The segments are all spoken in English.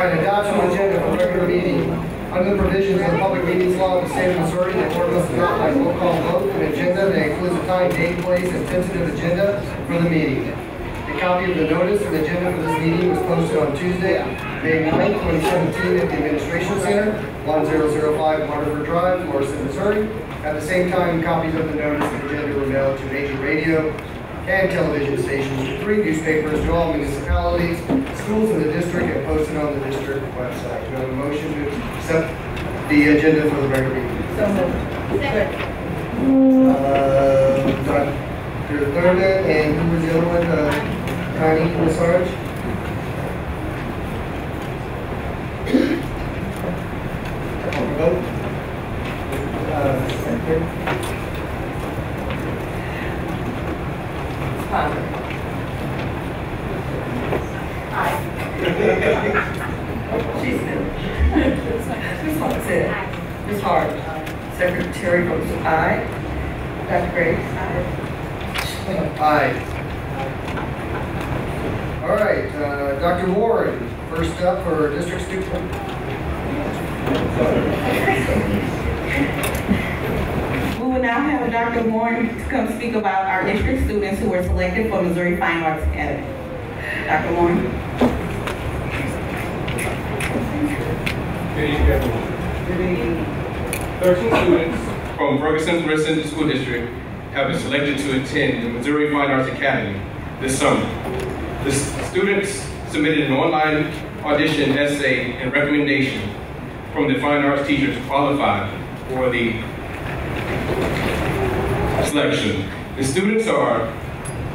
right, adoption of agenda for regular meeting. Under the provisions of the Public Meetings Law of the State of Missouri, the board must adopt by roll call vote an agenda that includes the time, date, place, and tentative agenda for the meeting. A copy of the notice and agenda for this meeting was posted on Tuesday, May 9, 2017 at the Administration Center, 1005 Waterford Drive, Florissant, Missouri. At the same time, copies of the notice and agenda were mailed to major radio and television stations, 3 newspapers to all municipalities, schools in the district, and posted on the district website. Do I have a motion to accept the agenda for the regular meeting? So moved. Second. Dr. Thurman, and who was the other one? Connie Sarge? Vote. Secretary. Aye. She's new. Ms. Lawson. Ms. Hart. Secretary votes aye. Dr. Graves. Aye. All right, Dr. Warren, first up for district student. We will now have Dr. Warren to come speak about our district students who were selected for Missouri Fine Arts Academy. Dr. Warren. Good evening, everyone. Good evening. 13 students from Ferguson-Florissant School District have been selected to attend the Missouri Fine Arts Academy this summer. The students submitted an online audition essay and recommendation from the fine arts teachers qualified for the selection. The students are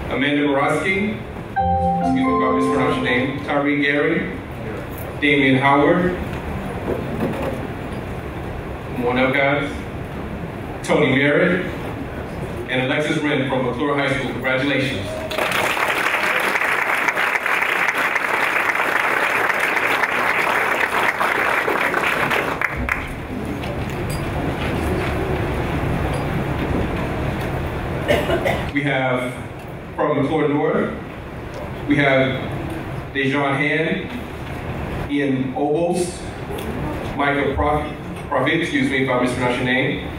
Amanda Borowski, excuse me if I mispronounced your name, Tyree Gary, Damian Howard, come on up guys, Tony Merritt, and Alexis Wren from McClure High School. Congratulations. We have from McClure North, we have Dejon Hand, Ian Obost, Michael Profit, excuse me if I mispronounced your name,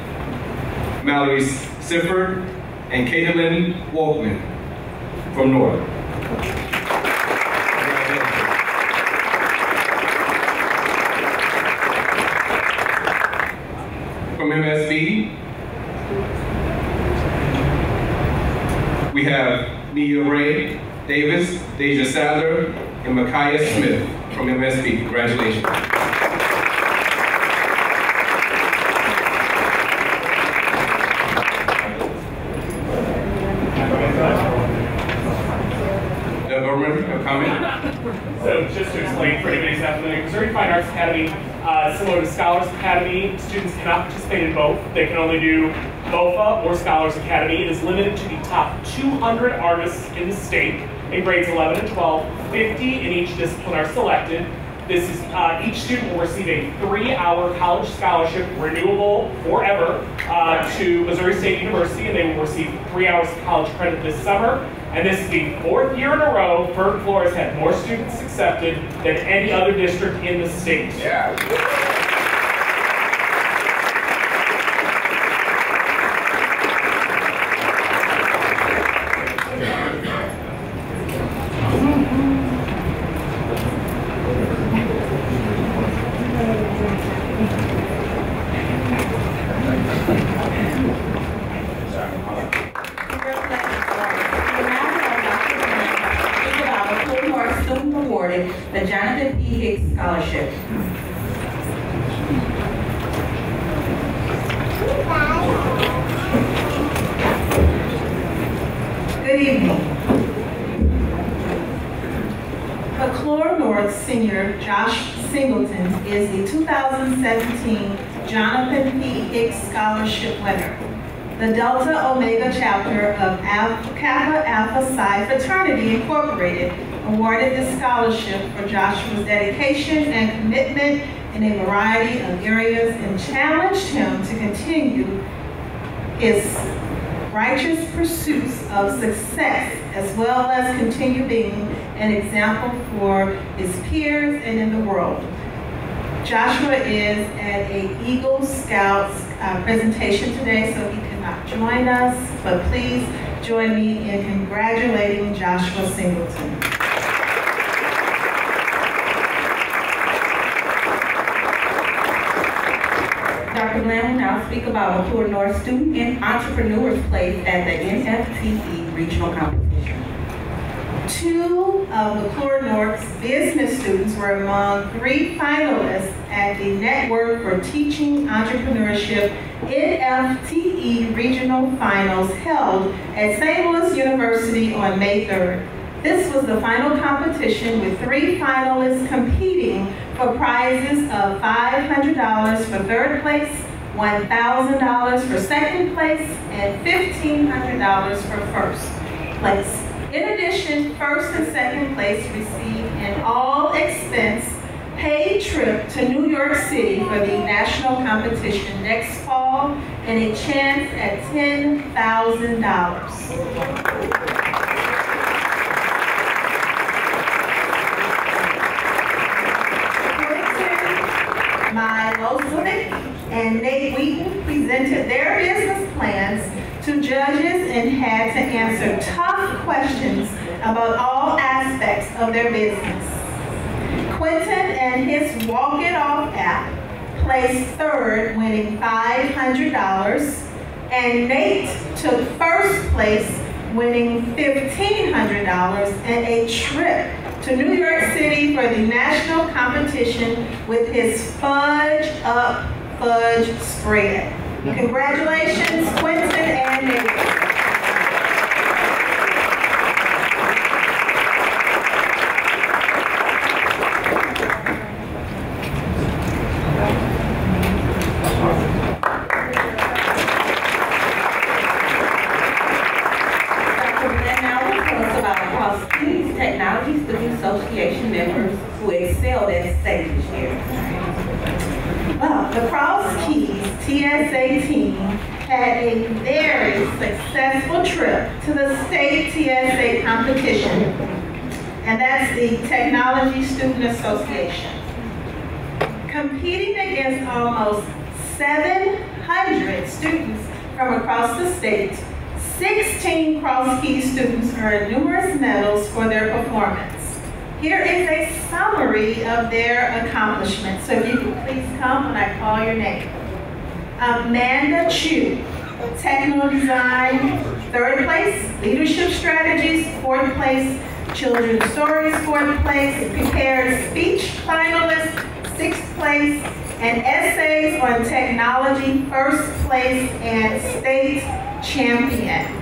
Mallory Sifford, and Caitlin Walkman from North. From MSB, we have Nia Ray Davis, Deja Sadler, and Micaiah Smith from MSB. Congratulations. The government, a comment? So just to explain for anybody's not familiar, Missouri Fine Arts Academy, similar to Scholars Academy, students cannot participate in both. They can only do BOFA or Scholars Academy. It is limited to the top 200 artists in the state in grades 11 and 12. 50 in each discipline are selected. This is each student will receive a 3-hour college scholarship, renewable forever, to Missouri State University, and they will receive 3 hours of college credit this summer. And this is the 4th year in a row Ferguson-Florissant has had more students accepted than any other district in the state. Yeah. The Jonathan P. Hicks Scholarship. Good evening. McClure North senior Josh Singleton is the 2017 Jonathan P. Hicks Scholarship winner. The Delta Omega chapter of Kappa Alpha Psi Fraternity Incorporated awarded this scholarship for Joshua's dedication and commitment in a variety of areas and challenged him to continue his righteous pursuits of success as well as continue being an example for his peers and in the world. Joshua is at a Eagle Scouts presentation today, so he cannot join us, but please join me in congratulating Joshua Singleton. Dr. Glenn will now speak about McClure North Student and Entrepreneurs Place at the NFTE Regional Competition. Two of McClure North's business students were among 3 finalists at the Network for Teaching Entrepreneurship NFTE Regional Finals held at St. Louis University on May 3rd. This was the final competition with 3 finalists competing for prizes of $500 for 3rd place, $1,000 for 2nd place, and $1,500 for 1st place. In addition, 1st and 2nd place received an all-expense paid trip to New York City for the national competition next fall and a chance at $10,000. And Nate Wheaton presented their business plans to judges and had to answer tough questions about all aspects of their business. Quentin and his Walk It Off app placed 3rd, winning $500, and Nate took 1st place, winning $1,500 and a trip to New York City for the national competition with his Fudge Up Fudge spread. Congratulations, Quentin and Nate. Technology Student Association members who excelled at state this year. Well, the Cross Keys TSA team had a very successful trip to the state TSA competition, and that's the Technology Student Association. Competing against almost 700 students from across the state, 16 Cross Keys students earned numerous medals for their performance. Here is a summary of their accomplishments. So if you could please come when I call your name. Amanda Chu, Techno Design, 3rd place, Leadership Strategies, 4th place, Children's Stories, 4th place, Prepared Speech finalist, 6th place, and Essays on Technology, 1st place, and State Champion.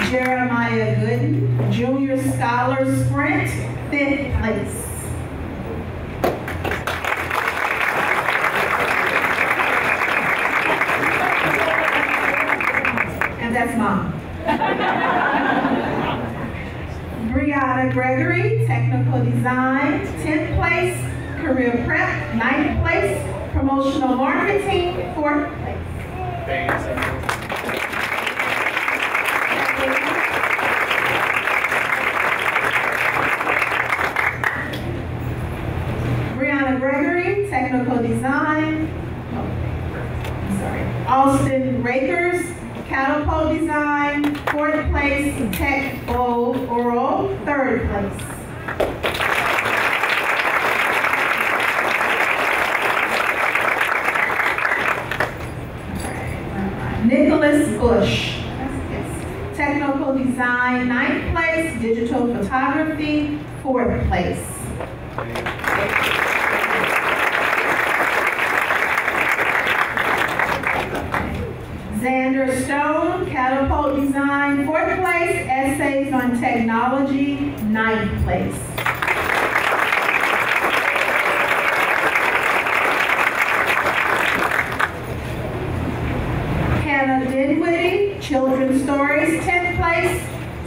Jeremiah Gooden, Junior Scholar Sprint, 5th place. And that's Mom. Brianna Gregory, Technical Design, 10th place. Career Prep, 9th place. Promotional Marketing, 4th place. Thanks. Technical Design, Austin Rakers, Catapult Design, 4th place, Tech Oral, 3rd place. Nicholas Bush, Technical Design, 9th place, Digital Photography, 4th place. Xander Stone, Catapult Design, 4th place. Essays on Technology, 9th place. Hannah Dinwiddie, Children's Stories, 10th place.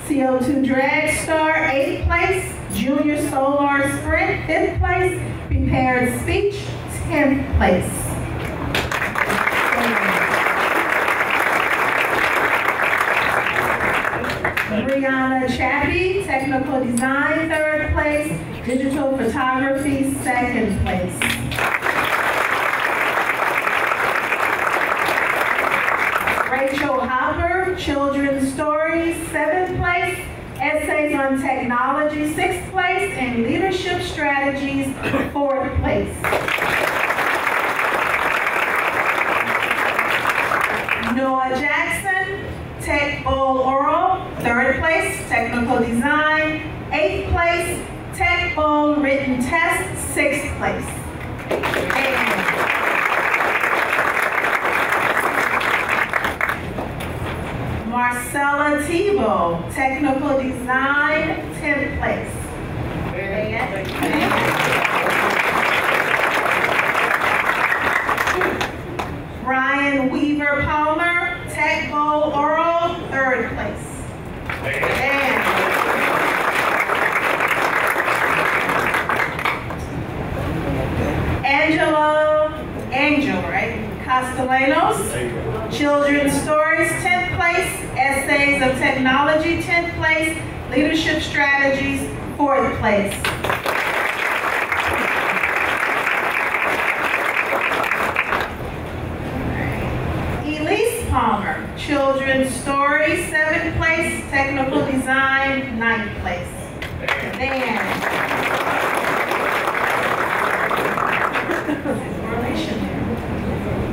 CO2 Drag Star, 8th place. Junior Solar Sprint, 5th place. Prepared Speech, 10th place. Brianna Chappie, technical design, 3rd place. Digital photography, 2nd place. Rachel Hopper, children's stories, 7th place. Essays on technology, 6th place. And leadership strategies, 4th place. Noah Jackson, Tech Bowl Oral, 3rd place. Technical design, 8th place. Tech Bowl written test, 6th place. Marcella Tebow, technical design, 10th place. Brian Weaver Palmer, Tech Bowl Oral, 3rd place. Angel, right? Castellanos, children's stories, 10th place. Essays of technology, 10th place. Leadership strategies, 4th place. Elise Palmer, children's stories, 7th place. Technical design, 9th place.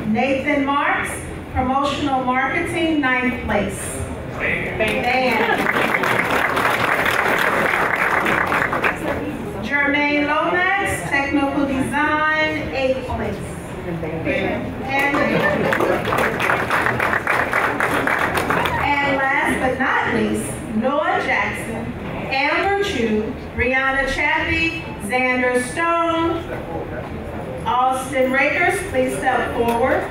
Nathan Marks, promotional marketing, 9th place. Jermaine Lomax, technical design, 8th place. And last but not least, Noah Jackson, Amber Chu, Brianna Chappie, Xander Stone, Austin Rakers, please step forward.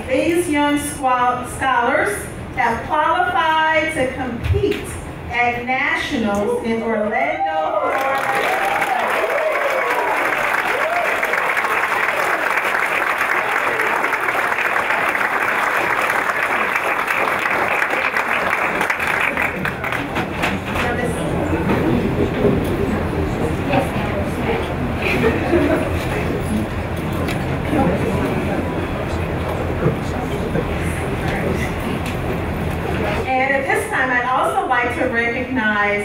These young scholars have qualified to compete at nationals in Orlando, Florida. To recognize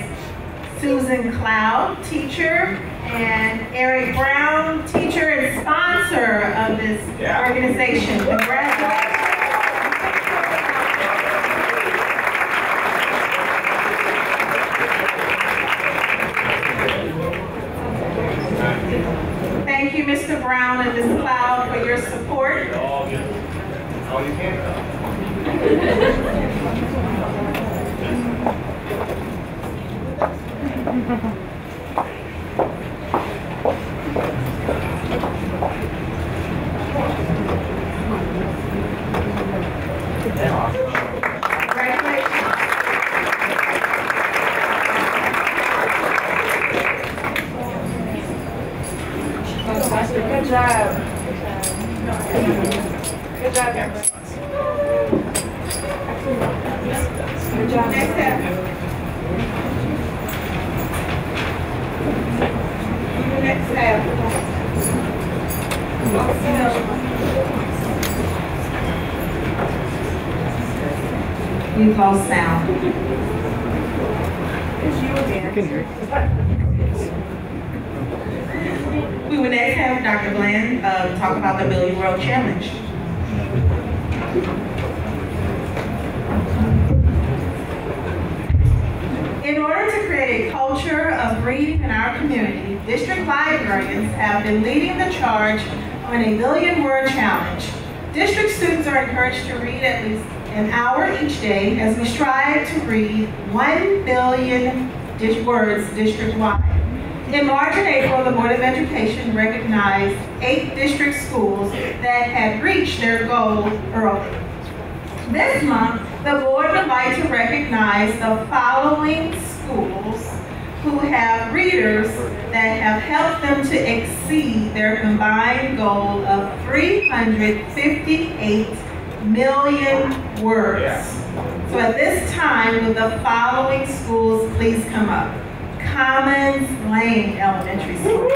Susan Cloud, teacher, and Eric Brown, teacher and sponsor of this organization. Congratulations. Thank you, Mr. Brown and Ms. Cloud, for your support. All you can. Good job. Good job, everyone. Good job. Next step. Next step. You've lost sound. It's you again. I can hear you. We would next have Dr. Bland talk about the Billy World Challenge. In order to create a culture of reading in our community, district librarians have been leading the charge on a billion-word challenge. District students are encouraged to read at least an hour each day as we strive to read 1 billion words district-wide. In March and April, the Board of Education recognized 8 district schools that had reached their goal early. This month, the board would like to recognize the following schools who have readers that have helped them to exceed their combined goal of 358 million words. So at this time, will the following schools please come up? Commons Lane Elementary School.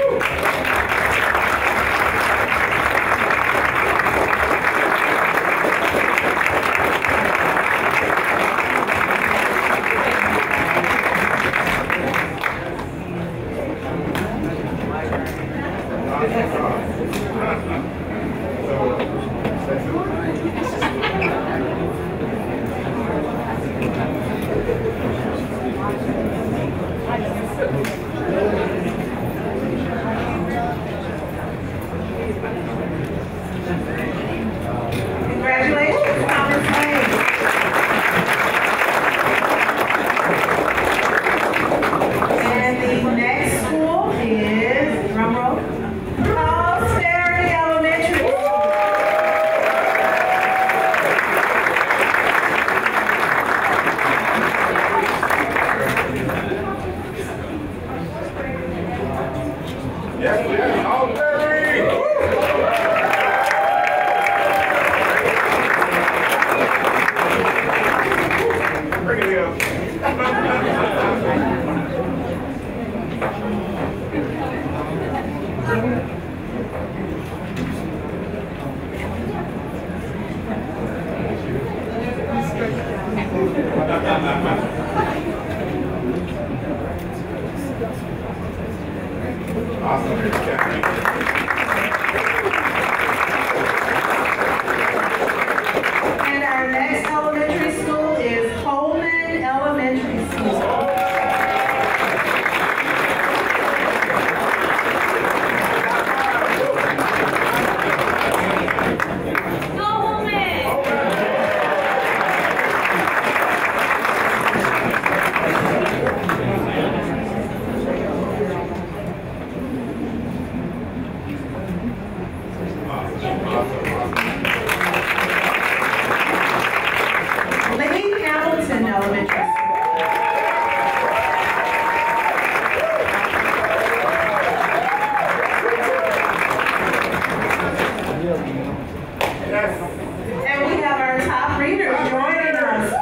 Congratulations, Commons Lane. And the next school is, drum roll, Prosperity Elementary School. Yes, all bring it in. Awesome. And our next elementary school is Coleman Elementary School. Lee Hamilton Elementary School. And we have our top readers joining us.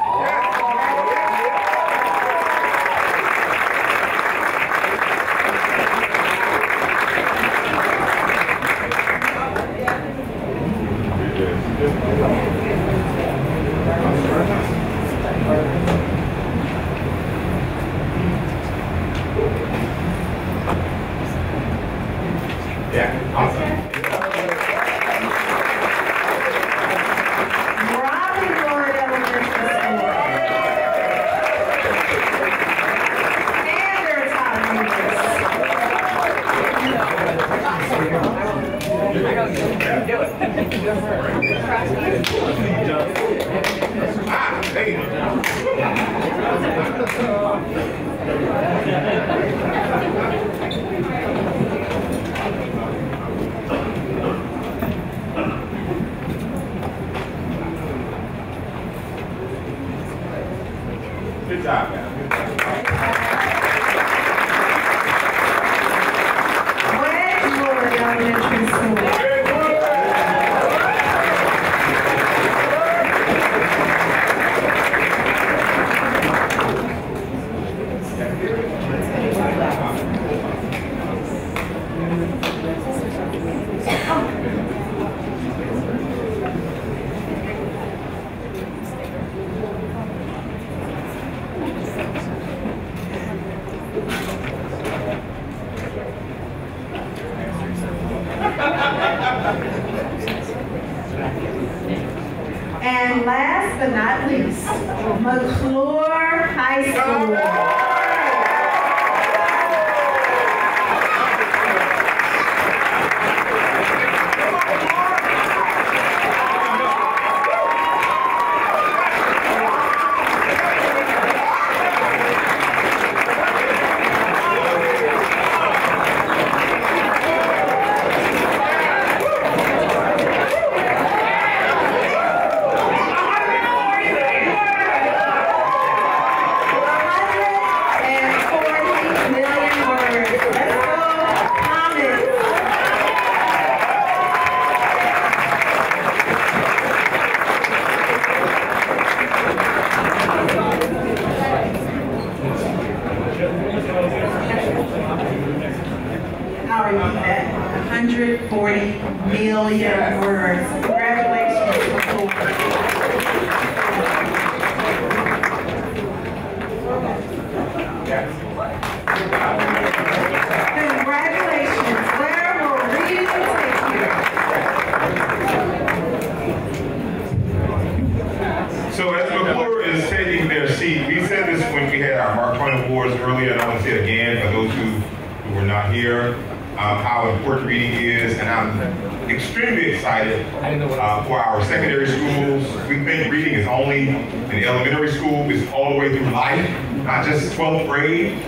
Yeah, awesome. Robin Lloyd Elementary School. And their top There you Good job, man. Wedgewood Elementary School. And last but not least, McClure High School. brilliant words. Congratulations, McClure. Congratulations. Where will reading take you? So as McClure is taking their seat, we said this when we had our Mark Twain Awards earlier, and I want to say it again for those who were not here, how important reading is, and I'm extremely excited for our secondary schools. We think reading is only in elementary school, it's all the way through life, not just 12th grade.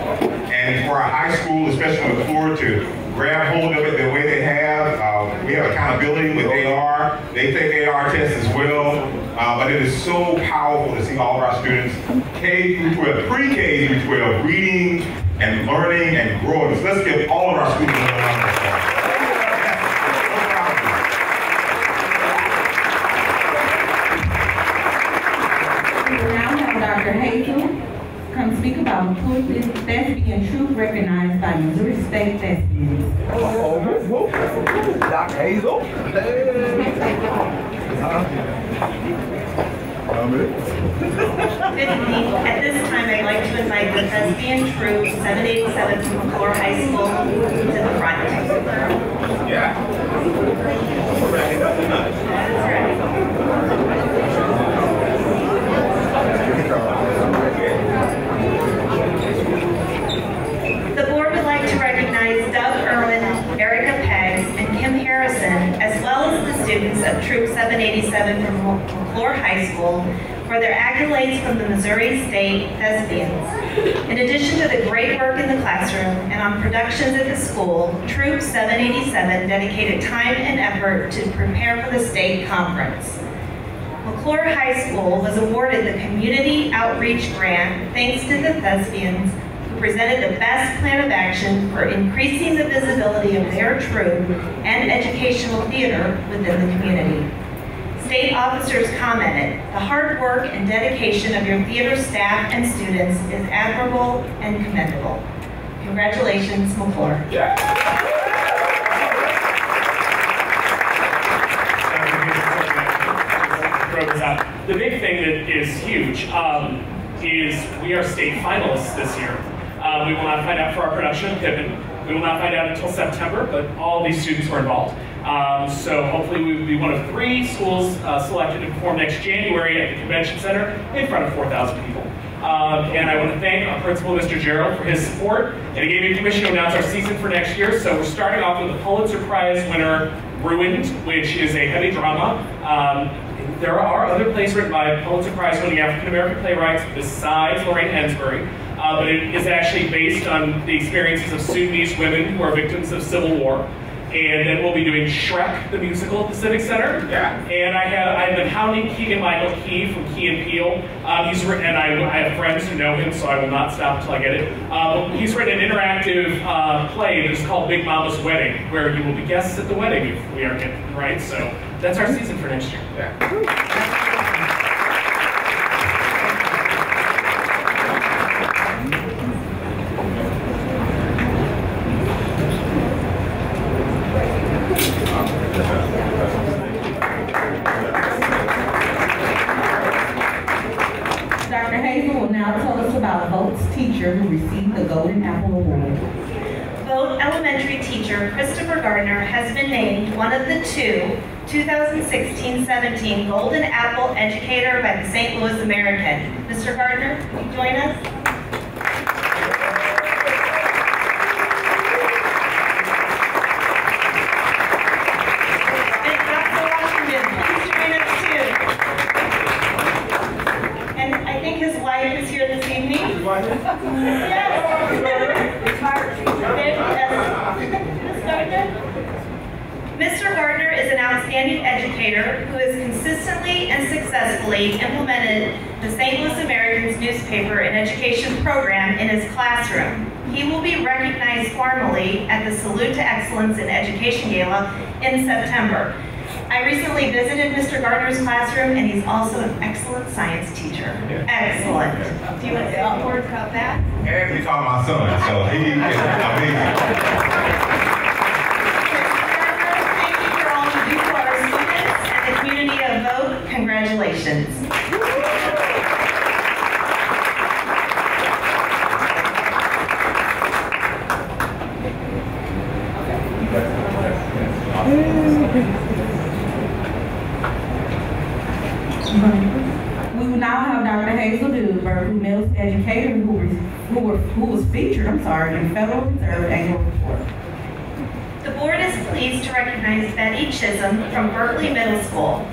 And for our high school, especially McClure, to grab hold of it the way they have. We have accountability with AR. They take AR tests as well. But it is so powerful to see all of our students, K through 12, pre-K through 12, reading and learning and growing. So let's give all of our students another round of applause. We will now have Dr. Hazel come speak about McClure Thespian Truth recognized by Missouri State Thespians. Dr. Hazel. Good evening. At this time, I'd like to invite the Thespian Troop 787 from McClure High School to the front. The board would like to recognize Doug Irwin, Erica Peggs, and Kim Harrison, as well as the students of Troop 787 from McClure High School, for their accolades from the Missouri State Thespians. In addition to the great work in the classroom and on productions at the school, Troop 787 dedicated time and effort to prepare for the state conference. McClure High School was awarded the Community Outreach Grant thanks to the Thespians, who presented the best plan of action for increasing the visibility of their troupe and educational theater within the community. State officers commented, the hard work and dedication of your theater staff and students is admirable and commendable. Congratulations, McClure. The big thing that is huge is we are state finalists this year. We will not find out for our production of Pippin. We will not find out until September, but all these students were involved. So hopefully we will be one of 3 schools selected to perform next January at the Convention Center in front of 4,000 people. And I want to thank our principal, Mr. Gerald, for his support, and he gave me permission to announce our season for next year. So we're starting off with the Pulitzer Prize winner, Ruined, which is a heavy drama. There are other plays written by Pulitzer Prize winning African-American playwrights besides Lorraine Hansberry, but it is actually based on the experiences of Sudanese women who are victims of civil war. And then we'll be doing Shrek, the musical at the Civic Center. And I've been hounding Keegan-Michael Key from Key and Peele. He's written, and I have friends who know him, so I will not stop until I get it. He's written an interactive play that is called Big Mama's Wedding, where you will be guests at the wedding if we are getting it right. So that's our season for next year. Dr. Hazel will now tell us about Vote's teacher who received the Golden Apple Award. Vote elementary teacher Christopher Gardner has been named one of the 2 2016-17 Golden Apple Educator by the St. Louis American. Mr. Gardner, will you join us? Mr. Gardner is an outstanding educator who has consistently and successfully implemented the St. Louis American's newspaper and education program in his classroom. He will be recognized formally at the Salute to Excellence in Education Gala in September. I recently visited Mr. Gardner's classroom, and he's also an excellent science teacher. Excellent. Do you want to say a word about that? And we call my son, so he is amazing. Thank you for all you do for Congratulations. We will now have Dr. Hazel Do, Berkeley Middle educator who was featured, in Federal Reserve Annual Report. The board is pleased to recognize Betty Chisholm from Berkeley Middle School.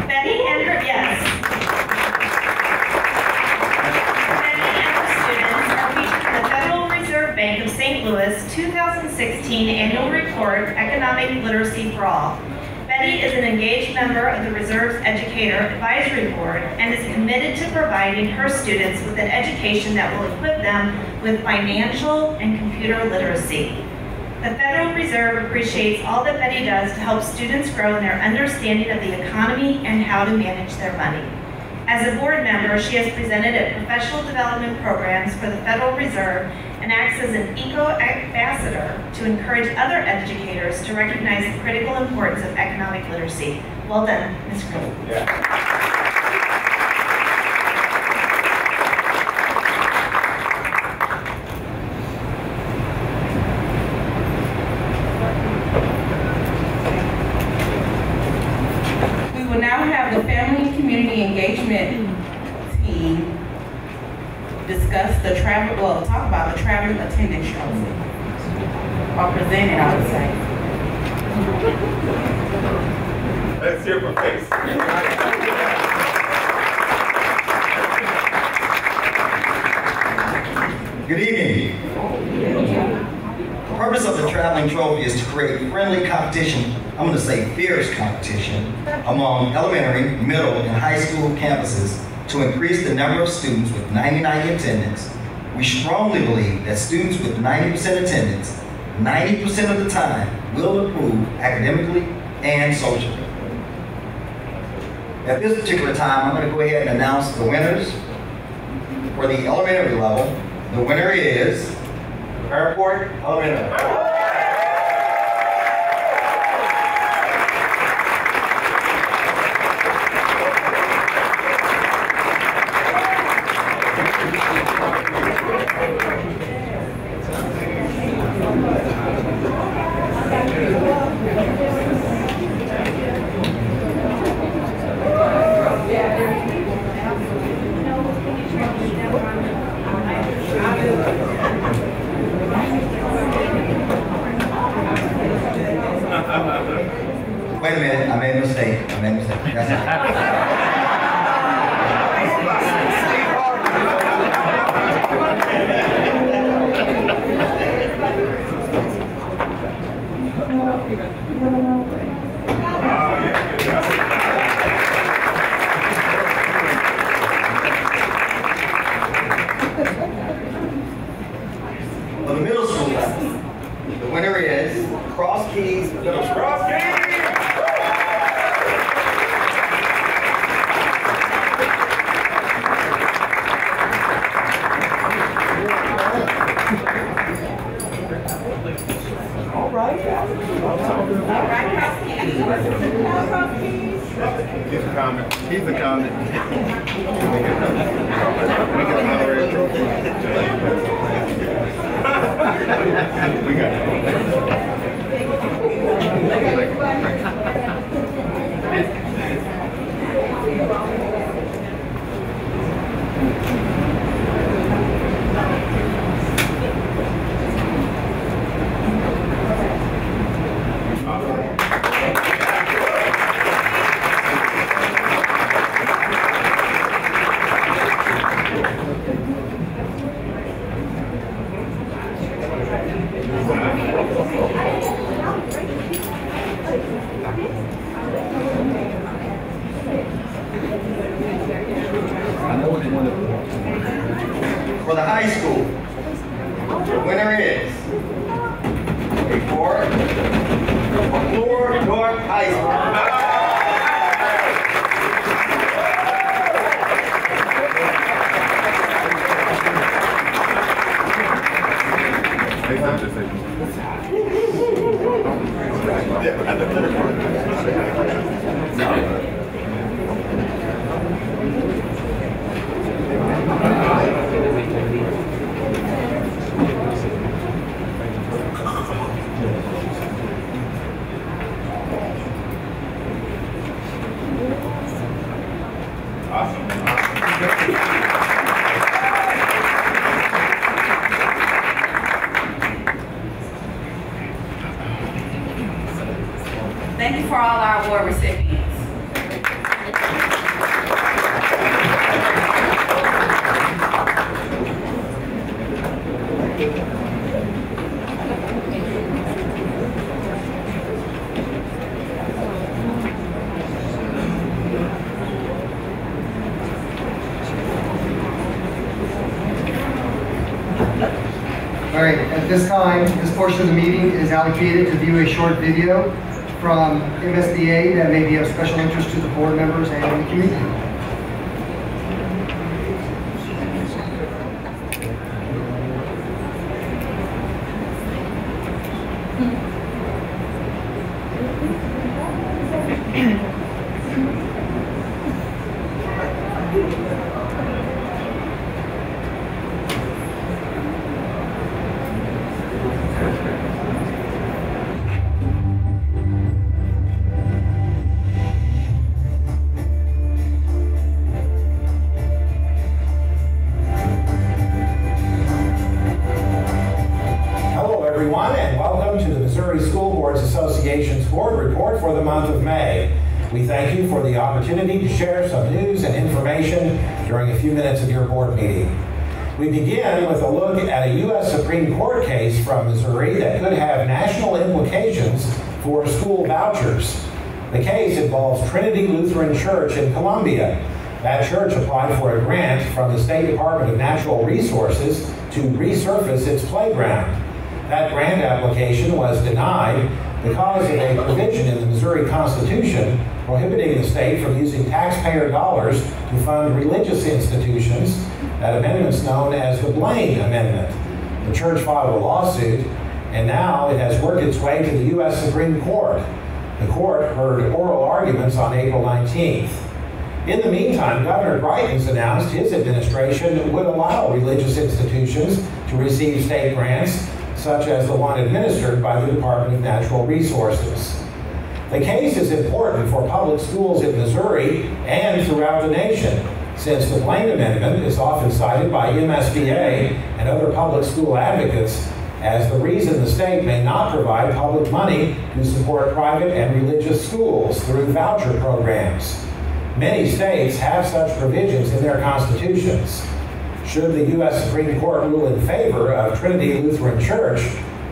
Betty and her students are featured in the Federal Reserve Bank of St. Louis 2016 Annual Report, Economic Literacy for All. Betty is an engaged member of the Reserve's Educator Advisory Board and is committed to providing her students with an education that will equip them with financial and computer literacy. The Federal Reserve appreciates all that Betty does to help students grow in their understanding of the economy and how to manage their money. As a board member, she has presented at professional development programs for the Federal Reserve and acts as an eco-ambassador to encourage other educators to recognize the critical importance of economic literacy. Well done, Ms. Crowe. We will now have the Family and Community Engagement team discuss talk about the traveling attendance trophy. Or present it, I would say. Let's hear from face. Good evening. The purpose of the traveling trophy is to create friendly competition, I'm going to say fierce competition, among elementary, middle, and high school campuses to increase the number of students with 99 attendance. We strongly believe that students with 90% attendance, 90% of the time, will improve academically and socially. At this particular time, I'm going to go ahead and announce the winners for the elementary level. The winner is Airport Elementary. Wait a minute, I made a mistake. That's For the middle school level, the winner is Cross Keys Middle School. Cross Keys! All right. He's a comment. He's a comment. We got it. For the high school, the winner is McClure North High School. Thank you for all our award recipients. All right, at this time, this portion of the meeting is allocated to view a short video from MSBA that may be of special interest to the board members and the community. We thank you for the opportunity to share some news and information during a few minutes of your board meeting. We begin with a look at a U.S. Supreme Court case from Missouri that could have national implications for school vouchers. The case involves Trinity Lutheran Church in Columbia. That church applied for a grant from the State Department of Natural Resources to resurface its playground. That grant application was denied because of a provision in the Missouri Constitution prohibiting the state from using taxpayer dollars to fund religious institutions. That amendment's known as the Blaine Amendment. The church filed a lawsuit, and now it has worked its way to the U.S. Supreme Court. The court heard oral arguments on April 19th. In the meantime, Governor Greitens announced his administration would allow religious institutions to receive state grants, such as the one administered by the Department of Natural Resources. The case is important for public schools in Missouri and throughout the nation, since the Blaine Amendment is often cited by MSBA and other public school advocates as the reason the state may not provide public money to support private and religious schools through voucher programs. Many states have such provisions in their constitutions. Should the U.S. Supreme Court rule in favor of Trinity Lutheran Church,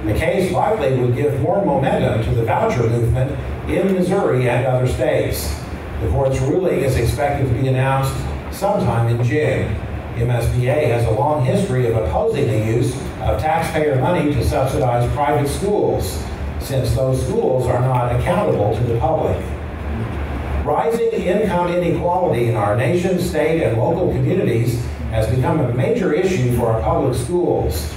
the case likely would give more momentum to the voucher movement in Missouri and other states. The court's ruling is expected to be announced sometime in June. MSBA has a long history of opposing the use of taxpayer money to subsidize private schools, since those schools are not accountable to the public. Rising income inequality in our nation, state, and local communities has become a major issue for our public schools.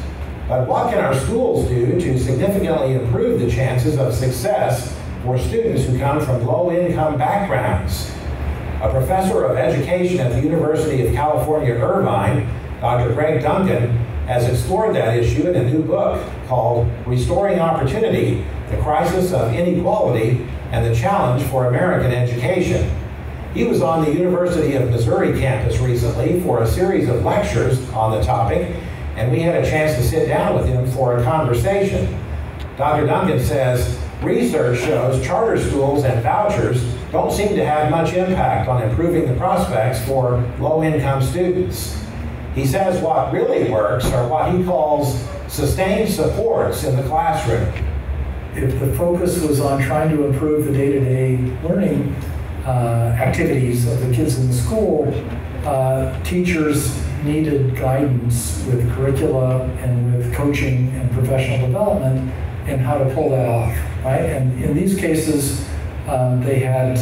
But what can our schools do to significantly improve the chances of success for students who come from low-income backgrounds? A professor of education at the University of California, Irvine, Dr. Greg Duncan, has explored that issue in a new book called Restoring Opportunity: The Crisis of Inequality and the Challenge for American Education. He was on the University of Missouri campus recently for a series of lectures on the topic, and we had a chance to sit down with him for a conversation. Dr. Duncan says, research shows charter schools and vouchers don't seem to have much impact on improving the prospects for low-income students. He says what really works are what he calls sustained supports in the classroom. If the focus was on trying to improve the day-to-day learning activities of the kids in the school, teachers needed guidance with curricula and with coaching and professional development in how to pull that off, right? And in these cases, they had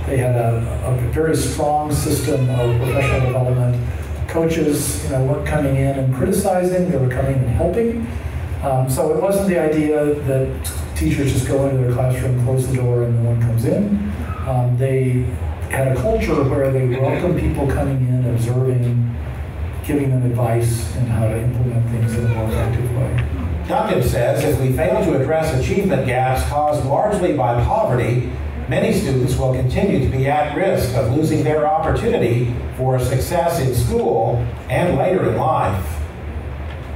a very strong system of professional development. Coaches, weren't coming in and criticizing; they were coming and helping. So it wasn't the idea that teachers just go into their classroom, close the door, and no one comes in. They had a culture where they welcomed people coming in, observing, giving them advice on how to implement things in a more effective way. Duncan says if we fail to address achievement gaps caused largely by poverty, Many students will continue to be at risk of losing their opportunity for success in school and later in life.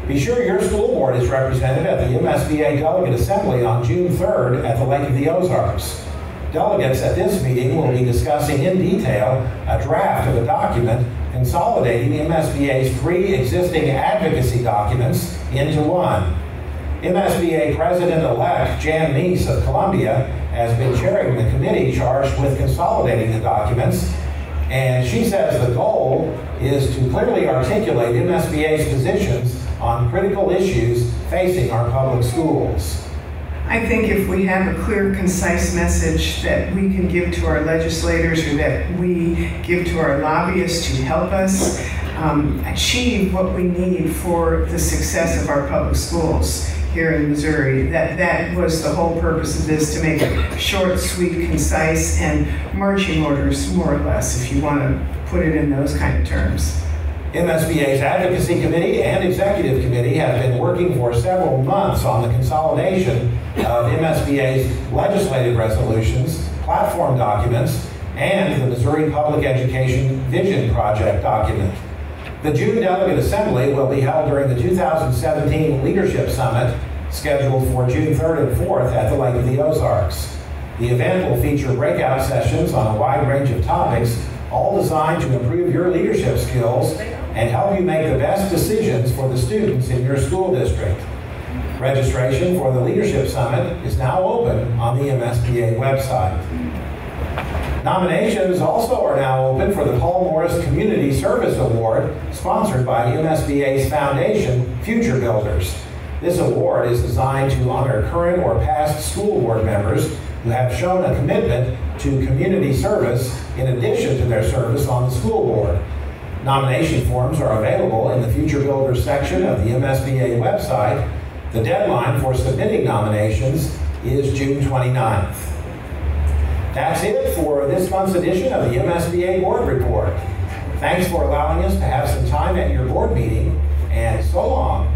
Be sure your school board is represented at the MSBA Delegate Assembly on June 3rd at the Lake of the Ozarks. Delegates at this meeting will be discussing in detail a draft of a document consolidating the MSBA's 3 existing advocacy documents into one. MSBA President-elect Jan Meese of Columbia has been chairing the committee charged with consolidating the documents, and she says the goal is to clearly articulate MSBA's positions on critical issues facing our public schools. I think if we have a clear, concise message that we can give to our legislators or that we give to our lobbyists to help us achieve what we need for the success of our public schools here in Missouri, that was the whole purpose of this, to make it short, sweet, concise, and marching orders, more or less, if you want to put it in those kind of terms. MSBA's Advocacy Committee and Executive Committee have been working for several months on the consolidation of MSBA's legislative resolutions, platform documents, and the Missouri Public Education Vision Project document. The June Delegate Assembly will be held during the 2017 Leadership Summit, scheduled for June 3rd and 4th at the Lake of the Ozarks. The event will feature breakout sessions on a wide range of topics, all designed to improve your leadership skills and help you make the best decisions for the students in your school district. Registration for the Leadership Summit is now open on the MSBA website. Nominations also are now open for the Paul Morris Community Service Award, sponsored by MSBA's foundation, Future Builders. This award is designed to honor current or past school board members who have shown a commitment to community service in addition to their service on the school board. Nomination forms are available in the Future Builders section of the MSBA website. The deadline for submitting nominations is June 29th. That's it for this month's edition of the MSBA Board Report. Thanks for allowing us to have some time at your board meeting, and so long.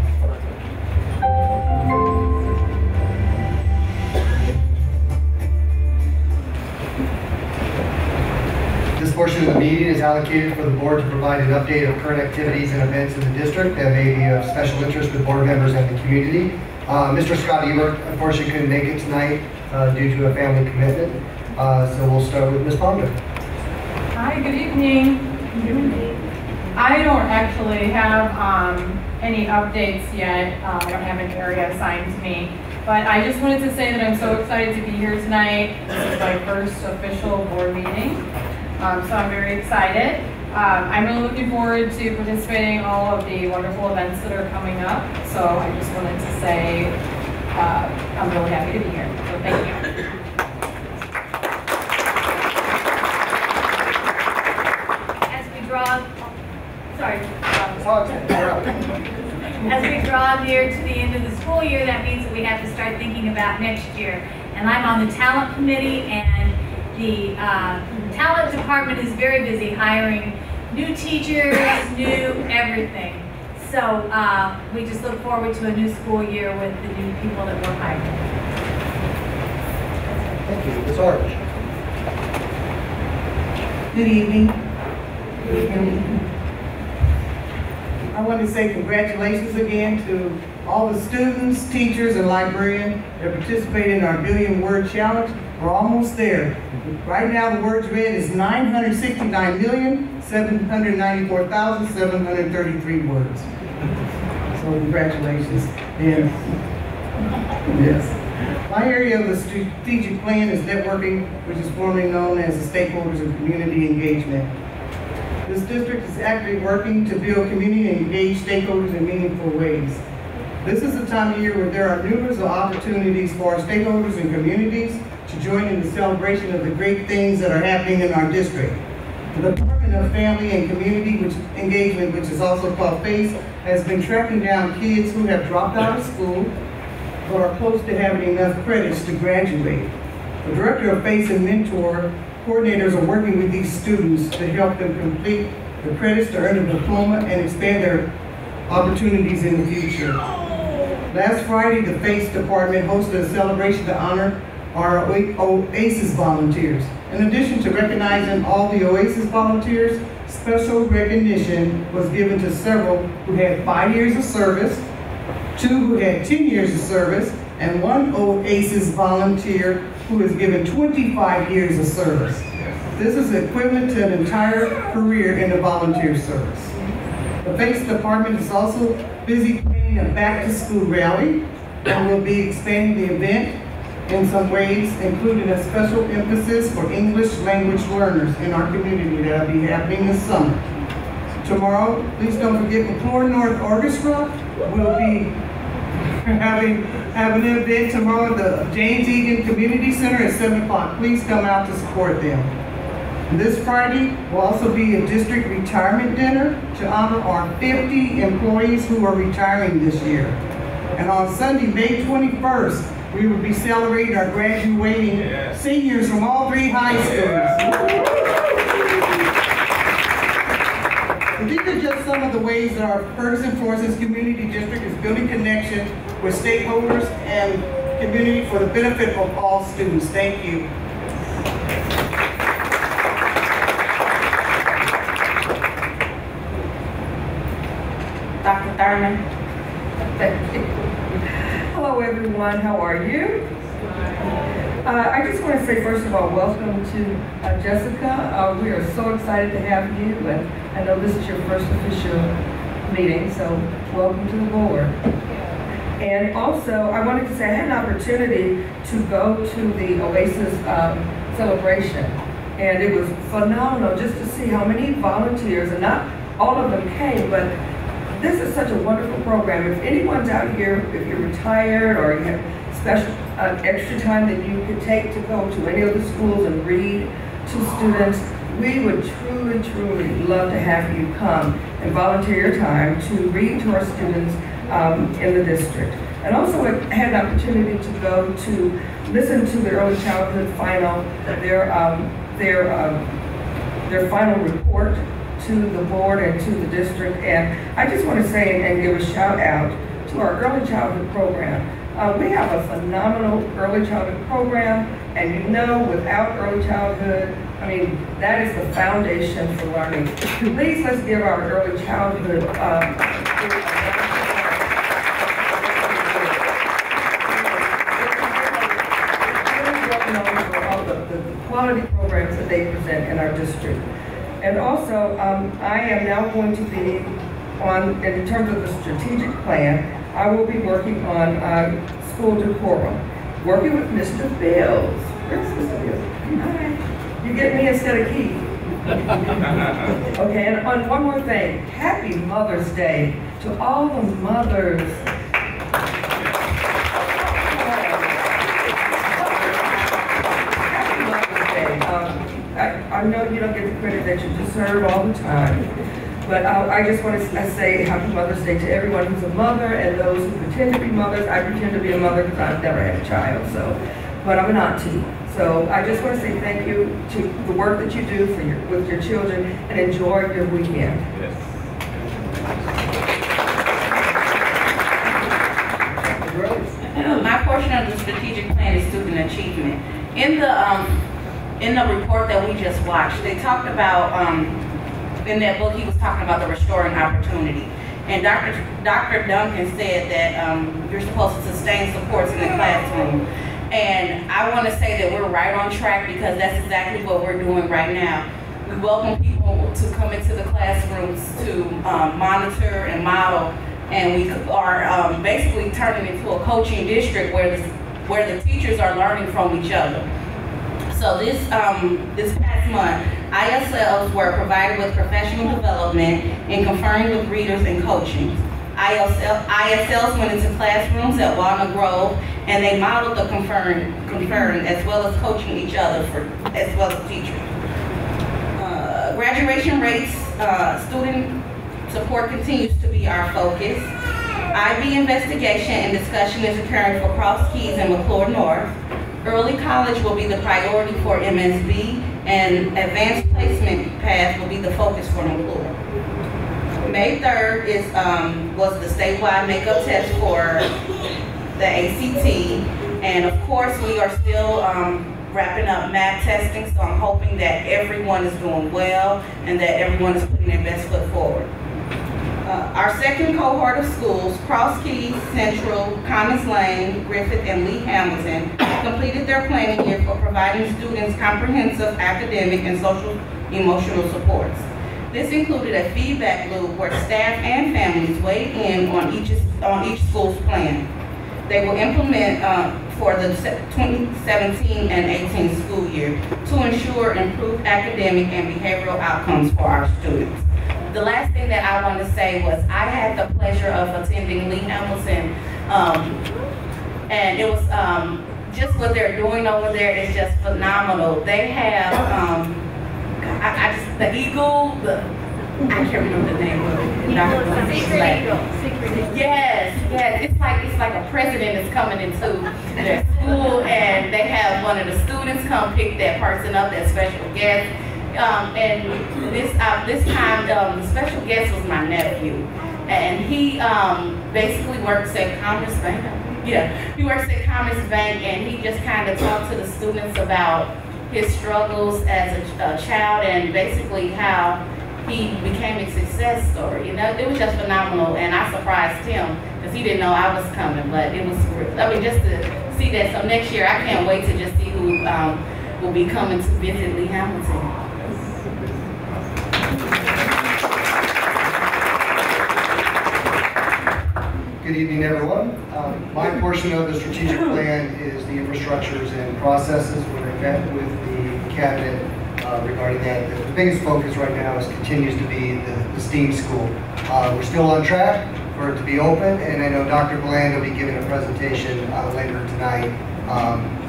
This portion of the meeting is allocated for the board to provide an update of current activities and events in the district that may be of special interest to board members and the community. Mr. Scott Ebert, unfortunately, couldn't make it tonight due to a family commitment. So we'll start with Ms. Ponder. Hi, good evening. I don't actually have any updates yet. I don't have an area assigned to me. But I just wanted to say that I'm so excited to be here tonight. This is my first official board meeting. So I'm very excited. I'm really looking forward to participating in all of the wonderful events that are coming up. So I just wanted to say I'm really happy to be here. So thank you. As we draw near to the end of the school year, that means that we have to start thinking about next year. And I'm on the talent committee, and the talent department is very busy hiring new teachers, new everything. So we just look forward to a new school year with the new people that we're hiring. Thank you. Ms. Arch. Good evening. I want to say congratulations again to all the students, teachers, and librarians that participated in our Billion Word Challenge. We're almost there. Right now, the words read is 969,794,733 words. So congratulations. And yes. My area of the strategic plan is networking, which is formerly known as the stakeholders and community engagement. This district is actively working to build community and engage stakeholders in meaningful ways. This is a time of year where there are numerous opportunities for our stakeholders and communities to join in the celebration of the great things that are happening in our district. The Department of Family and Community Engagement, which is also called FACE, has been tracking down kids who have dropped out of school or are close to having enough credits to graduate. The Director of FACE and Mentor coordinators are working with these students to help them complete the credits to earn a diploma and expand their opportunities in the future. Last Friday, the FACE department hosted a celebration to honor our OASIS volunteers. In addition to recognizing all the OASIS volunteers, special recognition was given to several who had 5 years of service, 2 who had 10 years of service, and 1 OASIS volunteer who is given 25 years of service. This is equivalent to an entire career in the volunteer service. The Face Department is also busy planning a back-to-school rally and will be expanding the event in some ways, including a special emphasis for English language learners in our community that will be happening this summer. Tomorrow, please don't forget McClure North Orchestra will be having an event tomorrow at the James Egan Community Center at 7 o'clock. Please come out to support them. This Friday will also be a district retirement dinner to honor our 50 employees who are retiring this year. And on Sunday, May 21st, we will be celebrating our graduating seniors from all 3 high schools. These are just some of the ways that our Ferguson-Florissant Community District is building connection with stakeholders and community for the benefit of all students. Thank you. Dr. Thurman. Thank you. Hello everyone, how are you? I just want to say first of all, welcome to Jessica. We are so excited to have you, and I know this is your first official meeting, so welcome to the board. And also, I wanted to say I had an opportunity to go to the OASIS celebration, and it was phenomenal just to see how many volunteers, and not all of them came, but this is such a wonderful program. If anyone's out here, if you're retired or you have special extra time that you could take to go to any of the schools and read to students, we would truly, truly love to have you come and volunteer your time to read to our students in the district. And also I had an opportunity to go to listen to the early childhood final, their final report to the board and to the district. And I just want to say and give a shout out to our early childhood program. We have a phenomenal early childhood program, and you know, without early childhood, I mean, that is the foundation for learning. Please, let's give our early childhood for all the quality programs that they present in our district. And also, I am now going to be on, in terms of the strategic plan, I will be working on school decorum, working with Mr. Bills. Where's Mr. Bills? Hi. You get me instead of Keith. Okay, and on one more thing, happy Mother's Day to all the mothers. Happy Mother's Day. I know you don't get the credit that you deserve all the time. But I just want to say Happy Mother's Day to everyone who's a mother and those who pretend to be mothers. I pretend to be a mother because I've never had a child, but I'm an auntie. So I just want to say thank you to the work that you do with your children, and enjoy your weekend. Yes. My portion of the strategic plan is student achievement. In the report that we just watched, they talked about in that book, he was talking about the restoring opportunity. And Dr. Duncan said that you're supposed to sustain supports in the classroom. And I want to say that we're right on track, because that's exactly what we're doing right now. We welcome people to come into the classrooms to monitor and model. And we are basically turning into a coaching district where the teachers are learning from each other. So this past month, ISLs were provided with professional development in conferring with readers and coaching. ISLs went into classrooms at Walnut Grove, and they modeled the conferring as well as coaching each other as well as teachers. Graduation rates, student support continues to be our focus. IB investigation and discussion is occurring for Cross Keys and McClure North. Early college will be the priority for MSB, and advanced placement path will be the focus for McClure. May 3rd was the statewide makeup test for the ACT. And of course, we are still wrapping up math testing, so I'm hoping that everyone is doing well and that everyone is putting their best foot forward. Our second cohort of schools, Cross Keys, Central, Commons Lane, Griffith, and Lee Hamilton, completed their planning year for providing students comprehensive academic and social emotional supports. This included a feedback loop where staff and families weighed in on each school's plan. They will implement for the 2017 and 18 school year to ensure improved academic and behavioral outcomes for our students. The last thing that I want to say was I had the pleasure of attending Lee Hamilton, and it was just what they're doing over there is just phenomenal. They have the eagle, I can't remember the name of it. Secret Eagle. Yes, it's like a president is coming into their school, and they have one of the students come pick that person up, that special guest. And this time, the special guest was my nephew, and he basically works at Commerce Bank. Yeah, he works at Commerce Bank, and he just kind of talked to the students about his struggles as a child and basically how he became a success story. You know, it was just phenomenal, and I surprised him because he didn't know I was coming. But it was, I mean, just to see that. So next year, I can't wait to just see who will be coming to visit Lee Hamilton. Good evening, everyone. My portion of the strategic plan is the infrastructures and processes. We're in met with the cabinet regarding that. The biggest focus right now continues to be the STEAM school. We're still on track for it to be open, and I know Dr. Bland will be giving a presentation later tonight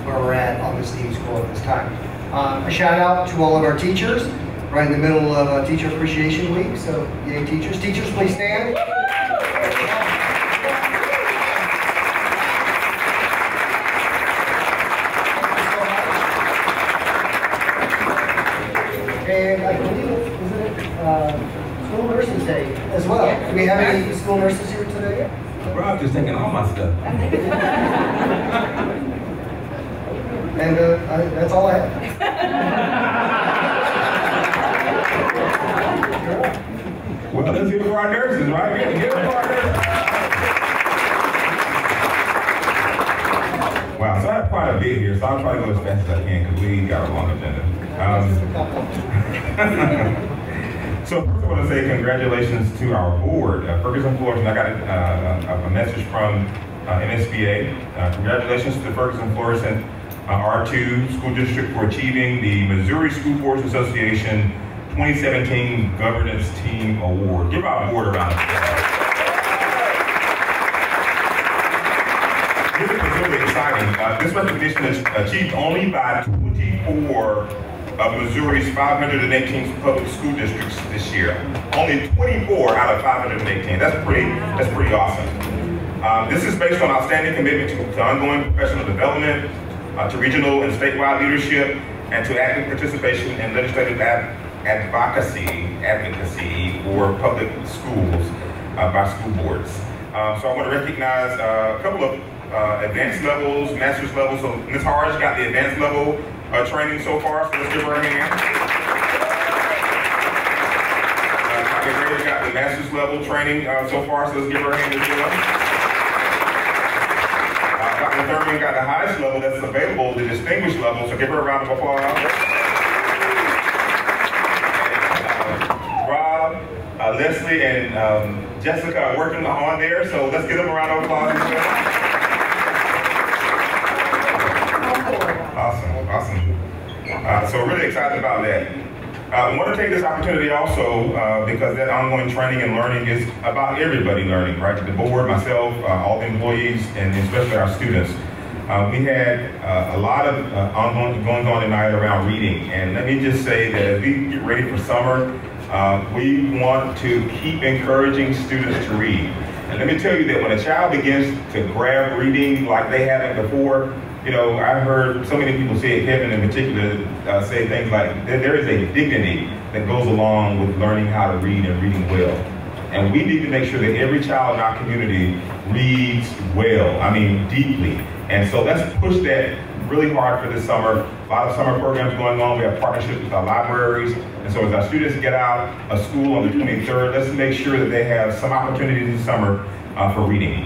where we're at on the STEAM school at this time. A shout out to all of our teachers, right in the middle of Teacher Appreciation Week, so yay teachers. Teachers, please stand. And I believe, isn't it School Nurses Day as well? Do we have any school nurses here today? Bro, I'm just taking all my stuff. And that's all I have. Well, let's hear it for our nurses, right? Give it for our nurses. Wow, so I have quite a bit here, so I'll try to go as fast as I can because we got a long agenda. So first I want to say congratulations to our board, Ferguson-Florissant. I got a message from MSBA. Congratulations to the Ferguson-Florissant R2 School District for achieving the Missouri School Boards Association 2017 Governance Team Award. Give our board a round of applause. This is really exciting. This recognition is achieved only by 24 of Missouri's 518 public school districts this year. Only 24 out of 518. That's pretty awesome. This is based on outstanding commitment to ongoing professional development, to regional and statewide leadership, and to active participation in legislative advocacy for public schools by school boards. So I want to recognize a couple of advanced levels, master's levels. So Ms. Harge got the advanced level training so far, so let's give her a hand. Dr. Graves got the master's level training so far, so let's give her a hand as well. Dr. Thurman got the highest level that's available, the distinguished level, so give her a round of applause. Rob, Leslie, and Jessica are working on there, so let's give them a round of applause as well. Awesome. So really excited about that. I want to take this opportunity also because that ongoing training and learning is about everybody learning, right? The board, myself, all the employees, and especially our students. We had a lot of going on tonight around reading, and let me just say that as we get ready for summer, we want to keep encouraging students to read. And let me tell you that when a child begins to grab reading like they haven't before, you know, I've heard so many people say, Kevin in particular, say things like, there is a dignity that goes along with learning how to read and reading well. And we need to make sure that every child in our community reads well, I mean deeply. And so let's push that really hard for this summer. A lot of summer programs going on. We have partnerships with our libraries. And so as our students get out of school on the 23rd, let's make sure that they have some opportunities this summer for reading.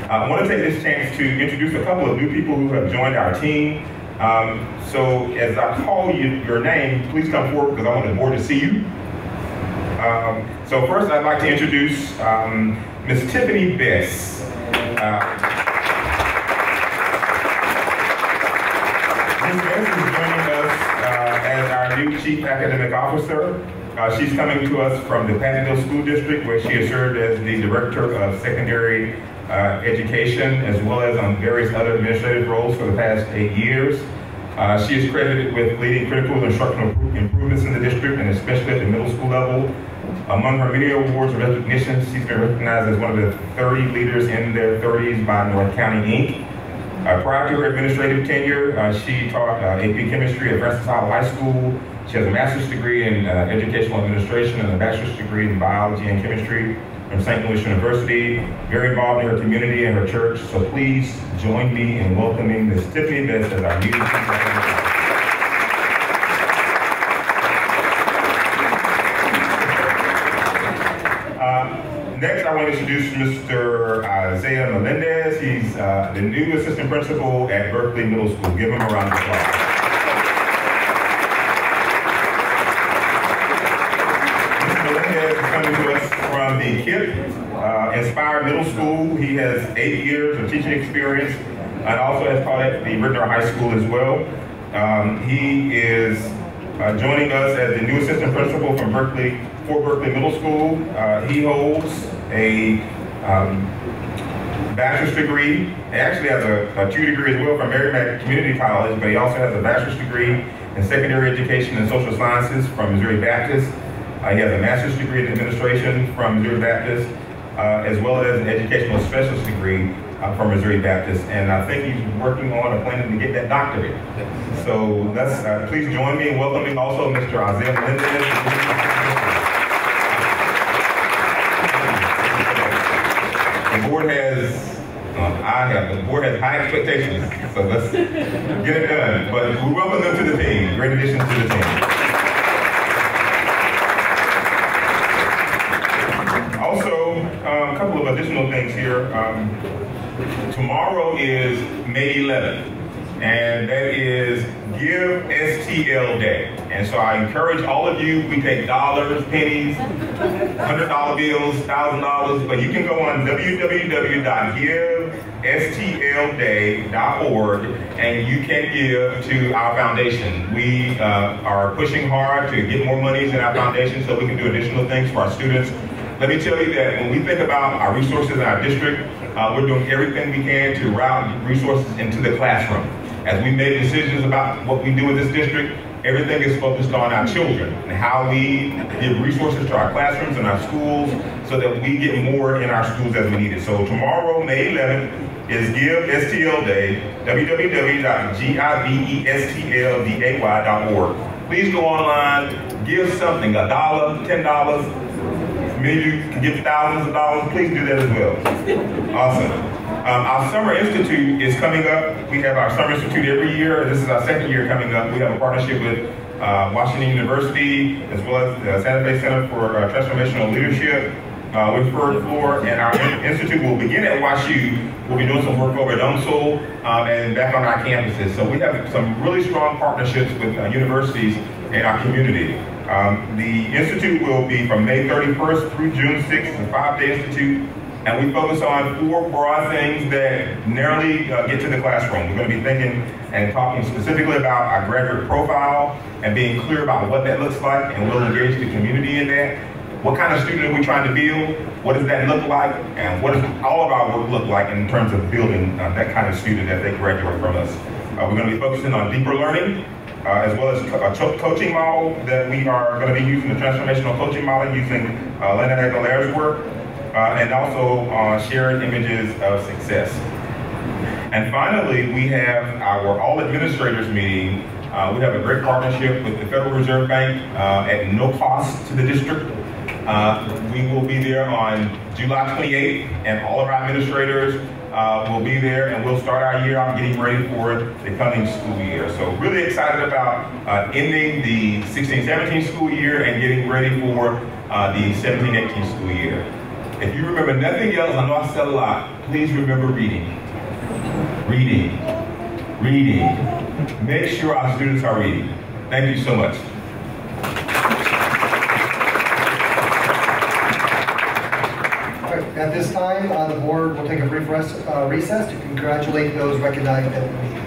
I want to take this chance to introduce a couple of new people who have joined our team. So as I call your name, please come forward because I want the board to see you. So first I'd like to introduce Ms. Tiffany Bess. Ms. Bess is joining us as our new Chief Academic Officer. She's coming to us from the Pattonville School District, where she has served as the Director of Secondary Education, as well as on various other administrative roles for the past 8 years. She is credited with leading critical instructional improvements in the district, and especially at the middle school level. Among her many awards and recognitions, she's been recognized as one of the 30 leaders in their 30s by North County, Inc. Prior to her administrative tenure, she taught AP Chemistry at Francis Howell High School. She has a master's degree in educational administration and a bachelor's degree in biology and chemistry from St. Louis University. Very involved in her community and her church. So please join me in welcoming Ms. Tiffany Bess as our new Chief Academic Officer. Next, I want to introduce Mr. Isaiah Melendez. He's the new assistant principal at Berkeley Middle School. Give him a round of applause. Mr. Melendez is coming to us from the KIPP Inspired Middle School. He has 8 years of teaching experience and also has taught at the Rittner High School as well. He is joining us as the new assistant principal from Berkeley Middle School. He holds a bachelor's degree. He actually has a 2 degree as well from Merrimack Community College, but he also has a bachelor's degree in secondary education and social sciences from Missouri Baptist. He has a master's degree in administration from Missouri Baptist, as well as an educational specialist degree from Missouri Baptist. And I think he's working on a plan to get that doctorate. So let's please join me in welcoming also Mr. Isaiah Melendez. The board has, the board has high expectations, so let's get it done. But we welcome them to the team. Great additions to the team. Also, a couple of additional things here. Tomorrow is May 11th, and that is Give STL Day. And so I encourage all of you, we take dollars, pennies, $100 bills, $1,000, but you can go on www.givestlday.org and you can give to our foundation. We are pushing hard to get more monies in our foundation so we can do additional things for our students. Let me tell you that when we think about our resources in our district, we're doing everything we can to route resources into the classroom. As we made decisions about what we do in this district, everything is focused on our children and how we give resources to our classrooms and our schools so that we get more in our schools as we need it. So tomorrow, May 11th, is Give STL Day, www.givestlday.org. Please go online, give something, $1, $10, maybe you can give thousands of dollars. Please do that as well. Awesome. Our Summer Institute is coming up. We have our Summer Institute every year. This is our second year coming up. We have a partnership with Washington University, as well as the Santa Fe Center for Transformational Leadership with Third Floor. And our institute will begin at WashU. We'll be doing some work over at UMSL and back on our campuses. So we have some really strong partnerships with universities in our community. The institute will be from May 31st through June 6th. It's a 5-day institute. And we focus on 4 broad things that narrowly get to the classroom. We're going to be thinking and talking specifically about our graduate profile and being clear about what that looks like, and we'll engage the community in that. What kind of student are we trying to build? What does that look like? And what does all of our work look like in terms of building that kind of student as they graduate from us? We're going to be focusing on deeper learning, as well as a coaching model that we are going to be using, the transformational coaching model using Leonard Aguilera's work. And also shared images of success. And finally, we have our all administrators meeting. We have a great partnership with the Federal Reserve Bank at no cost to the district. We will be there on July 28th, and all of our administrators will be there, and we'll start our year out getting ready for the coming school year. So really excited about ending the 16-17 school year and getting ready for the 17-18 school year. If you remember nothing else, I know I said a lot, please remember reading. Reading. Reading. Make sure our students are reading. Thank you so much. At this time, the board will take a brief recess to congratulate those recognized at the meeting.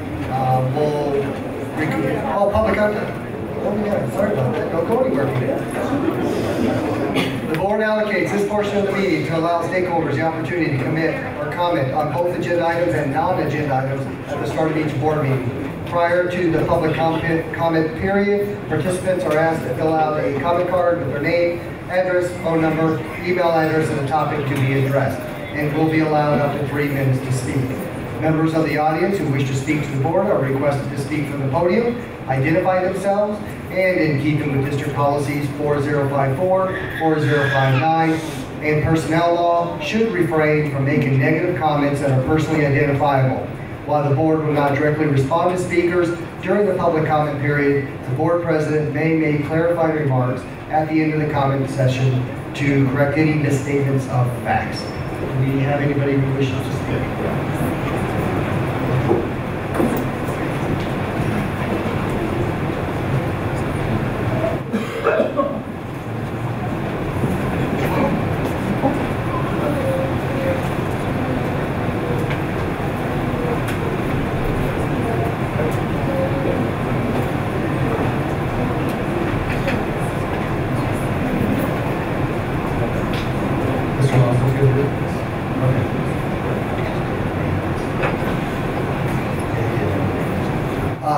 Public comment. Oh yeah, sorry about that. Don't go anywhere. The board allocates this portion of the meeting to allow stakeholders the opportunity to commit or comment on both agenda items and non-agenda items at the start of each board meeting. Prior to the public comment period, participants are asked to fill out a comment card with their name, address, phone number, email address, and the topic to be addressed, and will be allowed up to 3 minutes to speak. Members of the audience who wish to speak to the board are requested to speak from the podium, identify themselves, and in keeping with district policies 4054, 4059, and personnel law, should refrain from making negative comments that are personally identifiable. While the board will not directly respond to speakers during the public comment period, the board president may make clarifying remarks at the end of the comment session to correct any misstatements of facts. Do we have anybody who wishes to speak?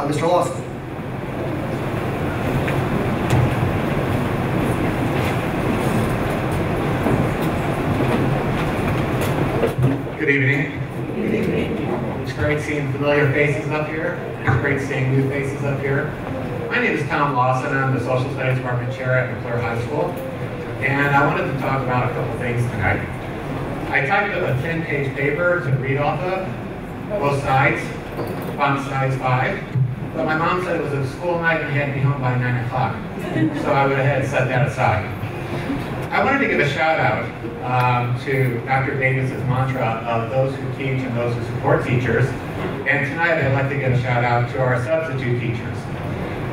Mr. Lawson. Good evening. Good evening. It's great seeing familiar faces up here. It's great seeing new faces up here. My name is Tom Lawson. I'm the Social Studies Department Chair at McClure High School. And I wanted to talk about a couple things tonight. I typed up a 10-page paper to read off of, both sides, on size 5. But my mom said it was a school night and I had to be home by 9 o'clock. So I went ahead and set that aside. I wanted to give a shout out to Dr. Davis's mantra of those who teach and those who support teachers. And tonight I'd like to give a shout out to our substitute teachers.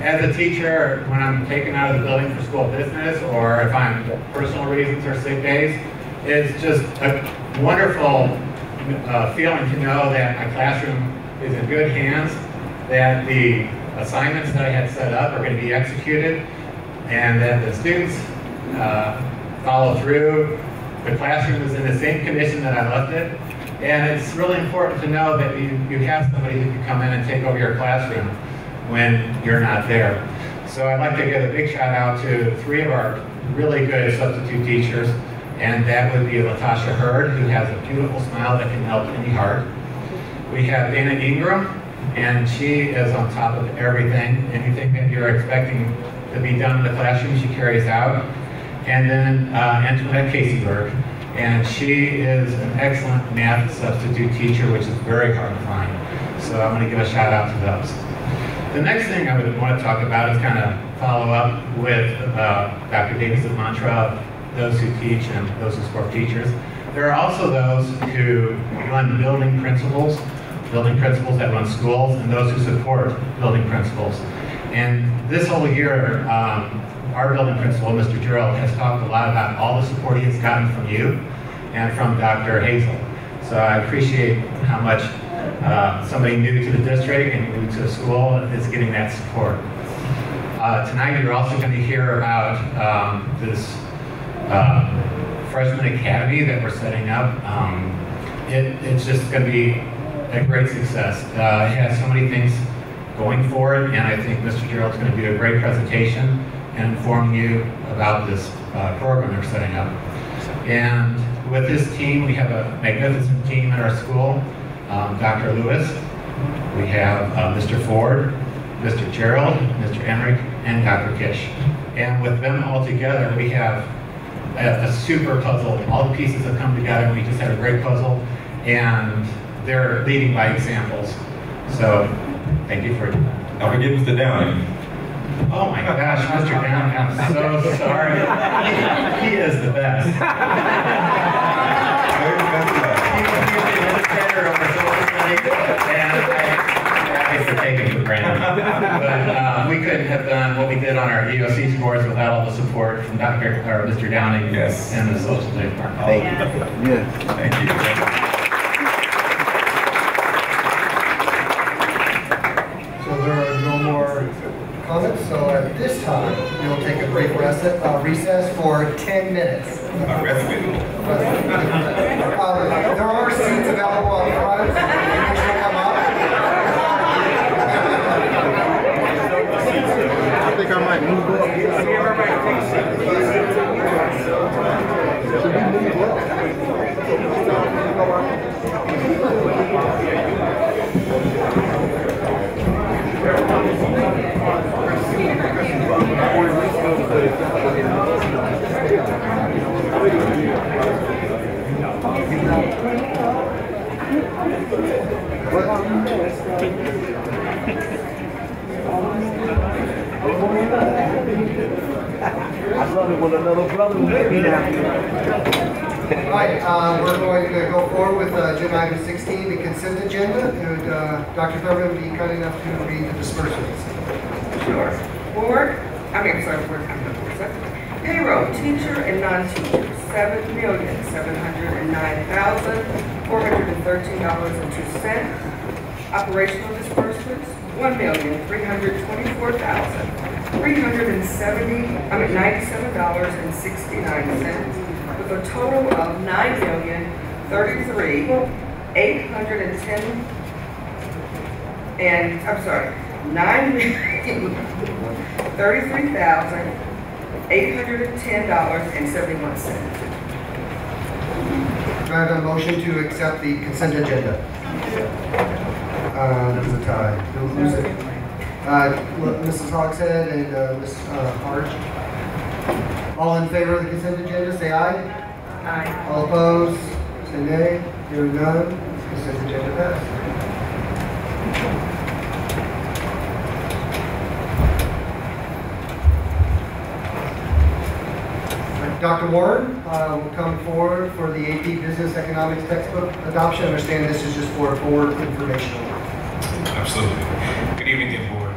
As a teacher, when I'm taken out of the building for school business or if I'm personal reasons or sick days, it's just a wonderful feeling to know that my classroom is in good hands, that the assignments that I had set up are going to be executed, and that the students follow through. The classroom is in the same condition that I left it, and it's really important to know that you have somebody who can come in and take over your classroom when you're not there. So I'd like to give a big shout out to 3 of our really good substitute teachers, and that would be Latasha Hurd, who has a beautiful smile that can melt any heart. We have Dana Ingram, and she is on top of everything. Anything that you're expecting to be done in the classroom, she carries out. And then Antoinette Caseyberg, and she is an excellent math substitute teacher, which is very hard to find. So I'm going to give a shout out to those. The next thing I would want to talk about is kind of follow up with Dr. Davis's mantra, those who teach and those who support teachers. There are also those who run building principals that run schools, and those who support building principals. And this whole year, our building principal, Mr. Gerald, has talked a lot about all the support he has gotten from you and from Dr. Hazel. So I appreciate how much somebody new to the district and new to the school is getting that support. Tonight you're also going to hear about this freshman academy that we're setting up. It's just going to be a great success. It has so many things going for it, and I think Mr. Gerald's going to do a great presentation and inform you about this program they're setting up. And with this team, we have a magnificent team at our school. Dr. Lewis, we have Mr. Ford, Mr. Gerald, Mr. Enrick, and Dr. Kish. And with them all together, we have a super puzzle. All the pieces have come together, and we just had a great puzzle. and they're leading by examples. So, thank you for. Don't forget Mr. Downing. Oh my gosh, Mr. Downing, I'm so sorry. He is the best. He's the administrator of the social studies, and I hate to take it for granted. But we couldn't have done what we did on our EOC scores without all the support from Mr. Downing and the social studies department. Thank you. Yes. Thank you. So there are no more comments, so at this time, we'll take a brief recess for 10 minutes. There are seats available on front. Come up. I think I might move up. Should we move I run it with another brother with me now. All right, we're going to go forward with agenda item 16, the consent agenda. Could Dr. Thurman be kind enough to read the disbursements? Sure. Board, payroll, teacher and non-teacher, $7,709,413.02. Operational disbursements, $1,324,397.69, with a total of $9,033,810.71. Do I have a motion to accept the consent agenda? There's a tie. Who's it? Mrs. Hogshead and Ms. Hart. All in favor of the consent agenda, say aye. Aye. All opposed, say nay. Hearing none, consent agenda passed. Dr. Warren will come forward for the AP Business Economics textbook adoption. I understand this is just for board informational. Absolutely. Good evening, dear board.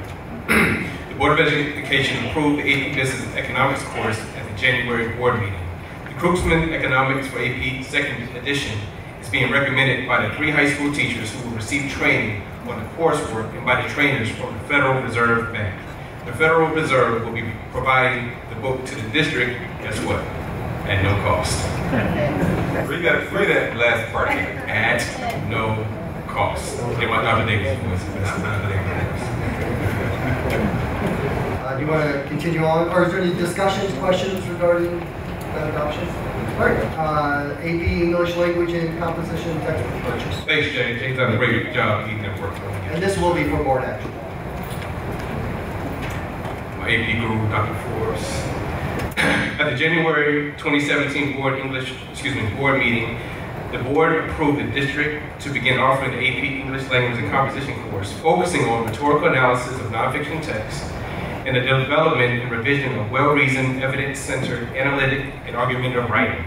The Board of Education approved the AP Business Economics course at the January board meeting. The Krugman Economics for AP second edition is being recommended by the 3 high school teachers who will receive training on the coursework and by the trainers from the Federal Reserve Bank. The Federal Reserve will be providing the book to the district as well, at no cost. Read that last part again. At no cost. Get my Dr. Davis voice. Do you want to continue on, or is there any discussions, questions regarding that adoption? All right, AP English Language and Composition textbook purchase. Thanks, Jay. Jay's done a great job leading that work. And this will be for board action. My AP guru, Dr. Forbes. At the January 2017 board meeting, the board approved the district to begin offering the AP English Language and Composition course, focusing on rhetorical analysis of nonfiction texts and the development and revision of well-reasoned, evidence-centered, analytic, and argumentative writing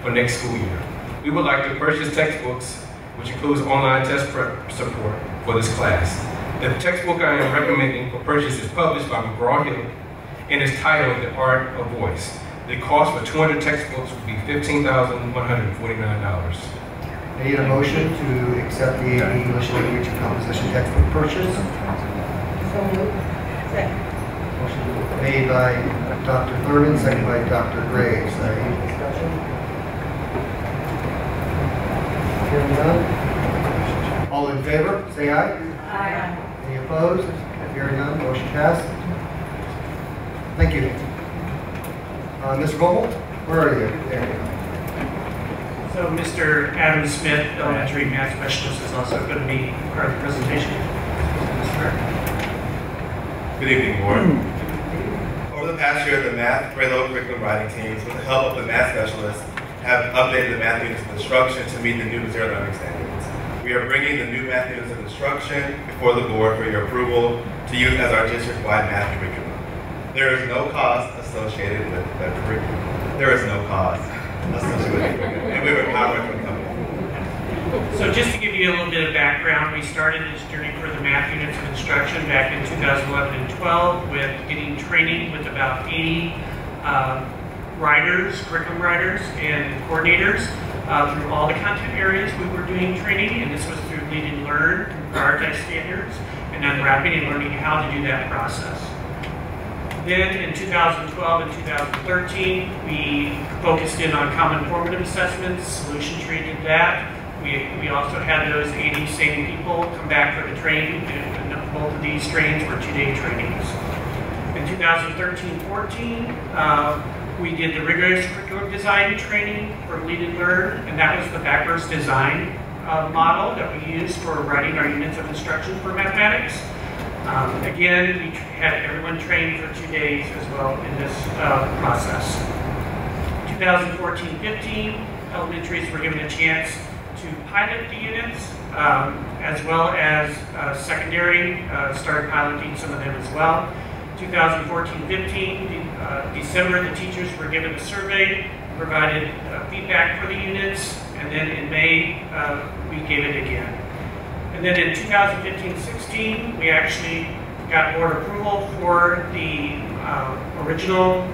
for next school year. We would like to purchase textbooks, which includes online test prep support for this class. The textbook I am recommending for purchase is published by McGraw-Hill and is titled The Art of Voice. The cost for 200 textbooks would be $15,149. I need a motion to accept the AP English Language and Composition textbook purchase. So moved. Second. Motion made by Dr. Thurman, seconded by Dr. Graves. Any discussion? Hearing none. All in favor, say aye. Aye. Any opposed? Hearing none, motion passed. Thank you. Mr. Goble, where are you? There you go. So Mr. Adam Smith, elementary math specialist, is also going to be part of the presentation. Good evening, board. Over the past year, the math grade level curriculum writing teams, with the help of the math specialists, have updated the math units of instruction to meet the new Missouri learning standards. We are bringing the new math units of instruction before the board for your approval to use as our district-wide math curriculum. There is no cost associated with the curriculum. There is no cost associated with the curriculum, and we were empowered from company. So just to give you a little bit of background, we started this journey for the math units of instruction back in 2011 and 12 with getting training with about 80 writers, curriculum writers, and coordinators through all the content areas we were doing training, and this was through Lead and Learn, prioritized standards, and unwrapping and learning how to do that process. Then in 2012 and 2013, we focused in on common formative assessments, solution treated that. We also had those 80 same people come back for the training, and both of these trainings were 2-day trainings. In 2013-14, we did the rigorous curriculum design training for Lead and Learn, and that was the backwards design model that we used for writing our units of instruction for mathematics. Again, we had everyone trained for 2 days as well in this process. 2014-15, elementaries were given a chance to pilot the units, as well as secondary started piloting some of them as well. 2014-15, December, the teachers were given a survey, provided feedback for the units, and then in May, we gave it again. And then in 2015-16, we actually got board approval for the original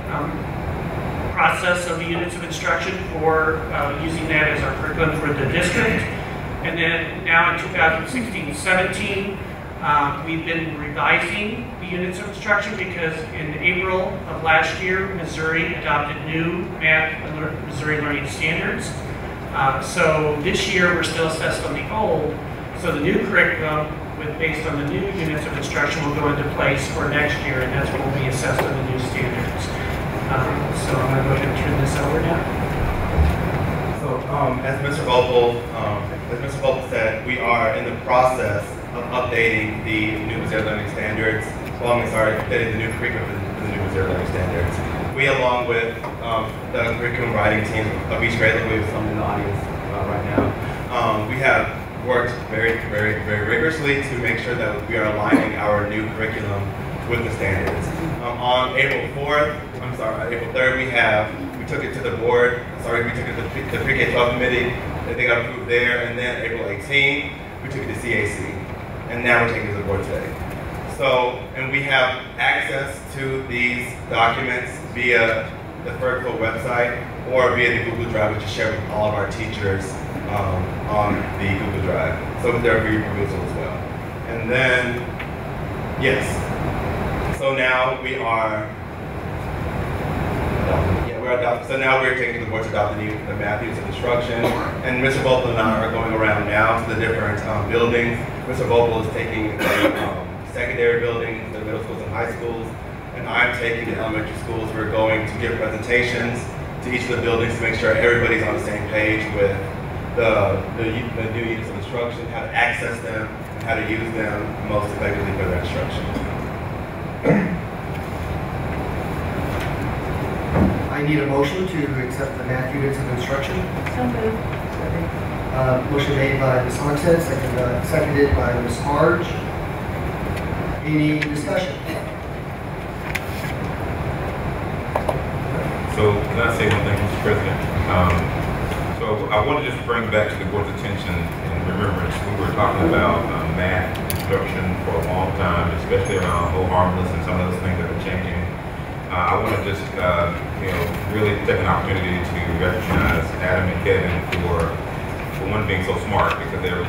process of the units of instruction for using that as our curriculum for the district. And then now in 2016-17, we've been revising the units of instruction because in April of last year, Missouri adopted new math and Missouri learning standards. So this year, we're still assessed on the old. So the new curriculum, based on the new units of instruction, will go into place for next year, and that's when we'll be assessed on the new standards. So I'm going to go ahead and turn this over now. So as Mr. Vogel said, we are in the process of updating the new Missouri learning standards. Updating the new curriculum for the new Missouri learning standards. We, along with the curriculum writing team of each grade, like we have some in the audience right now, we have worked very rigorously to make sure that we are aligning our new curriculum with the standards. On April 3rd, we took it to the board. We took it to the pre-K-12 committee. They got approved there, and then April 18th, we took it to CAC, and now we're taking it to the board today. So, and we have access to these documents via the Ferguson website or via the Google Drive, which is shared with all of our teachers on the Google Drive. So they're reproducible as well. And then, yes. So now we are, so now we're taking to the board to adopt the math units of instruction. And Mr. Vogel and I are going around now to the different buildings. Mr. Vogel is taking the secondary buildings, the middle schools and high schools, and I'm taking the elementary schools. We're going to give presentations to each of the buildings to make sure everybody's on the same page with the new units of instruction, how to access them, and how to use them most effectively for their instruction. I need a motion to accept the math units of instruction. So moved. Motion made by Ms. Hunted, seconded by Ms. Harge. Any discussion? So can I say one thing, Mr. President? So I want to just bring back to the board's attention and remembrance, we were talking about math instruction for a long time, especially around whole harmless and some of those things that are changing. I want to just, really take an opportunity to recognize Adam and Kevin for one being so smart, because they're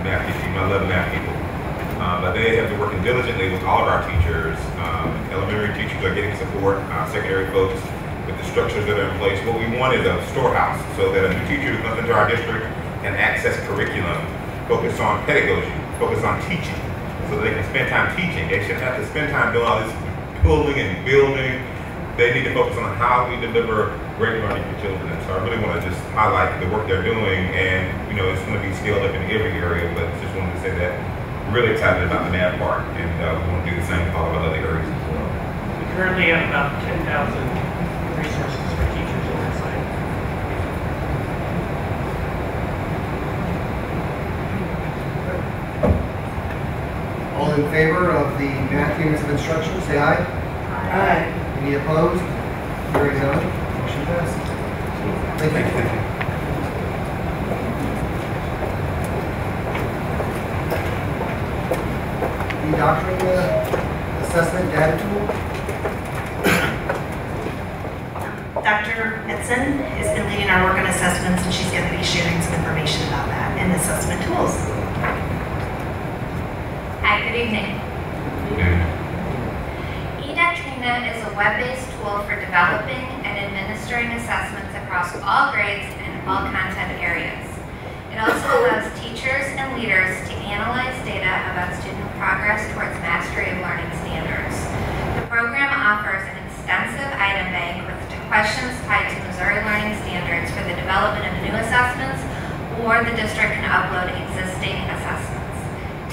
math teachers. I love math people. But they have been working diligently with all of our teachers. Elementary teachers are getting support, secondary folks with the structures that are in place. What we want is a storehouse so that a new teacher who comes into our district can access curriculum, focus on pedagogy, focus on teaching, so that they can spend time teaching. They shouldn't have to spend time doing all this pulling and building. They need to focus on how we deliver great learning for children. And so I really want to just highlight the work they're doing, and it's going to be scaled up in every area, but just wanted to say that we're really excited about the math part, and we want to do the same with all of our other areas as well. We currently have about 10,000 resources for teachers on that site. in favor of the math units of instruction, say aye. Aye. Any opposed? Hearing none, motion passes. Thank you. The doctoring assessment data tool. Dr. Edson has been leading our work on assessments, and she's going to be sharing some information about that and assessment tools. Hi, good evening. eDoctrina is a web-based tool for developing and administering assessments across all grades and all content areas. It also allows teachers and leaders to analyze data about student progress towards mastery of learning standards. The program offers an extensive item bank with questions tied to Missouri learning standards for the development of new assessments, or the district can upload existing assessments.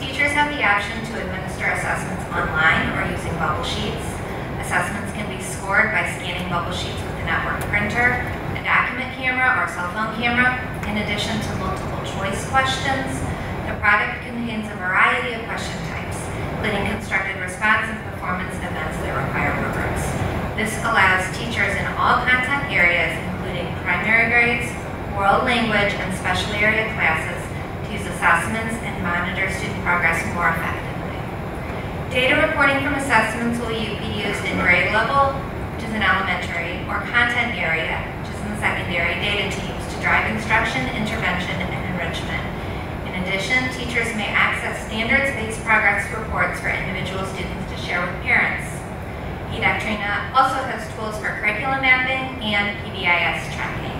Teachers have the option to administer assessments online or using bubble sheets. Assessments can be scored by scanning bubble sheets with a network printer, a document camera, or cell phone camera. In addition to multiple choice questions, the product contains a variety of question types, including constructed response and performance events that require rubrics. This allows teachers in all content areas, including primary grades, world language, and special area classes, to use assessments and monitor student progress more effectively. Data reporting from assessments will be used in grade level, which is in elementary, or content area, which is in the secondary, data teams to drive instruction, intervention, and enrichment. In addition, teachers may access standards-based progress reports for individual students to share with parents. eDoctrina also has tools for curriculum mapping and PBIS tracking.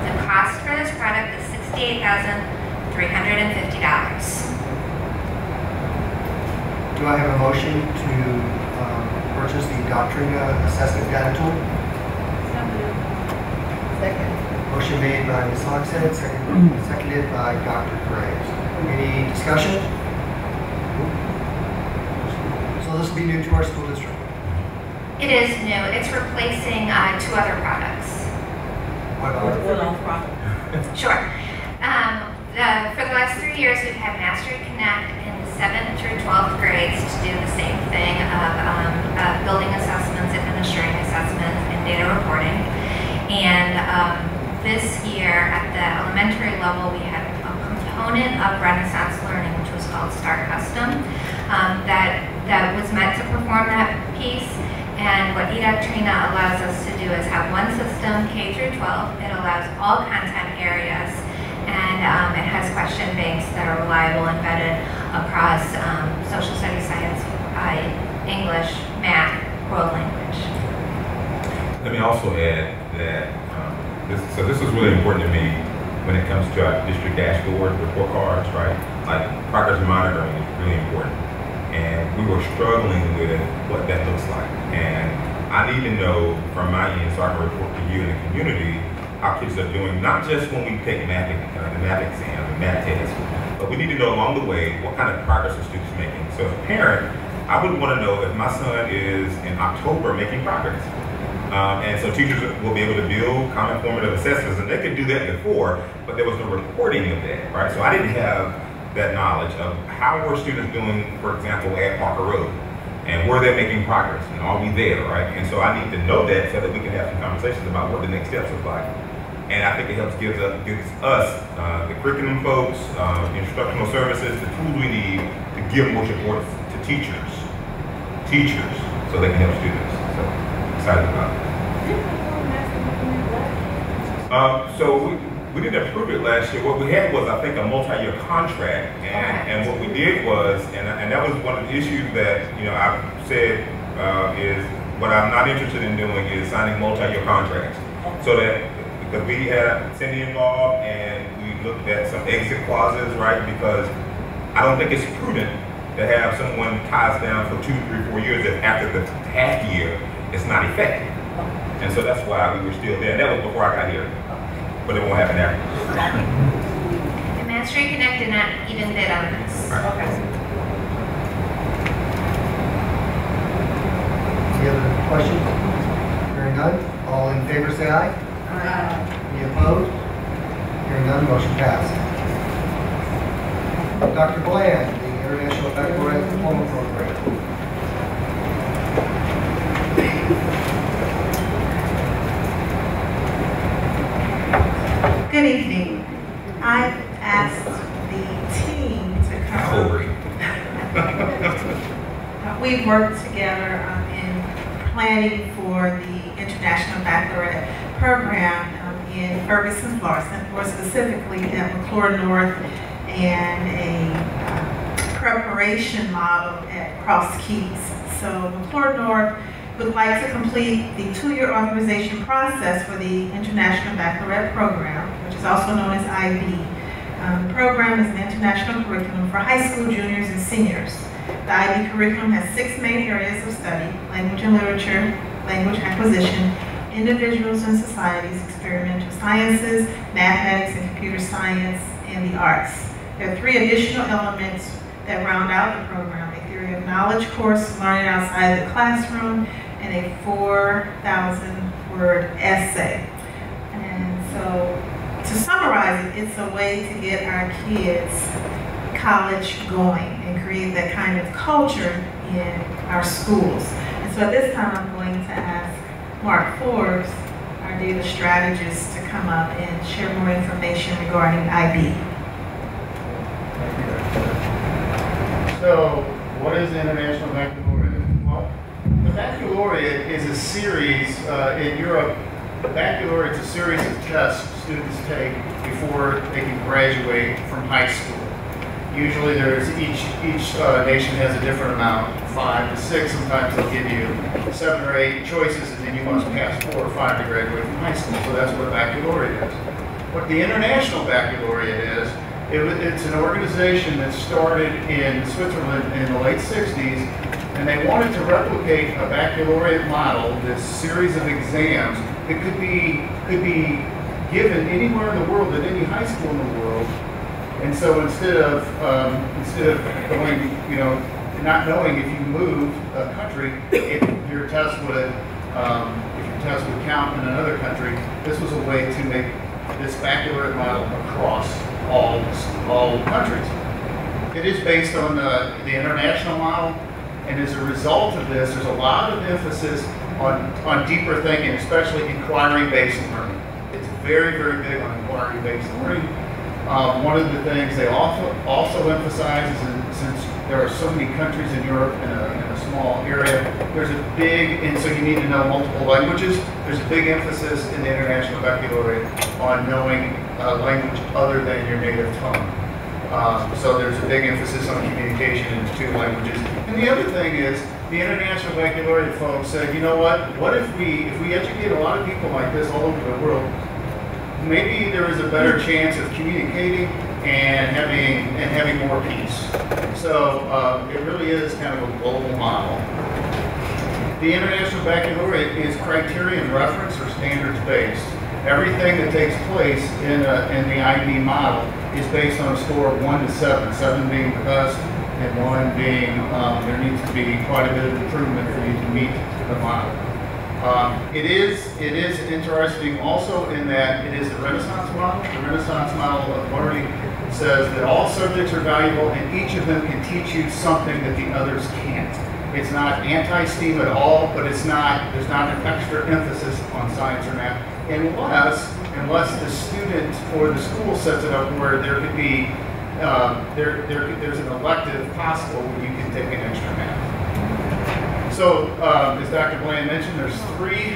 The cost for this product is $68,350. Do I have a motion to purchase the Doctrina assessment data tool? Second. Motion made by Ms. Hogshead, seconded by Dr. Graves. Any discussion? So this will be new to our school district. It is new. It's replacing two other products. What about Sure. For the last 3 years, we've had Mastery Connect in the 7th through 12th grades to do the same thing of building assessments, administering assessments, and data reporting. And this year, at the elementary level, we had a component of Renaissance Learning, which was called Star Custom, that was meant to perform that piece. And what eDoctrina allows us to do is have one system, K through 12. It allows all content areas, and it has question banks that are reliable, embedded across social studies, science, English, math, world language. Let me also add that this is really important to me when it comes to our district dashboard report cards, right? Like progress monitoring is really important. And we were struggling with what that looks like. And I need to know from my end, so I can report to you and the community how kids are doing, not just when we take the math exam, the math test, but we need to know along the way what kind of progress the student's making. So as a parent, I would want to know if my son is in October making progress. And so teachers will be able to build common formative assessments, and they could do that before, but there was no reporting of that, right? So I didn't have that knowledge of how were students doing, for example, at Parker Road, and were they making progress, and are we there, right? And so I need to know that so that we can have some conversations about what the next steps look like. And I think it helps gives us, the curriculum folks, instructional services, the tools we need to give more support to teachers, so they can help students. So excited about it. So we didn't approve it last year. What we had was, I think, a multi-year contract, and what we did was, and that was one of the issues that I've said is what I'm not interested in doing is signing multi-year contracts, so that because we had Cindy involved and we looked at some exit clauses, right? Because I don't think it's prudent to have someone ties down for 2, 3, 4 years if after the half year it's not effective, and so that's why we were still there. And that was before I got here. But it won't happen after. And Mastery Connect did not even bid on this. Right. Okay. Any other questions? Hearing none, all in favor say aye. Aye. Any opposed? Hearing none, motion passed. Dr. Bland, the International Baccalaureate Diploma Program. Good evening. I've asked the team to come. We've worked together in planning for the International Baccalaureate program in Ferguson-Florissant, more specifically at McClure North, and a preparation model at Cross Keys. So McClure North would like to complete the 2-year authorization process for the International Baccalaureate program, which is also known as IB. The program is an international curriculum for high school juniors and seniors. The IB curriculum has 6 main areas of study: language and literature, language acquisition, individuals and societies, experimental sciences, mathematics and computer science, and the arts. There are 3 additional elements that round out the program: a theory of knowledge course, learning outside the classroom, and a 4,000-word essay. And so, to summarize it, it's a way to get our kids college going and create that kind of culture in our schools. And so at this time, I'm going to ask Mark Forbes, our data strategist, to come up and share more information regarding IB. So, what is the International Baccalaureate? Well, the Baccalaureate is a series in Europe. The Baccalaureate is a series of tests students take before they can graduate from high school. Usually there's each nation has a different amount, 5 to 6. Sometimes they'll give you 7 or 8 choices, and then you must pass 4 or 5 to graduate from high school. So that's what a baccalaureate is. What the International Baccalaureate is, it's an organization that started in Switzerland in the late 60s, and they wanted to replicate a baccalaureate model, this series of exams that could be given anywhere in the world, at any high school in the world. And so instead of going, not knowing if you moved a country, if your test would count in another country, this was a way to make this baccalaureate model across all countries. It is based on the international model, and as a result of this, there's a lot of emphasis on deeper thinking, especially inquiry-based learning. It's very, very big on inquiry-based learning. One of the things they also emphasize is, since there are so many countries in Europe in a small area, there's a big, and so you need to know multiple languages, there's a big emphasis in the International Baccalaureate on knowing a language other than your native tongue. So there's a big emphasis on communication in 2 languages. And the other thing is, the International Baccalaureate folks said, you know what if we educate a lot of people like this all over the world, maybe there is a better chance of communicating and having more peace. So it really is kind of a global model. The International Baccalaureate is criterion reference or standards based. Everything that takes place in the IB model is based on a score of 1 to 7, 7 being the best, and 1 being there needs to be quite a bit of improvement for you to meet the model. It is interesting also in that it is the Renaissance model. The Renaissance model of learning says that all subjects are valuable and each of them can teach you something that the others can't. It's not anti-STEAM at all, but there's not an extra emphasis on science or math unless the student or the school sets it up where there could be there's an elective possible where you can take an extra math. So, as Dr. Bland mentioned, there's 3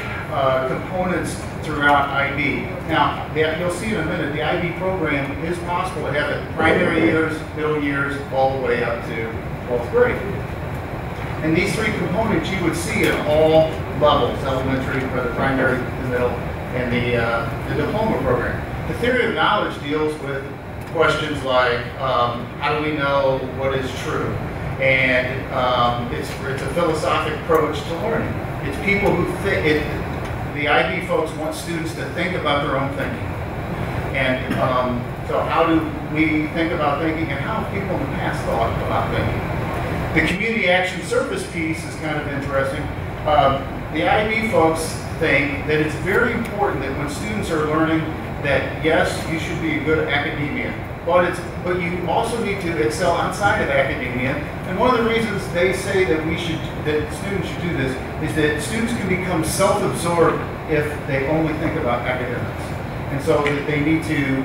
components throughout IB. Now, you'll see in a minute, the IB program is possible to have it primary years, middle years, all the way up to 12th grade. And these 3 components you would see at all levels: elementary, for the primary, the middle, and the diploma program. The theory of knowledge deals with questions like, how do we know what is true? And it's a philosophic approach to learning. It's people who think, the IB folks want students to think about their own thinking. And so how do we think about thinking, and how have people in the past thought about thinking? The community action service piece is kind of interesting. The IB folks think that it's very important that when students are learning that yes, you should be good at academia, but you also need to excel outside of academia. And one of the reasons they say that students should do this is that students can become self-absorbed if they only think about academics. And so they need to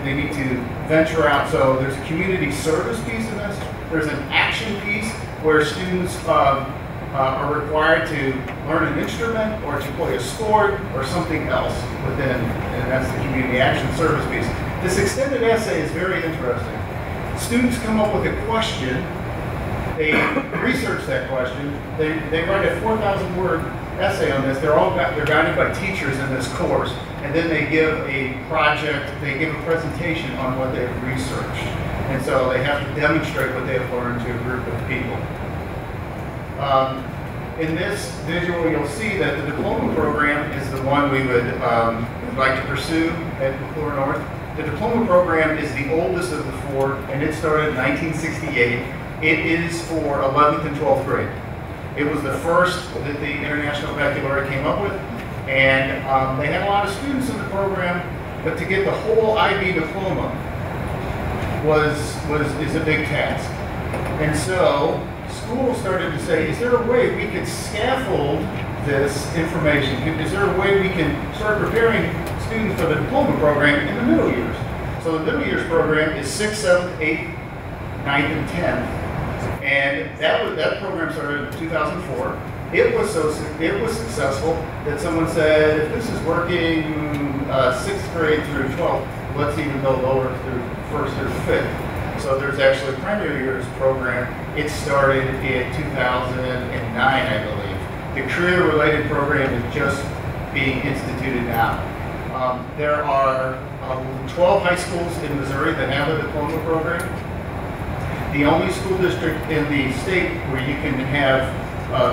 venture out. So there's a community service piece in this. There's an action piece where students are required to learn an instrument or to play a sport or something else within, and that's the community action service piece. This extended essay is very interesting. Students come up with a question, they research that question, they write a 4,000-word essay on this. They're guided by teachers in this course, and then they give a project, they give a presentation on what they've researched. And so they have to demonstrate what they've learned to a group of people. In this visual, you'll see that the diploma program is the one we would like to pursue at McClure North. The diploma program is the oldest of the four, and it started in 1968. It is for 11th and 12th grade. It was the first that the International Baccalaureate came up with, and they had a lot of students in the program, but to get the whole IB diploma is a big task. And so schools started to say, is there a way we could scaffold this information? Is there a way we can start preparing students for the diploma program in the middle years? So the middle years program is 6th, 7th, 8th, 9th, and 10th. And that program started in 2004. It was successful that someone said, if this is working 6th grade through 12th, let's even go lower through 1st through 5th. So there's actually a primary years program. It started in 2009, I believe. The career-related program is just being instituted now. There are 12 high schools in Missouri that have a diploma program. The only school district in the state where you can have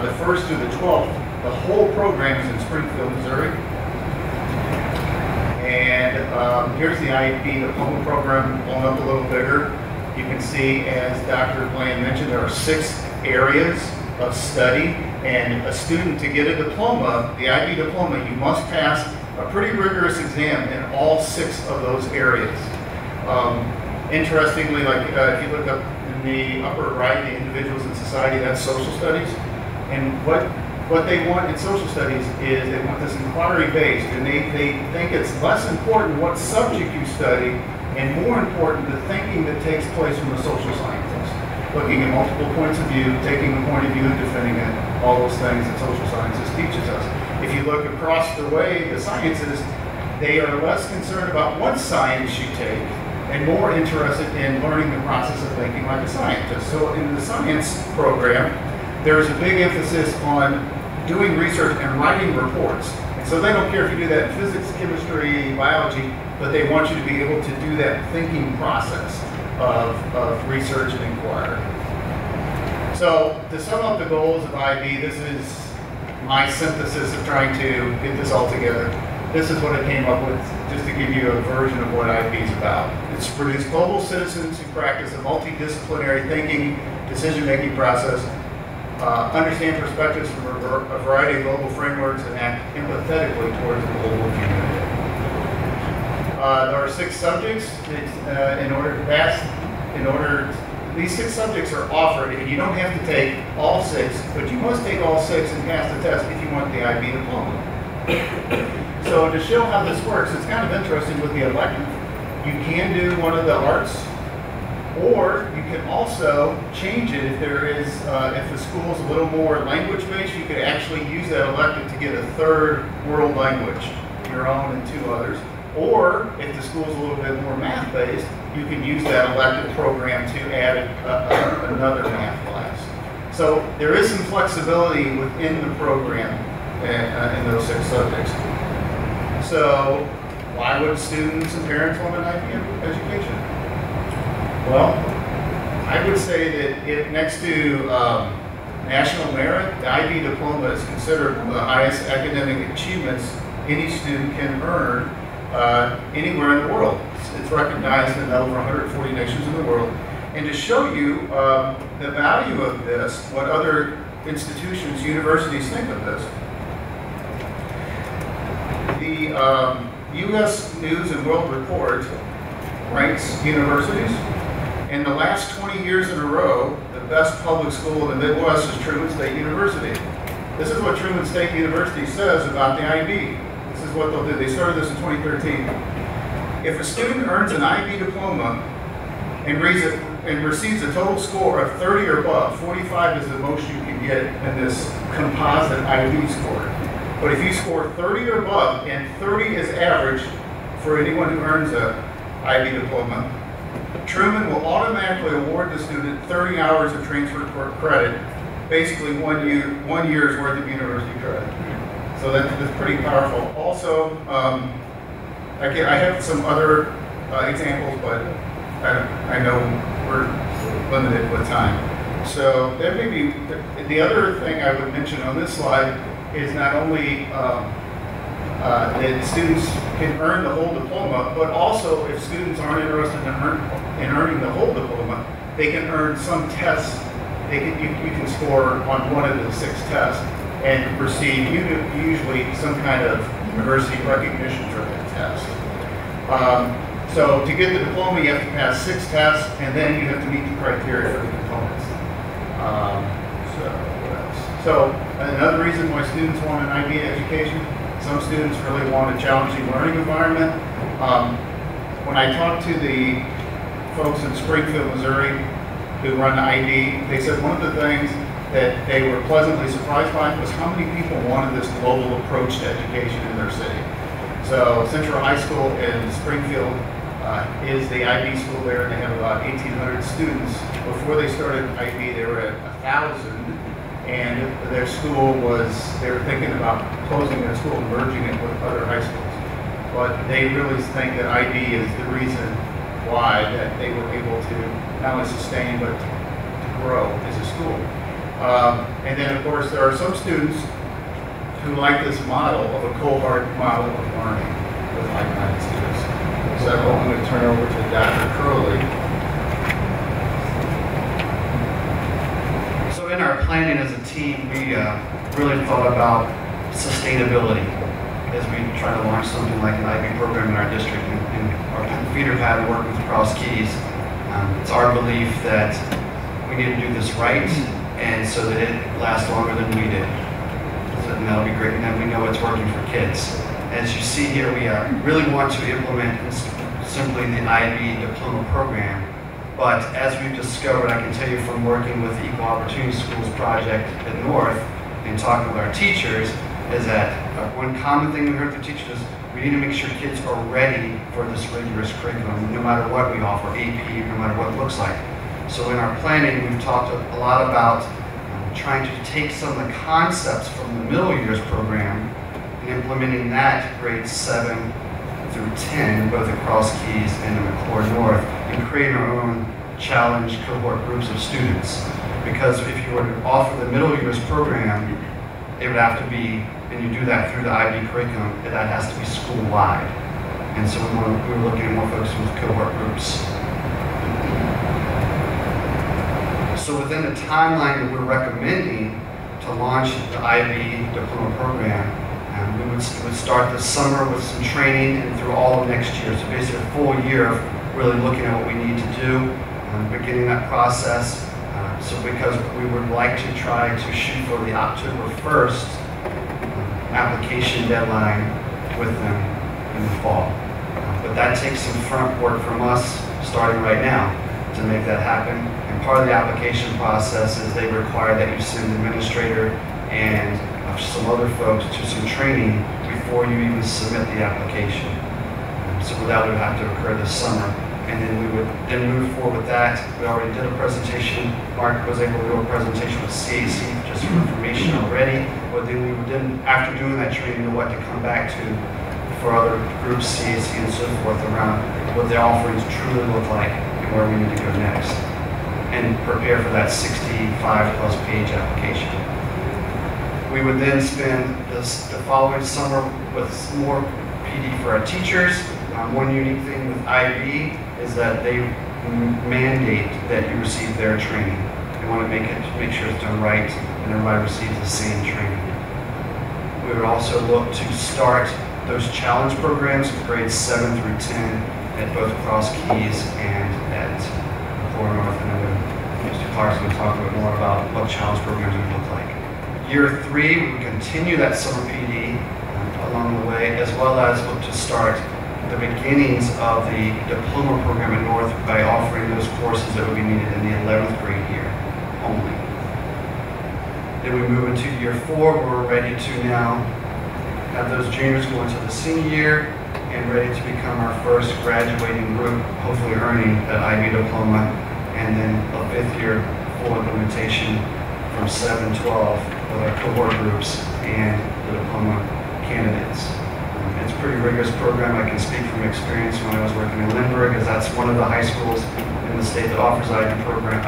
the 1st through the 12th, the whole program is in Springfield, Missouri. And here's the IEP diploma program blown up a little bigger. You can see, as Dr. Bland mentioned, there are 6 areas of study, and a student, to get a diploma, the IB diploma, you must pass a pretty rigorous exam in all 6 of those areas. Interestingly, like if you look up in the upper right, the individuals in society, that's social studies. And what they want in social studies is they want this inquiry-based, and they think it's less important what subject you study and more important the thinking that takes place from a social scientist. Looking at multiple points of view, taking a point of view and defending it, all those things that social sciences teaches us. If you look across the way, the sciences, they are less concerned about what science you take and more interested in learning the process of thinking like a scientist. So in the science program, there's a big emphasis on doing research and writing reports. And so they don't care if you do that in physics, chemistry, biology, but they want you to be able to do that thinking process of research and inquiry. So to sum up the goals of IB, this is my synthesis of trying to get this all together. This is what I came up with, just to give you a version of what IB is about. It's to produce global citizens who practice a multidisciplinary thinking, decision-making process, understand perspectives from a variety of global frameworks, and act empathetically towards the global community. There are 6 subjects these 6 subjects are offered, and you don't have to take all 6, but you must take all 6 and pass the test if you want the IB diploma. So to show how this works, it's kind of interesting with the elective. You can do one of the arts, or you can also change it if there is, if the school is a little more language-based, you could actually use that elective to get a 3rd world language, your own and 2 others. Or if the school is a little bit more math-based, you can use that elective program to add another math class. So there is some flexibility within the program in those 6 subjects. So why would students and parents want an IB education? Well, I would say that next to national merit, the IB diploma is considered one of the highest academic achievements any student can earn anywhere in the world. It's recognized in over 140 nations in the world. And to show you the value of this, what other institutions, universities think of this, the U.S. News and World Report ranks universities. In the last 20 years in a row, the best public school in the Midwest is Truman State University. This is what Truman State University says about the IB. This is what they'll do. They started this in 2013. If a student earns an IB diploma and receives a total score of 30 or above, 45 is the most you can get in this composite IB score. But if you score 30 or above, and 30 is average for anyone who earns a IB diploma, Truman will automatically award the student 30 hours of transfer credit, basically one year's worth of university credit. So that's pretty powerful. Also, I have some other examples, but I know we're limited with time. So there may be, the other thing I would mention on this slide is not only that students can earn the whole diploma, but also if students aren't interested in earning the whole diploma, they can earn some tests. You can score on one of the 6 tests and receive usually some kind of university recognition for that test. So to get the diploma, you have to pass 6 tests, and then you have to meet the criteria for the components. So another reason why students want an IB education, some students really want a challenging learning environment. When I talked to the folks in Springfield, Missouri, who run the IB, they said one of the things that they were pleasantly surprised by was how many people wanted this global approach to education in their city. So Central High School in Springfield is the IB school there, and they have about 1,800 students. Before they started IB, they were at 1,000, and their school was, they were thinking about closing their school and merging it with other high schools. But they really think that IB is the reason why that they were able to not only sustain, but to grow as a school. And then, of course, there are some students who like this model of a cohort model of learning with like-minded students. So I'm going to turn over to Dr. Crowley. So in our planning as a team, we really thought about sustainability as we try to launch something like an IB program in our district. And our feeder pattern work with Cross Keys. It's our belief that we need to do this right, and so that it lasts longer than we did. And that'll be great, and then we know it's working for kids. As you see here, we really want to implement simply the IB diploma program, but as we've discovered, I can tell you from working with the Equal Opportunity Schools project at North and talking with our teachers, is that one common thing we heard from teachers is we need to make sure kids are ready for this rigorous curriculum, no matter what we offer, AP, no matter what it looks like. So in our planning, we've talked a lot about trying to take some of the concepts from the middle years program and implementing that grades 7 through 10, both at Cross Keys and in McClure North, and creating our own challenge cohort groups of students. Because if you were to offer the middle years program, it would have to be, and you do that through the IB curriculum, that has to be school-wide. And so we were looking at more folks with cohort groups. So within the timeline that we're recommending to launch the IB diploma program, we would start this summer with some training and through all of next year. So basically a full year of really looking at what we need to do, beginning that process. So because we would like to try to shoot for the October 1st application deadline with them in the fall. But that takes some front work from us starting right now to make that happen. And part of the application process is they require that you send an administrator and some other folks to some training before you even submit the application. So that would have to occur this summer. And then we would then move forward with that. We already did a presentation. Mark was able to do a presentation with CAC just for information already. But then we would then, after doing that training, know what to come back to for other groups, CAC and so forth, around what the offerings truly look like and where we need to go next. And prepare for that 65+ page application. We would then spend the following summer with more PD for our teachers. One unique thing with IB is that they mandate that you receive their training. They want to make sure it's done right and everybody receives the same training. We would also look to start those challenge programs for grades 7 through 10 at both Cross Keys and at Florida North. And then Mr. Clark's going to talk a bit more about what challenge programs would look like. Year 3, we continue that summer PD along the way, as well as look to start the beginnings of the diploma program at North by offering those courses that would be needed in the 11th grade year only. Then we move into year 4, where we're ready to now have those juniors go into the senior year and ready to become our first graduating group, hopefully earning that IB diploma, and then a 5th year full implementation from 7-12 with our cohort groups and the diploma candidates. It's a pretty rigorous program. I can speak from experience when I was working in Lindbergh, as that's one of the high schools in the state that offers IB program.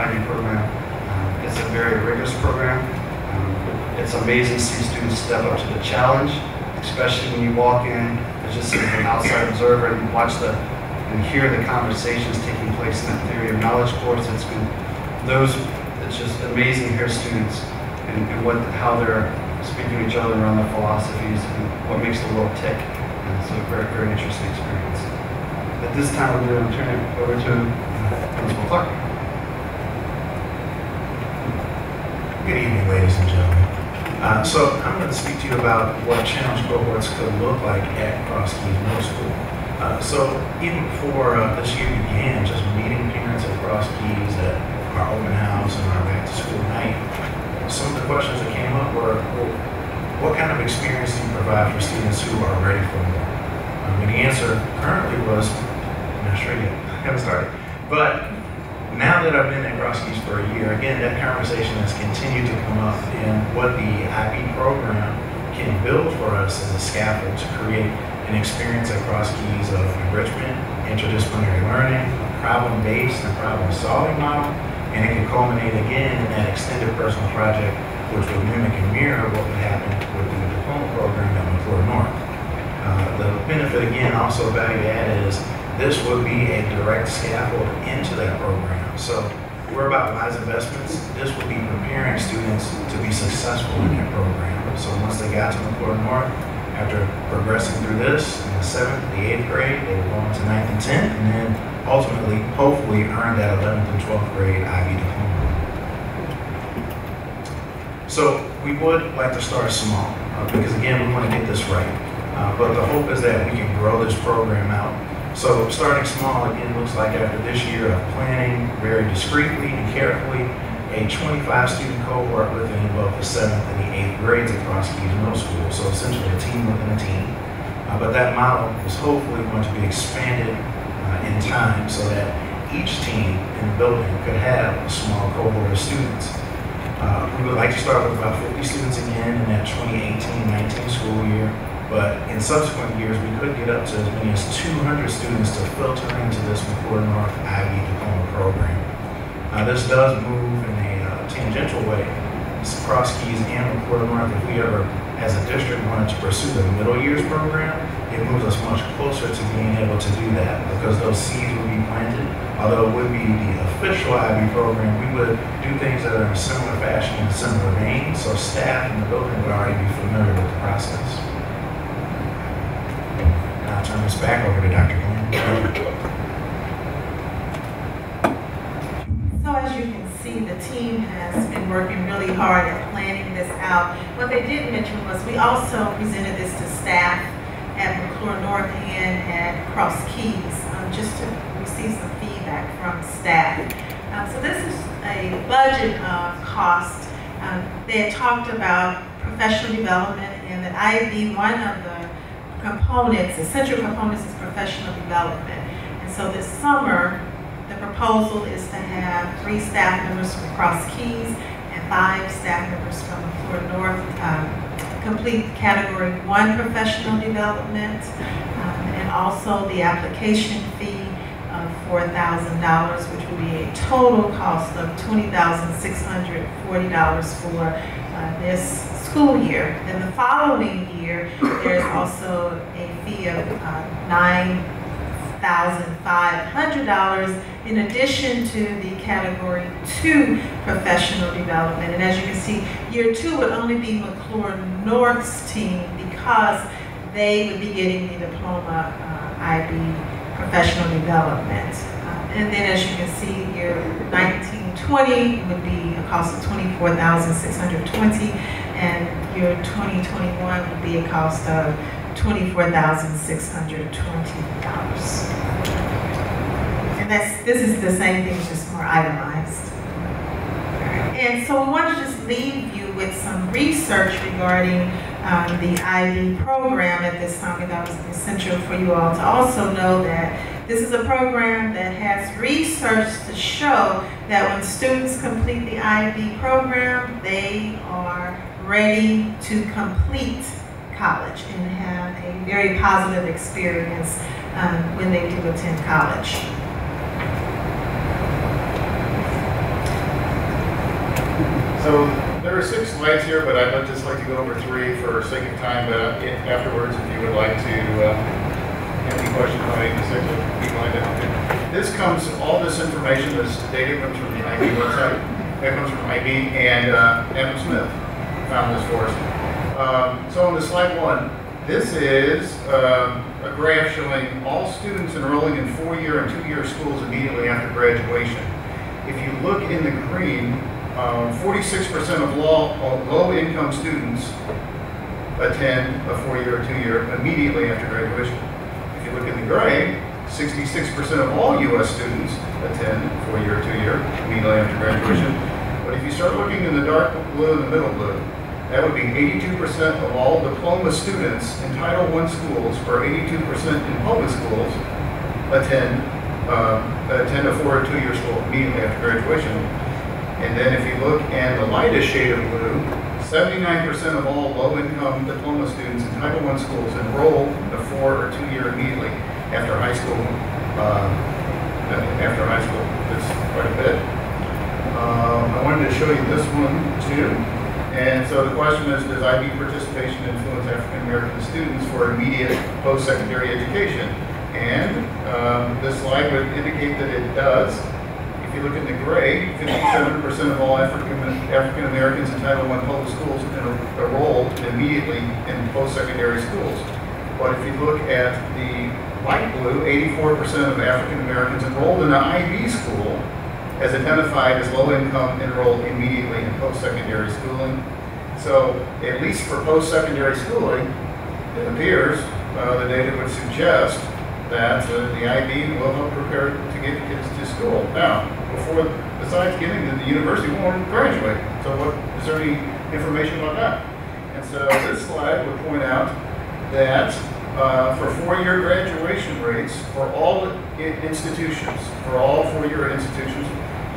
It's a very rigorous program. It's amazing to see students step up to the challenge, especially when you walk in as just an outside observer and watch and hear the conversations taking place in that theory of knowledge course. It's just amazing to hear students and how they're speaking to each other around their philosophies and what makes the world tick. So a very, very interesting experience. At this time, we're going to turn it over to Principal Clark. Good evening, ladies and gentlemen. So I'm going to speak to you about what challenge cohorts could look like at Cross Keys Middle School. So even before this year began, just meeting parents at Cross Keys at our open house and our back to school night, some of the questions that came up were, well, what kind of experience do you provide for students who are ready for more? And the answer currently was, I'm not sure yet, I haven't started. But now that I've been at Cross Keys for a year, again, that conversation has continued to come up in what the IB program can build for us as a scaffold to create an experience at Cross Keys of enrichment, interdisciplinary learning, problem-based and problem-solving model, and it can culminate again in that extended personal project, which would mimic and mirror what would happen with the diploma program at McClure North. The benefit, again, also value added, is this would be a direct scaffold into that program. So we're about wise investments. This would be preparing students to be successful in that program. So once they got to McClure North, after progressing through this in the 7th, the 8th grade, they would go into 9th and 10th, and then ultimately, hopefully, earn that 11th and 12th grade IB diploma. So we would like to start small, because again, we want to get this right. But the hope is that we can grow this program out. So starting small, again, looks like after this year of planning very discreetly and carefully, a 25 student cohort within both the 7th and the 8th grades across Keys Middle School. So essentially a team within a team. But that model is hopefully going to be expanded in time so that each team in the building could have a small cohort of students. We would like to start with about 50 students again in that 2018-19 school year, but in subsequent years we could get up to as many as 200 students to filter into this McClure North IB diploma program. This does move in a tangential way. Cross Keys and McClure North, if we ever, as a district, wanted to pursue the middle years program, it moves us much closer to being able to do that because those seeds would be planted. Although it would be the official IB program, we would do things that are in a similar fashion, in a similar vein, so staff in the building would already be familiar with the process. Now I'll turn this back over to Dr. Glenn. So as you can see, the team has been working really hard at planning this out. What they did mention was we also presented this to staff at McClure North and at Cross Keys, just to receive some feedback from staff. So this is a budget cost. They had talked about professional development and that IB, one of the components, essential components, is professional development. And so this summer, the proposal is to have 3 staff members from Cross Keys and 5 staff members from McClure North complete Category 1 professional development, and also the application fee of $4,000, which would be a total cost of $20,640 for this school year. Then the following year, there's also a fee of $9,500 in addition to the Category 2 professional development. And as you can see, year 2 would only be McClure North's team because they would be getting the diploma IB professional development. And then as you can see, your 1920 would be a cost of $24,620, and your 2021 would be a cost of $24,620. And this is the same thing, just more itemized. And so we want to just leave you with some research regarding the IB program at this time. That was essential for you all to also know that this is a program that has research to show that when students complete the IB program, they are ready to complete college and have a very positive experience when they do attend college. So there are 6 slides here, but I'd just like to go over 3 for sake of time. But afterwards, if you would like to have any questions on any of the 6, we'd be glad to help you. This comes, all this information, this data comes from the IB website. That comes from IB, and Adam Smith found this for us. So on the slide 1, this is a graph showing all students enrolling in 4-year and 2-year schools immediately after graduation. If you look in the green, 46% of low-income students attend a 4-year or 2-year immediately after graduation. If you look in the gray, 66% of all U.S. students attend 4-year or 2-year immediately after graduation. But if you start looking in the dark blue and the middle blue, that would be 82% of all diploma students in Title I schools, or 82% in public schools, attend a 4- or 2-year school immediately after graduation. And then if you look in the lightest shade of blue, 79% of all low-income diploma students in Title I schools enroll in a 4- or 2-year immediately after high school. That's quite a bit. I wanted to show you this one too. And so the question is, does IB participation influence African American students for immediate post-secondary education? And this slide would indicate that it does. If you look in the gray, 57% of all African Americans in Title I public schools enroll immediately in post-secondary schools. But if you look at the light blue, 84% of African Americans enrolled in an IB school as identified as low income enrolled immediately in post-secondary schooling. So at least for post-secondary schooling, it appears the data would suggest that the IB will help prepare to get kids to school. Now, besides getting to the university, we won't graduate. So is there any information about that? And so this slide would point out that for 4-year graduation rates for all institutions, for all 4-year institutions,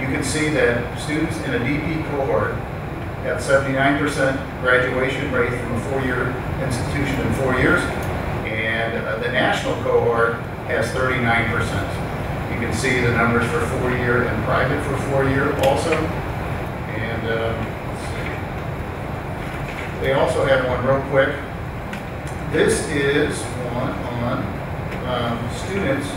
you can see that students in a DP cohort have 79% graduation rate from a 4-year institution in 4 years, and the national cohort has 39%. You can see the numbers for 4-year and private for 4-year also. And let's see. They also have one real quick. This is one on students.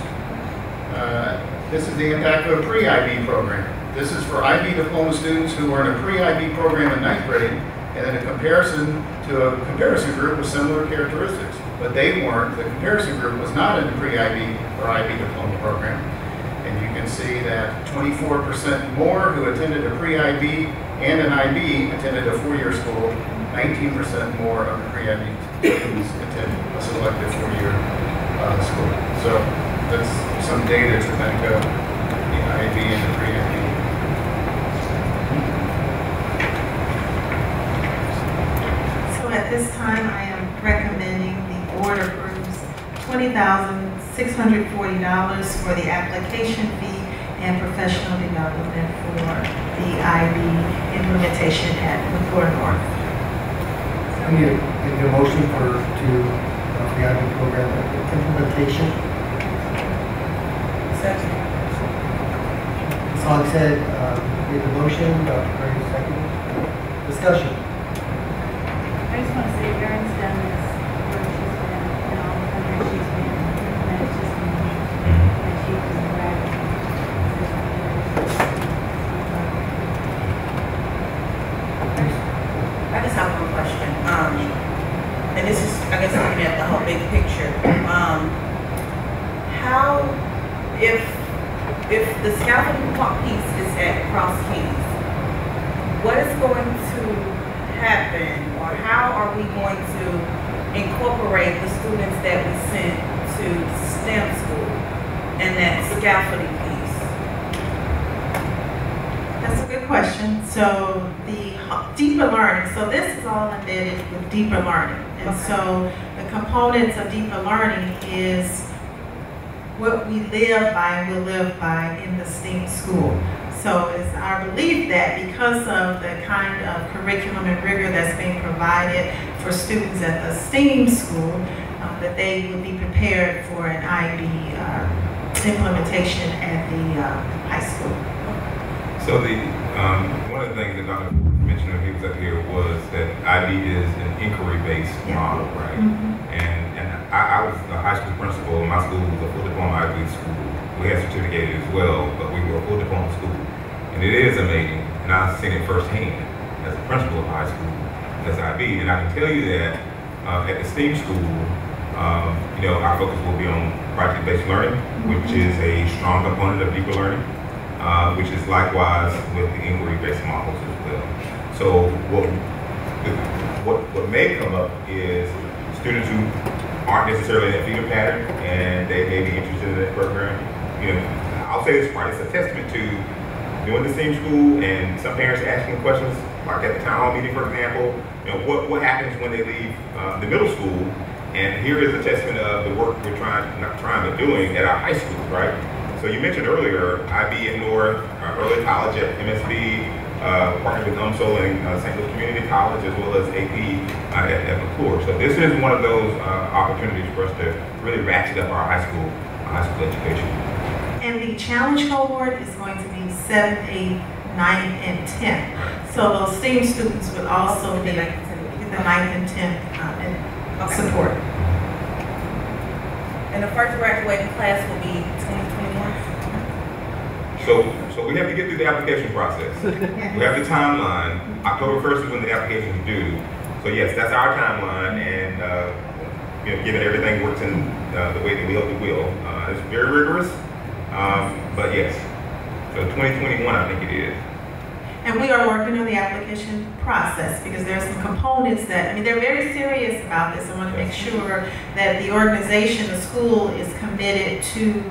This is the impact of a pre-IB program. This is for IB diploma students who are in a pre-IB program in 9th grade, and then a comparison to a comparison group with similar characteristics. But they weren't, the comparison group was not in the pre-IB or IB diploma program. And you can see that 24% more who attended a pre-IB and an IB attended a 4-year school, 19% more of the pre-IB students attended a selective 4-year school. So that's some data to back up the IB and the pre-IB. So at this time, I am recommending the board approves $20,640 for the application fee and professional development for the IB implementation at McClure North. I need a motion for the IB program implementation. Second. Ms. Hogshead made the motion, Dr. Curry second. Discussion. I just want to say Erin's done this where she's been in all the countries she's been, and it's just amazing that she was graduate. I just have one question. And this is, I guess, looking at the whole big how, if the scaffolding piece is at Cross Keys, what is going to happen, or how are we going to incorporate the students that we sent to STEM school and that scaffolding piece? That's a good question. So the deeper learning, so this is all embedded with deeper learning. And so the components of deeper learning is what we live by and will live by in the STEAM school. So it's our belief that because of the kind of curriculum and rigor that's being provided for students at the STEAM school, that they will be prepared for an IB implementation at the high school. So one of the things that Dr. mentioned when he was up here was that IB is an inquiry-based model, right? And I was a high school principal. My school was a full diploma IB school. We had certificated as well, but we were a full diploma school. And it is amazing, and I've seen it firsthand as a principal of high school, as IB. And I can tell you that at the STEAM school, our focus will be on project-based learning, which is a strong component of deeper learning, which is likewise with the inquiry-based models as well. So what may come up is students who aren't necessarily in that feeder pattern, and they may be interested in that program. I'll say this part, it's a testament to doing the STEAM school and some parents asking questions, like at the town hall meeting, for example, what happens when they leave the middle school? And here is a testament of the work we're doing at our high schools, right? So you mentioned earlier, IB at North, early college at MSB, partnered with UMSL and St. Louis Community College, as well as AP at McClure. So this is one of those opportunities for us to really ratchet up our high school education. And the challenge cohort is going to be 7, 8, 9, and 10. So those STEAM students would also be the 9th and 10th support. And the first graduating class will be 2021? So we have to get through the application process. We have the timeline. October 1st is when the application is due. So yes, that's our timeline, and given everything works in the way that we hope it will. It's very rigorous. But yes, so 2021 I think it is. And we are working on the application process because there are some components that, they're very serious about this. I want to make sure that the organization, the school, is committed to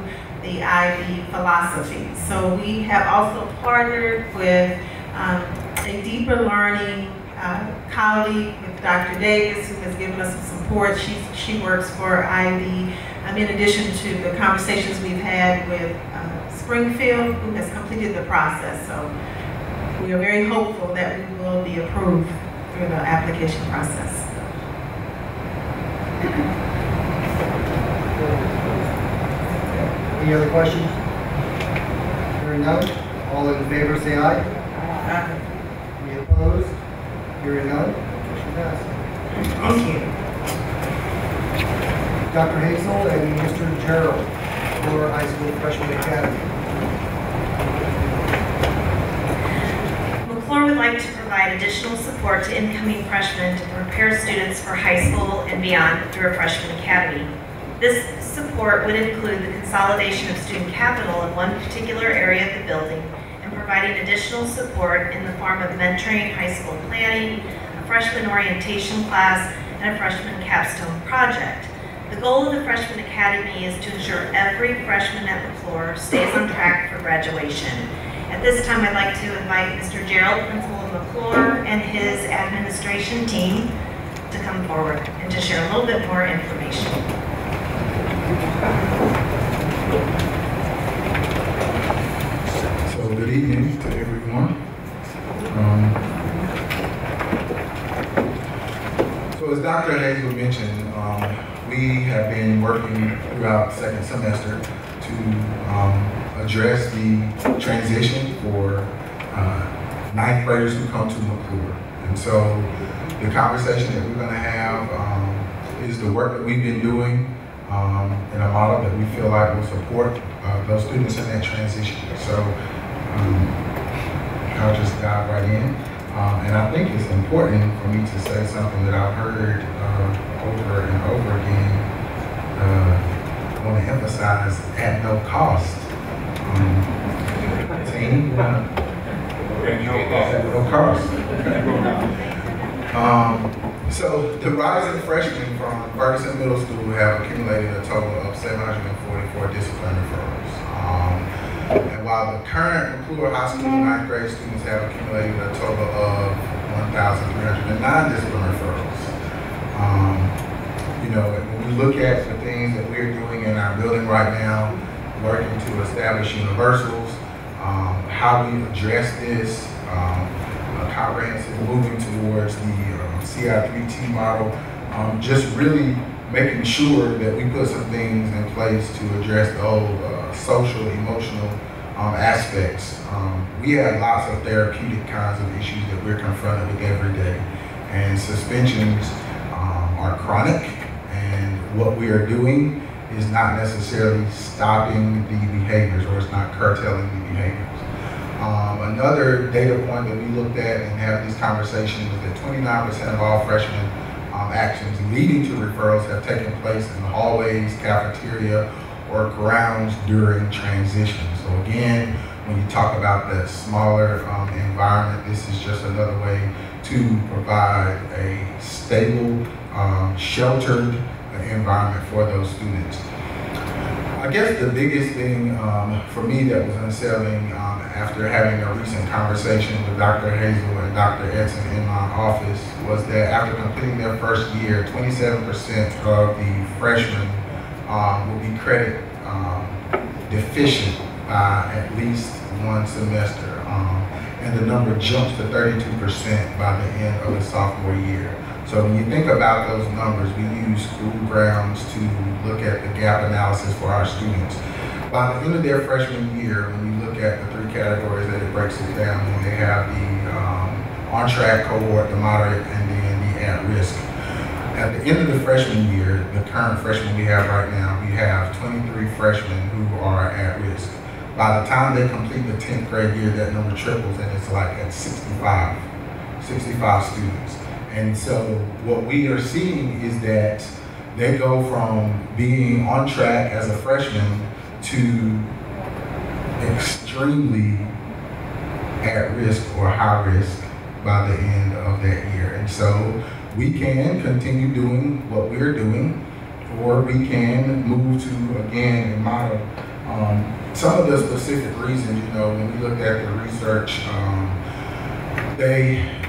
the IB philosophy. So we have also partnered with a deeper learning colleague with Dr. Davis, who has given us some support. She works for IB. In addition to the conversations we've had with Springfield, who has completed the process. So we are very hopeful that we will be approved through the application process. Any other questions? Hearing none, all in favor say aye. Aye. Any opposed? Hearing none, motion passes. Thank you. Dr. Hazel and Mr. Gerald for High School Freshman Academy. McClure would like to provide additional support to incoming freshmen to prepare students for high school and beyond through a freshman academy. This support would include the consolidation of student capital in one particular area of the building and providing additional support in the form of mentoring, high school planning, a freshman orientation class, and a freshman capstone project. The goal of the Freshman Academy is to ensure every freshman at McClure stays on track for graduation. At this time, I'd like to invite Mr. Gerald, principal of McClure, and his administration team to come forward and to share a little bit more information. So good evening to everyone. So as Dr. Hazel mentioned, we have been working throughout the second semester to address the transition for ninth graders who come to McClure. And so the conversation that we're going to have is the work that we've been doing in a model that we feel like will support those students in that transition. So I'll just dive right in. And I think it's important for me to say something that I've heard over and over again want to emphasize at no cost. Team, no cost. So the rising freshmen from Ferguson Middle School have accumulated a total of 744 discipline referrals. And while the current McClure High School 9th grade students have accumulated a total of 1,309 discipline referrals. You know, when we look at the things that we're doing in our building right now, working to establish universals, how we address this, comprehensive moving towards the CI3T model, just really making sure that we put some things in place to address the whole social, emotional aspects. We have lots of therapeutic kinds of issues that we're confronted with every day, and suspensions are chronic, and what we are doing is not necessarily stopping the behaviors, or it's not curtailing the behaviors. Another data point that we looked at and have these conversations is that 29% of all freshman actions leading to referrals have taken place in the hallways, cafeteria, or grounds during transition. So again, when you talk about that smaller environment, this is just another way to provide a stable, sheltered environment for those students. I guess the biggest thing for me that was unsettling after having a recent conversation with Dr. Hazel and Dr. Edson in my office was that after completing their first year, 27% of the freshmen will be credit deficient by at least one semester. And the number jumps to 32% by the end of the sophomore year. So when you think about those numbers, we use school grounds to look at the gap analysis for our students. By the end of their freshman year, when you look at the three categories that it breaks it down, they have the on-track cohort, the moderate, and then the at-risk. At the end of the freshman year, the current freshmen we have right now, we have 23 freshmen who are at risk. By the time they complete the 10th grade year, that number triples, and it's like at 65 students. And so what we are seeing is that they go from being on track as a freshman to extremely at risk or high risk by the end of that year. And so we can continue doing what we're doing, or we can move to, again, a model. Some of the specific reasons, you know, when we look at the research,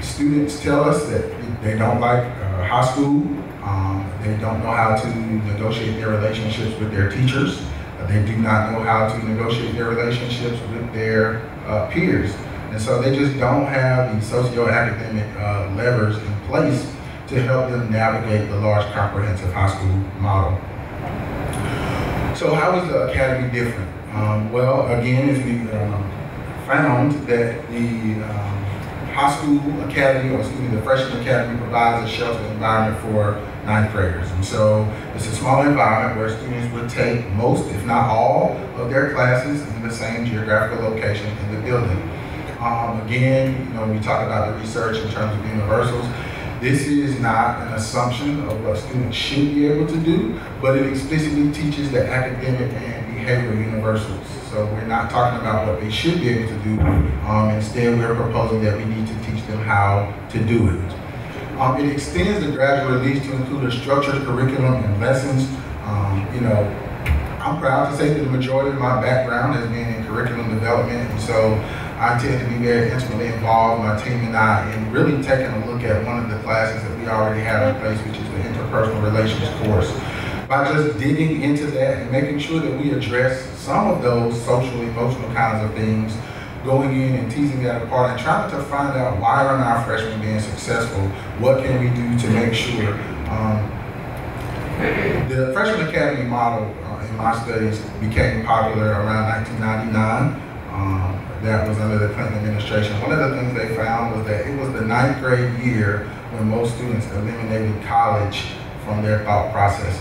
students tell us that they don't like high school. They don't know how to negotiate their relationships with their teachers. They do not know how to negotiate their relationships with their peers. And so they just don't have the socio-academic levers in place to help them navigate the large comprehensive high school model. So how is the academy different? Well, again, as we found that the high school academy, or excuse me, the freshman academy provides a sheltered environment for 9th graders. And so it's a small environment where students would take most, if not all, of their classes in the same geographical location in the building. Again, you know, when we talk about the research in terms of universals, this is not an assumption of what students should be able to do, but it explicitly teaches the academic and behavioral universals. So we're not talking about what they should be able to do. Instead, we're proposing that we need to teach them how to do it. It extends the graduate release to include a structured curriculum and lessons. You know, I'm proud to say that the majority of my background has been in curriculum development, and so I tend to be very intimately involved, my team and I, in really taking a look at one of the classes that we already have in place, which is the interpersonal relations course. By just digging into that and making sure that we address some of those social, emotional kinds of things, going in and teasing that apart and trying to find out why aren't our freshmen being successful, what can we do to make sure. The freshman academy model in my studies became popular around 1999. That was under the Clinton administration. One of the things they found was that it was the 9th grade year when most students eliminated college from their thought processes.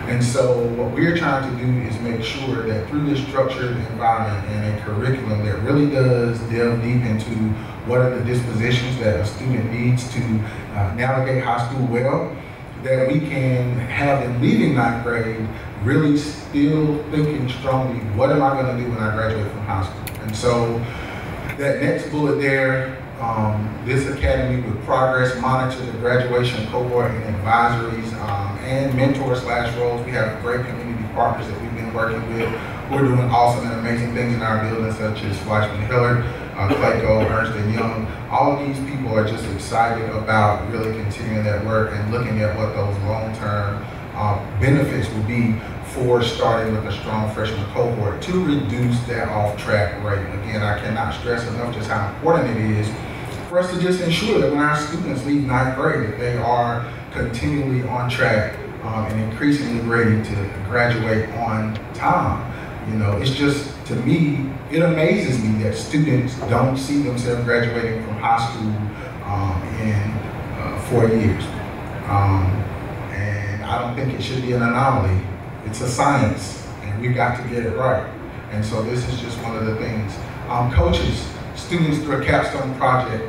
And so what we're trying to do is make sure that through this structured environment and a curriculum that really does delve deep into what are the dispositions that a student needs to navigate high school well, that we can have them leaving 9th grade really still thinking strongly, what am I going to do when I graduate from high school? And so that next bullet there, this academy with progress monitor the graduation cohort and advisories and mentor/roles. We have great community partners that we've been working with. We're doing awesome and amazing things in our building, such as Fleischman Hillard, Clayco, Ernst & Young. All of these people are just excited about really continuing that work and looking at what those long-term benefits will be for starting with a strong freshman cohort to reduce that off-track rate. Again, I cannot stress enough just how important it is for us to just ensure that when our students leave ninth grade, that they are continually on track and increasingly ready to graduate on time. You know, it's just, to me, it amazes me that students don't see themselves graduating from high school in 4 years. And I don't think it should be an anomaly. It's a science, and we've got to get it right. And so this is just one of the things. Coaches students through a capstone project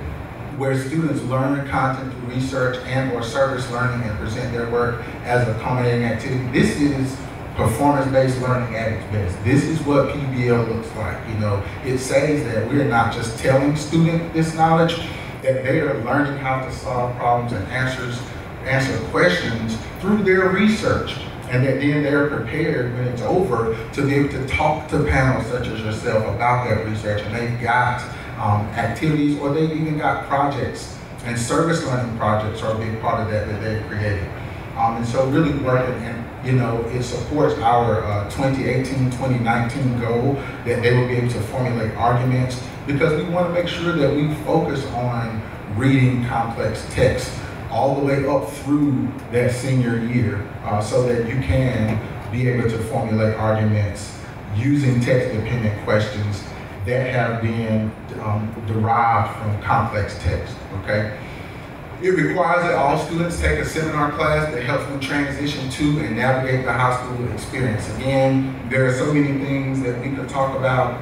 where students learn content through research and or service learning and present their work as a accommodating activity. This is performance-based learning at its best. This is what PBL looks like. You know, it says that we're not just telling students this knowledge, that they are learning how to solve problems and answer questions through their research, and that then they're prepared when it's over to be able to talk to panels such as yourself about that research, and they've got activities, or they've even got projects, and service learning projects are a big part of that they've created. And so really working, and you know, it supports our 2018-2019 goal that they will be able to formulate arguments, because we want to make sure that we focus on reading complex text all the way up through that senior year, so that you can be able to formulate arguments using text-dependent questions that have been derived from complex text, okay? It requires that all students take a seminar class that helps them transition to and navigate the high school experience. Again, there are so many things that we could talk about.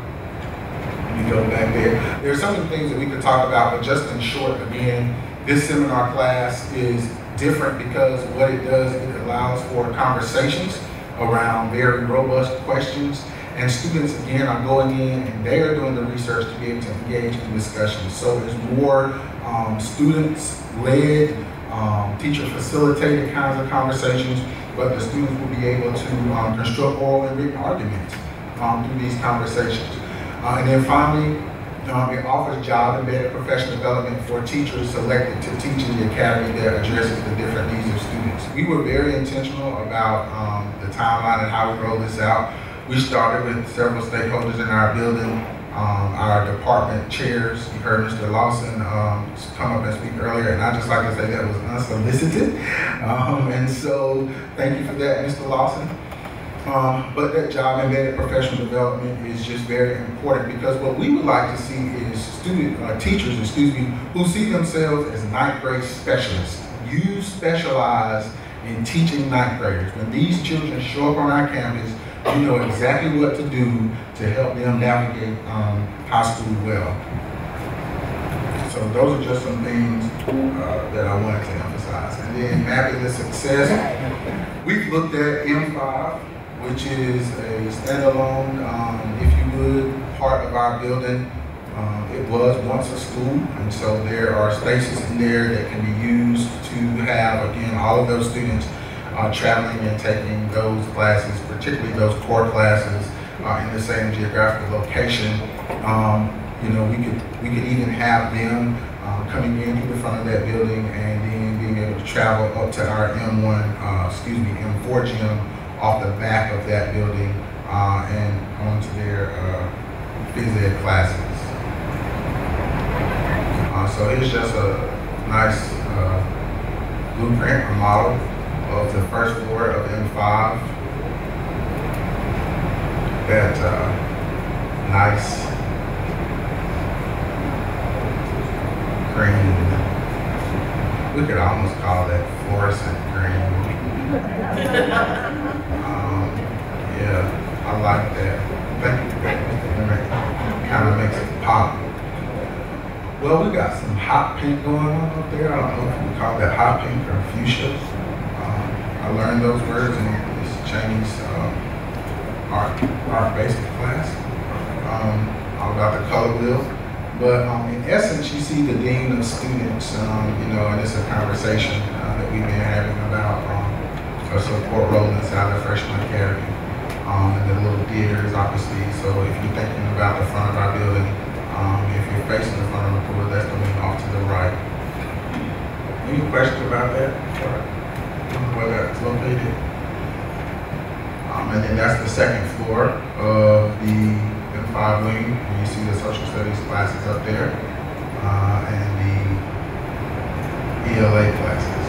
Let me go back there. There are so many things that we could talk about, but just in short, again, this seminar class is different because what it does, it allows for conversations around very robust questions. And students, again, are going in and they are doing the research to be able to engage in discussions. So there's more students-led, teacher-facilitated kinds of conversations, but the students will be able to construct oral and written arguments through these conversations. And then finally, it offers job-embedded professional development for teachers selected to teach in the academy that addresses the different needs of students. We were very intentional about the timeline and how we roll this out. We started with several stakeholders in our building, our department chairs. You heard Mr. Lawson come up and speak earlier, and I just like to say that was unsolicited. And so thank you for that, Mr. Lawson. But that job-embedded professional development is just very important, because what we would like to see is teachers, who see themselves as ninth grade specialists. You specialize in teaching ninth graders. When these children show up on our campus, you know exactly what to do to help them navigate high school well. So those are just some things that I wanted to emphasize. And then mapping the success, we've looked at M5, which is a standalone, if you would, part of our building. It was once a school, and so there are spaces in there that can be used to have, again, all of those students traveling and taking those classes, particularly those core classes, in the same geographical location. You know, we could even have them coming in through the front of that building and then being able to travel up to our M4 gym off the back of that building and onto their phys ed classes. So it's just a nice blueprint or model of the first floor of M5. That nice green, we could almost call that fluorescent green. Yeah, I like that. Thank you for that. Kind of makes it pop. Well, we got some hot pink going on up there. I don't know if we call that hot pink or fuchsia. I learned those words in this Cheney's art basic class, all about the color wheel. But in essence, you see the dean of students, you know, and it's a conversation that we've been having about a support role inside the freshman academy. And the little theaters, obviously. So if you're thinking about the front of our building, if you're facing the front of the pool, that's going to be off to the right. Any questions about that? Where that's located? And then that's the second floor of the M5 wing. And you see the social studies classes up there, and the ELA classes.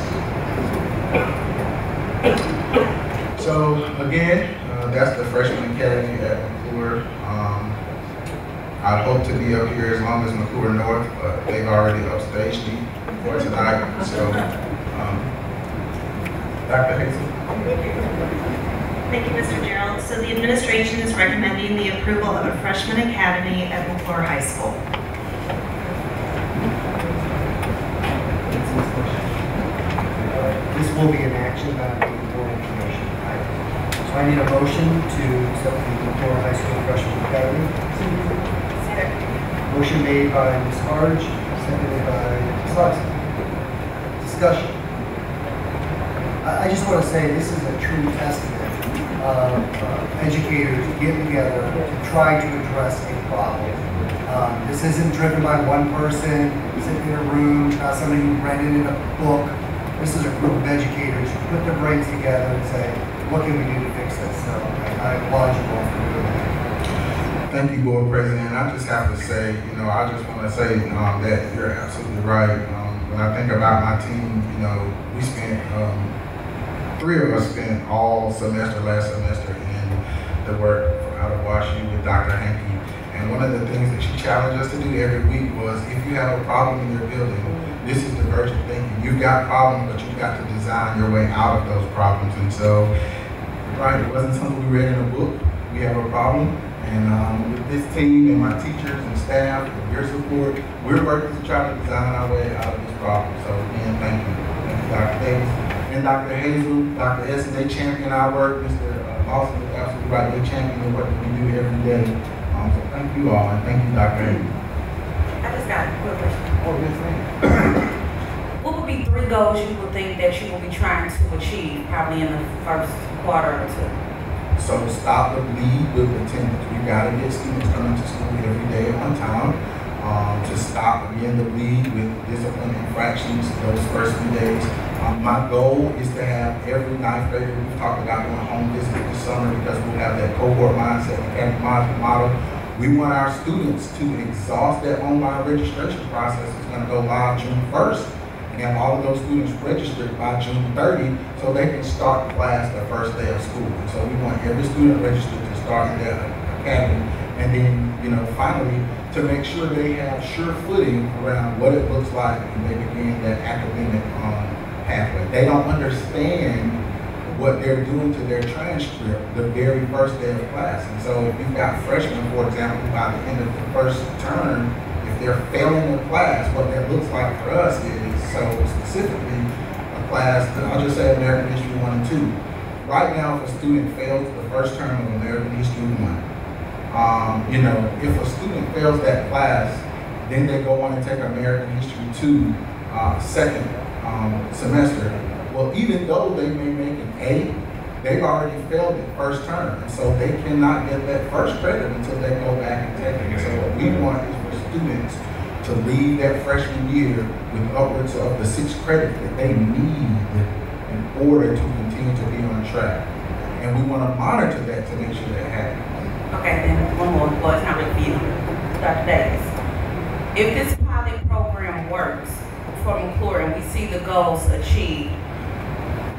So again, that's the freshman academy at McClure. I'd hope to be up here as long as McClure North, but they've already upstaged me for tonight. So, Dr. Hazel. Thank you, Mr. Gerald. So the administration is recommending the approval of a freshman academy at McClure High School. This will be an action by the board information. So I need a motion to accept the McClure High School Freshman Academy. Motion made by Ms. Harge, seconded by Ms. Hudson. Discussion. I just want to say this is a true testament of educators getting together to try to address a problem. This isn't driven by one person sitting in a room, not somebody who read it in a book. This is a group of educators who put their brains together and say, what can we do to fix this? So I applaud you all for doing that. Thank you, Board President. I just have to say, you know, I just want to say that you're absolutely right. When I think about my team, you know, we spent, three of us spent all semester, last semester in the work out of WashU with Dr. Hankey. And one of the things that she challenged us to do every week was, if you have a problem in your building, this is divergent thinking. You've got problems, but you've got to design your way out of those problems. And so, right, it wasn't something we read in a book. We have a problem, and with this team and my teachers and staff and your support, we're working to try to design our way out of this problem. So again, thank you. Thank you, Dr. Davis. And Dr. Hazel, Dr. Essen, they champion our work. Mr. Lawson is absolutely right. They champion the work that we do every day. So thank you all, and thank you, Dr. Hazel. I just got a quick question. Oh, yes, ma'am. What would be 3 goals you would think that you will be trying to achieve probably in the first quarter or 2? So stop the bleed with attendance. We got to get students coming to school every day on time. To stop again the bleed with discipline infractions those first few days. My goal is to have every 9th grader, we've talked about doing home visits this summer because we'll have that cohort mindset and model. We want our students to exhaust that online registration process. It's going to go live June 1st. And have all of those students registered by June 30 so they can start class the first day of school. And so we want every student registered to start in that academy. And then, you know, finally, to make sure they have sure footing around what it looks like when they begin that academic pathway. They don't understand what they're doing to their transcript the very first day of class. And so if you've got freshmen, for example, by the end of the first term, if they're failing a class, what that looks like for us is, so specifically, a class, I'll just say American History 1 and 2. Right now, if a student fails the first term of American History 1, you know, if a student fails that class, then they go on and take American History 2 second semester. Well, even though they may make an A, they've already failed it first term. And so they cannot get that first credit until they go back and take it. So what we want is for students to leave that freshman year with upwards of the 6 credits that they need in order to continue to be on track. And we want to monitor that to make sure that happens. Okay, then one more. Well, it's not really for you, Dr. Davis. If this pilot program works for McClure and we see the goals achieved,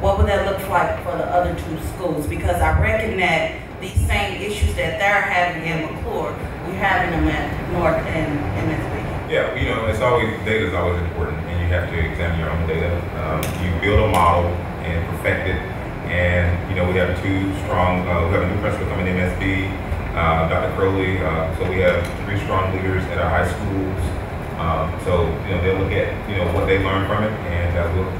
what would that look like for the other 2 schools? Because I reckon that these same issues that they're having in McClure, we're having them at North and MSB. Yeah, you know, it's always, data is always important, and you have to examine your own data. You build a model and perfect it, and you know, we have 2 strong, we have a new principal coming in MSB, Dr. Crowley, so we have 3 strong leaders at our high schools. So, you know, they'll look at, you know, what they learn from it, and we'll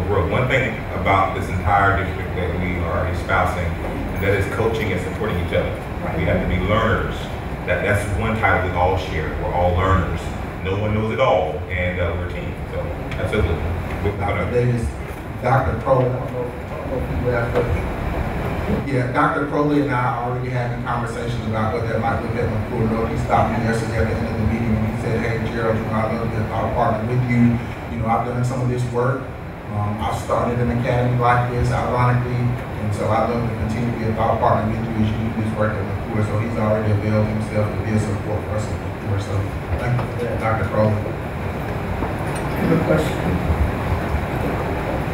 grow. One thing about this entire district that we are espousing and that is coaching and supporting each other. Right. We have to be learners. That's one title we all share. We're all learners. No one knows it all, and we're a team. So, absolutely. Dr. Davis, Dr. Crowley, I don't know if you have, but yeah, Dr. Crowley and I are already having conversations about what that might look at McClure Road. He stopped me yesterday at the end of the meeting and he said, hey, Gerald, I love to be a partner with you. I've done some of this work. I've started an academy like this, ironically, and so I'd love to continue to be a thought partner with you as you do this work at McClure. So he's already availed himself to be a support person at McClure. So thank you for that, Dr. Crowley. I have a question.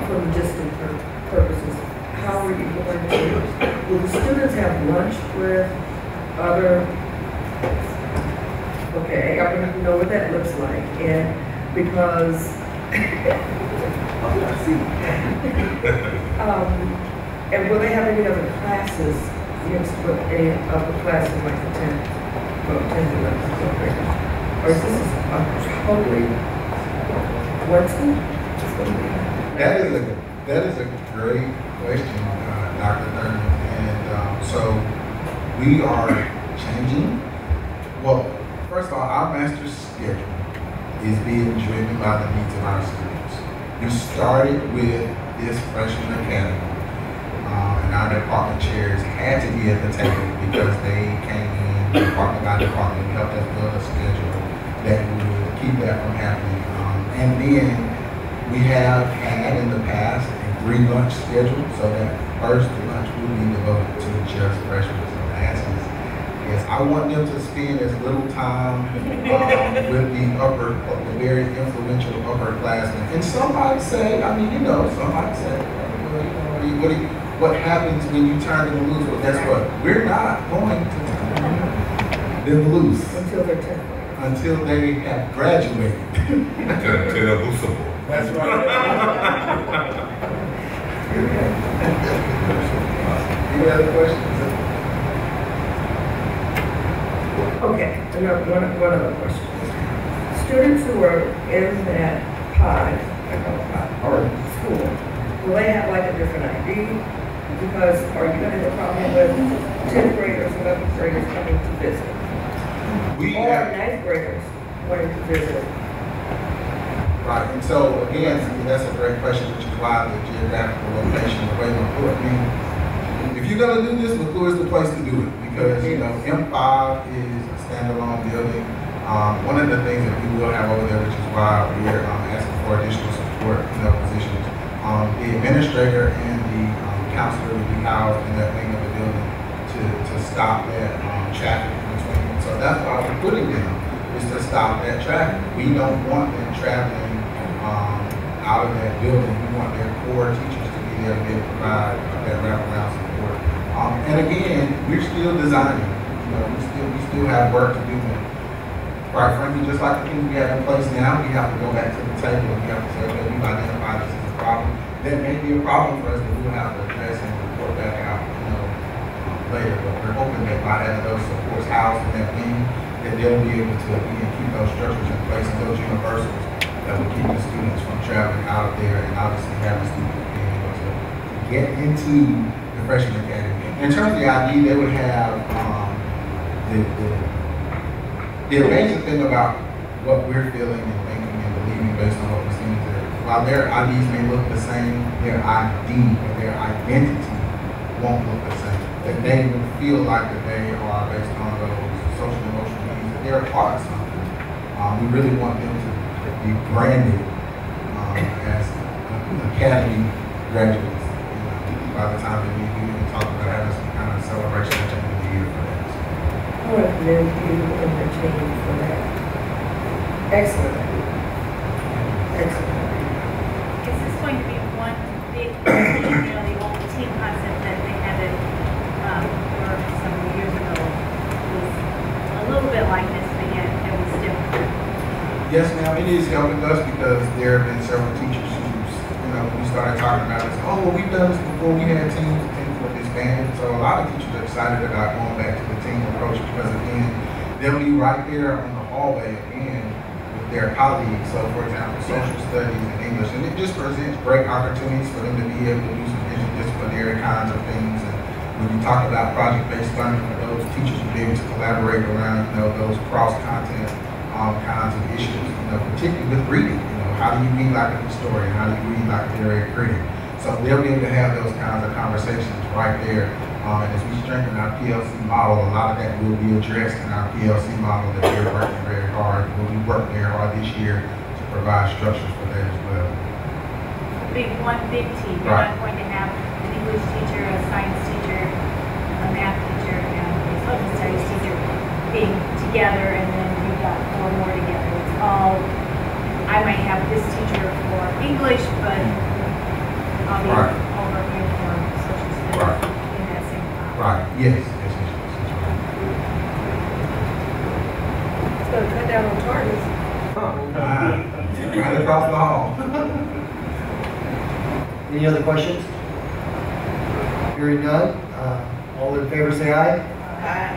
For logistic purposes, how are you going to, will the students have lunch with other, okay, I want to know what that looks like, and because, and will they have any other classes mixed with any other classes like the 10th, well, 10th, 11th, 12th graders? Or is this a totally one school? That is a great question, Dr. Thurman. And so we are changing. Well, first of all, our master's schedule is being driven by the needs of our students. We started with this freshman academy, and our department chairs had to be at the table because they came in department by department and helped us build a schedule that would keep that from happening. And then we have had in the past a 3 lunch schedule, so that first lunch will be devoted to just freshmen. So the answer is yes, I want them to spend as little time with the very influential upperclassmen. And some might say, somebody say, what happens when you turn them loose? Well, guess what? We're not going to turn them loose Until they're 10th. Until they have graduated. To the loosable. That's right. Any other questions? Okay, one other question. Students who are in that pod, or school, will they have like a different ID? Because are you going to have a problem with 10th graders, 11th graders coming to visit? Or 9th graders wanting to visit? Right, and so again, that's a great question, which is why the geographical location, the way McClure, if you're going to do this, McClure is the place to do it because, M5 is a standalone building. One of the things that we will have over there, which is why we're asking for additional support positions, the administrator and the counselor will be housed in that wing of the building to stop that traffic between. So that's why we're putting them, is to stop that traffic. We don't want them traveling out of that building. We want their core teachers to be there to be able to provide that wraparound support. And again, we're still designing. We still have work to do. And quite frankly, just like the things we have in place now, we have to go back to the table and we have to say, okay, we've identified this as a problem. That may be a problem for us, but we'll have to address and report back out later. But we're hoping that by having those supports housed in that wing, that they'll be able to keep those structures in place and those universals that will keep the students from traveling out there and obviously having students being able to get into the freshman academy. In terms of the ID, they would have the amazing thing about what we're feeling and thinking and believing based on what we're seeing is that while their IDs may look the same, their ID or their identity won't look the same. That they will feel like that they are based on those social and emotional needs, that they're a part of something. We really want them to be branded as academy graduates. By the time that we can talk about having some kind of celebration at the end of the year for that. I want to commend you and your team for that. Excellent. Excellent. Is this going to be one big, the old team concept that they had it for several years ago was a little bit like this, but yet it was different? Yes, ma'am, it is helping us because there have been several teachers who, when we started talking about this, oh, well, we've done this before, we had teams were disbanded. So a lot of teachers are excited about going back to the team approach because, again, they'll be right there on the hallway again with their colleagues. So, for example, social studies and English, and it just presents great opportunities for them to be able to do some interdisciplinary kinds of things. And we When you talk about project-based learning, for those teachers to be able to collaborate around, those cross-content kinds of issues, particularly with reading. How do you read like a historian? How do you read like a literary critic? So they'll be able to have those kinds of conversations right there. And as we strengthen our PLC model, a lot of that will be addressed in our PLC model that we're working very hard. We worked very hard this year to provide structures for that as well. One big team. You're not going to have an English teacher, a science teacher, a math teacher, and a social studies teacher being together, and then you've got 4 more together. It's all, I might have this teacher for English, but I'll be over here for social studies in that same class. Right, yes. It's going to cut down on targets. Right across the hall. Any other questions? Hearing none, all in favor say aye. Aye.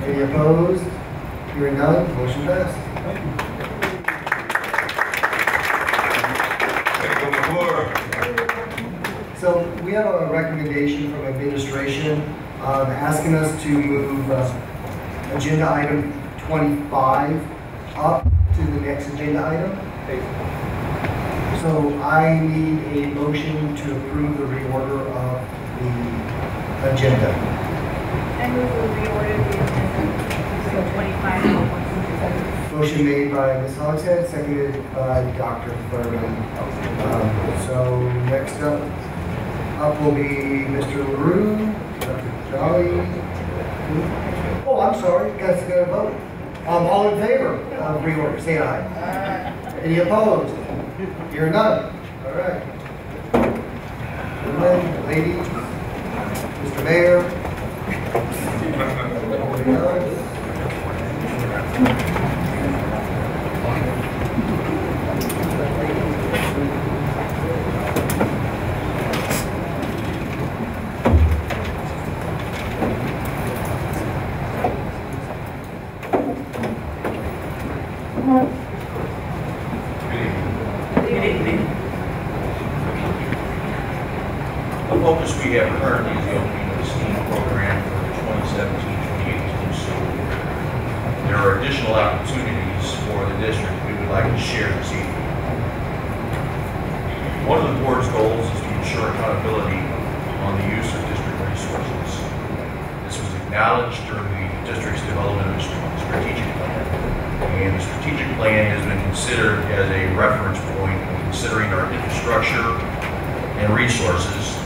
Any opposed? Hearing none, motion passed. So we have a recommendation from administration asking us to move agenda item 25 up to the next agenda item. So I need a motion to approve the reorder of the agenda. I move we reorder the agenda so 25. Motion made by Ms. Hogshead, seconded by Dr. Furman. So next up will be Mr. LaRue, Dr. Jolly. Oh, I'm sorry, guys got to vote. All in favor of reorder, say aye. Any opposed? Hearing none. All right. Gentlemen, ladies, Mr. Mayor. The focus we have currently is the opening of the STEAM program for the 2017-2018 school year. There are additional opportunities for the district we would like to share this evening. One of the board's goals is to ensure accountability on the use of district resources. This was acknowledged during the district's development of a strategic plan, and the strategic plan has been considered as a reference point in considering our infrastructure and resources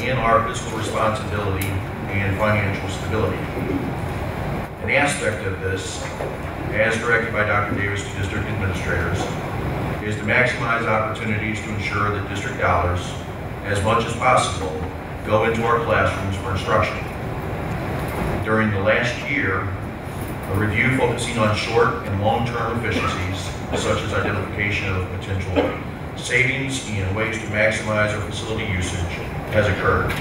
and our fiscal responsibility and financial stability. An aspect of this, as directed by Dr. Davis to district administrators, is to maximize opportunities to ensure that district dollars, as much as possible, go into our classrooms for instruction. During the last year, a review focusing on short and long-term efficiencies, such as identification of potential savings and ways to maximize our facility usage, has occurred.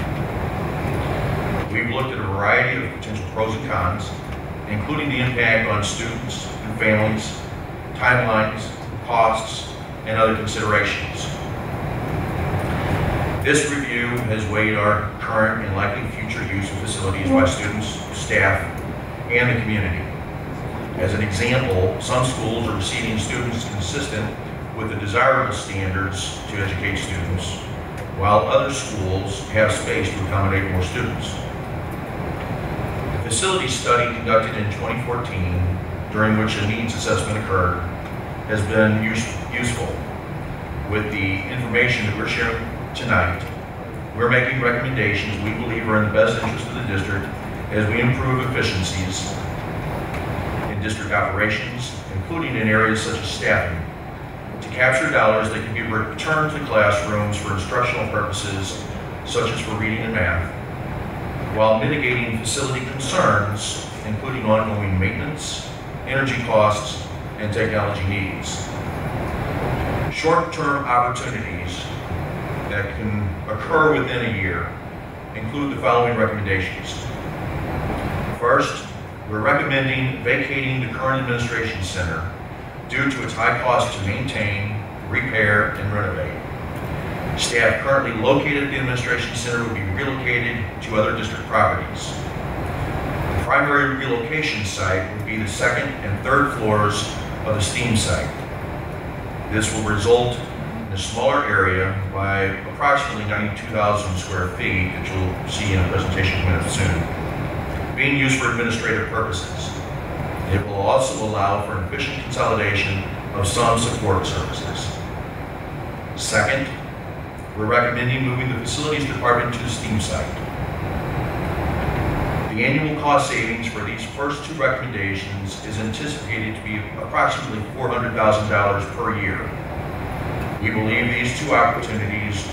We've looked at a variety of potential pros and cons, including the impact on students and families, timelines, costs, and other considerations. This review has weighed our current and likely future use of facilities by students, staff, and the community. As an example, some schools are receiving students consistent with the desirable standards to educate students, while other schools have space to accommodate more students. The facility study conducted in 2014, during which a needs assessment occurred, has been useful. With the information that we're sharing tonight, we're making recommendations we believe are in the best interest of the district as we improve efficiencies in district operations, including in areas such as staffing, to capture dollars that can be returned to classrooms for instructional purposes, such as for reading and math, while mitigating facility concerns, including ongoing maintenance, energy costs, and technology needs. Short-term opportunities that can occur within a year include the following recommendations. First, we're recommending vacating the current administration center due to its high cost to maintain, repair, and renovate. Staff currently located at the Administration Center will be relocated to other district properties. The primary relocation site will be the second and third floors of the STEAM site. This will result in a smaller area by approximately 92,000 square feet that you'll see in a presentation coming up soon, being used for administrative purposes. It will also allow for an efficient consolidation of some support services. Second, we're recommending moving the Facilities Department to the STEAM site. The annual cost savings for these first two recommendations is anticipated to be approximately $400,000 per year. We believe these two opportunities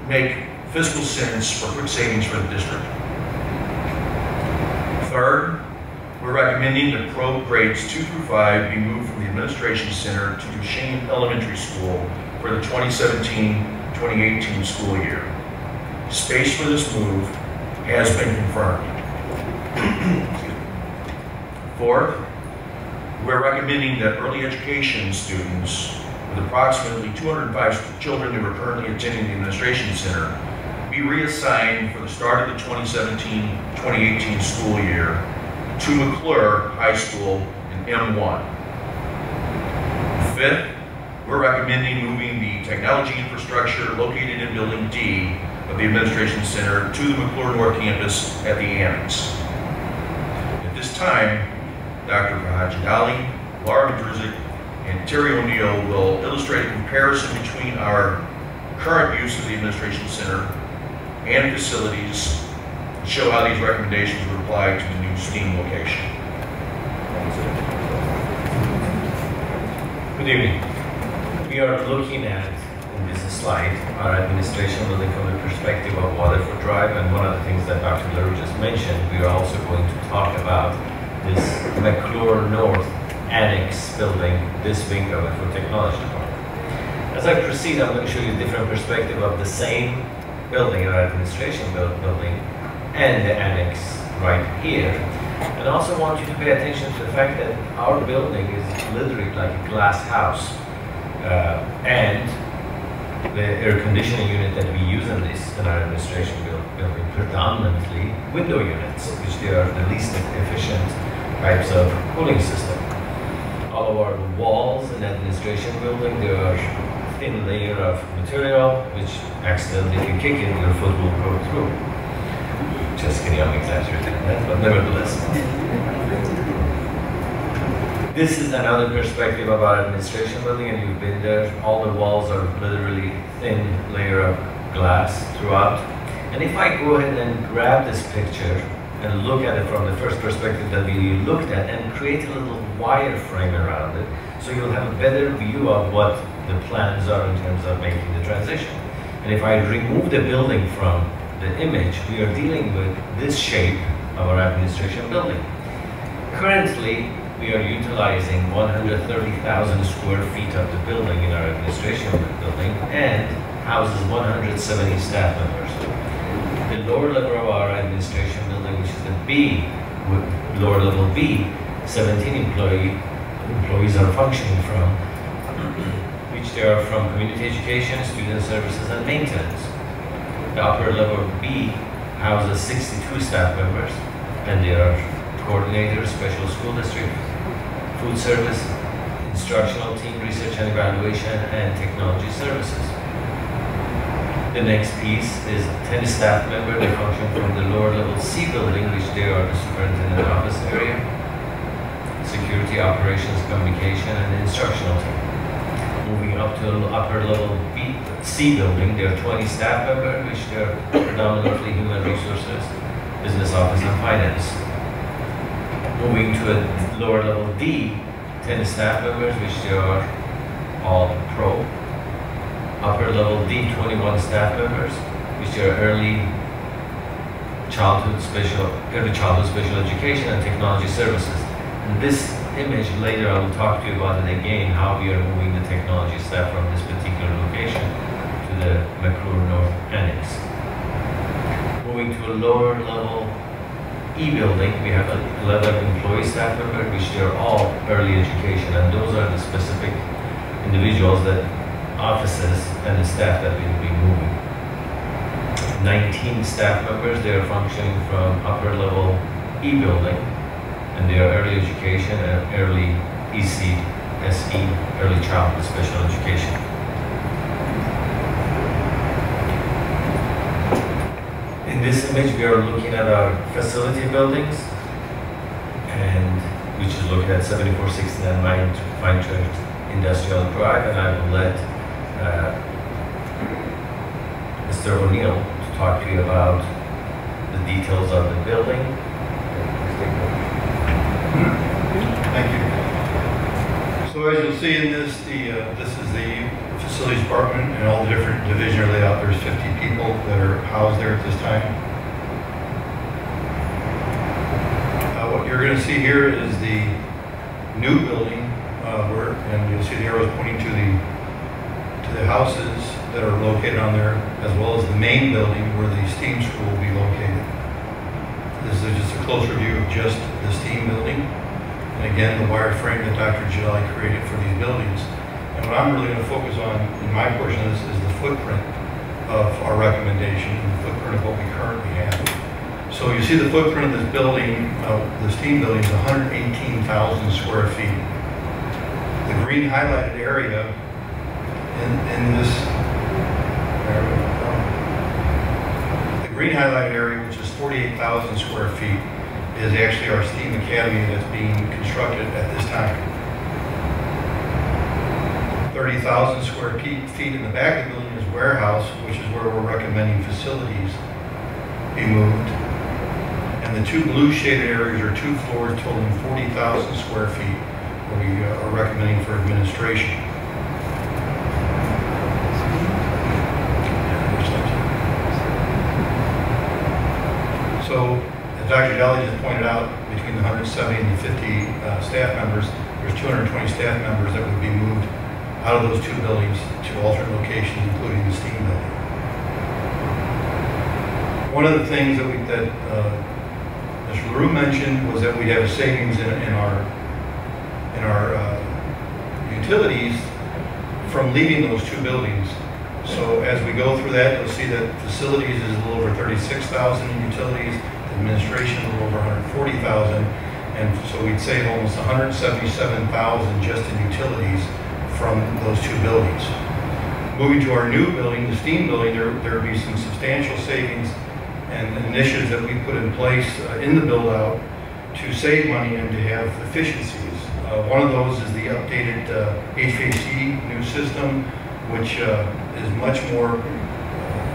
make fiscal sense for quick savings for the district. Third, we're recommending that probe grades 2 through 5 be moved from the Administration Center to Duchesne Elementary School for the 2017-2018 school year. Space for this move has been confirmed. Fourth, we're recommending that early education students with approximately 205 children who are currently attending the Administration Center be reassigned for the start of the 2017-2018 school year to McClure High School in M1. Fifth, we're recommending moving the technology infrastructure located in Building D of the Administration Center to the McClure North Campus at the Annex. At this time, Dr. Hajidali, Laura Madruzik, and Terry O'Neill will illustrate a comparison between our current use of the Administration Center and facilities, show how these recommendations would apply to the new STEAM location. Good evening. We are looking at, in this slide, our administration building from the perspective of Waterford Drive, and one of the things that Dr. Leroux just mentioned, we are also going to talk about this McClure North Annex building, this wing of it for Technology Department. As I proceed, I'm going to show you a different perspective of the same building, our administration building, and the annex right here. And I also want you to pay attention to the fact that our building is literally like a glass house. And the air conditioning unit that we use in our administration building, predominantly window units, which they are the least efficient types of cooling system. All of our walls in the administration building, there are thin layer of material, which accidentally, if you kick it, your foot will go through. Just kidding, I'm exaggerating that, but nevertheless. This is another perspective of our administration building, and you've been there. All the walls are literally thin layer of glass throughout. And if I go ahead and grab this picture and look at it from the first perspective that we looked at and create a little wire frame around it, so you'll have a better view of what the plans are in terms of making the transition. And if I remove the building from the image, we are dealing with this shape of our administration building. Currently, we are utilizing 130,000 square feet of the building in our administration building and houses 170 staff members. The lower level of our administration building, which is the B, lower level B, 17 employees are functioning from, which they are from community education, student services, and maintenance. The upper level B houses 62 staff members, and they are coordinators, special school district, food service, instructional team, research and evaluation, and technology services. The next piece is 10 staff members. They function from the lower level C building, which they are the superintendent office area, security, operations, communication, and instructional team. Moving up to the upper level C building, there are 20 staff members, which they are predominantly human resources, business office, and finance. Moving to a lower level D, 10 staff members, which they are all pro. Upper level D, 21 staff members, which are early childhood special education and technology services. And this image later I will talk to you about it again, how we are moving the technology staff from this particular location to the McClure North Annex. Moving to a lower level E building, we have 11 employee staff members, which they are all early education, and those are the specific individuals that offices and the staff that we will be moving. 19 staff members, they are functioning from upper level E building, and they are early education and early EC, SE, early childhood special education. In this image, we are looking at our facility buildings, and which is located at 7469 Vine Church Industrial Drive, and I will let Mr. O'Neill to talk to you about the details of the building. Thank you. So as you'll see in this, this is the facilities department, and all the different divisions are laid out. There's 50 people that are housed there at this time. What you're going to see here is the new building, and you'll see the arrows pointing to the houses that are located on there, as well as the main building where the STEAM school will be located. This is just a closer view of just the STEAM building. And again, the wireframe that Dr. Jalali created for these buildings. And what I'm really going to focus on in my portion of this is the footprint of our recommendation and the footprint of what we currently have. So you see the footprint of this building, the STEAM building is 118,000 square feet. The green highlighted area in this, the green highlighted area, which is 48,000 square feet, is actually our STEAM Academy that's being constructed at this time. 30,000 square feet in the back of the building is warehouse, which is where we're recommending facilities be moved. And the two blue shaded areas are 2 floors totaling 40,000 square feet, where we are recommending for administration. So, as Dr. Jalali just pointed out, between the 170 and the 50 staff members, there's 220 staff members that would be moved out of those two buildings to alternate locations, including the STEAM building. One of the things that Mr. LaRue mentioned was that we'd have a savings in our utilities from leaving those two buildings. So as we go through that, you'll see that facilities is a little over 36,000 in utilities, administration a little over 140,000, and so we'd save almost 177,000 just in utilities from those two buildings. Moving to our new building, the STEAM building, there would be some substantial savings and initiatives that we put in place in the build out to save money and to have efficiencies. One of those is the updated HVAC new system, which is much more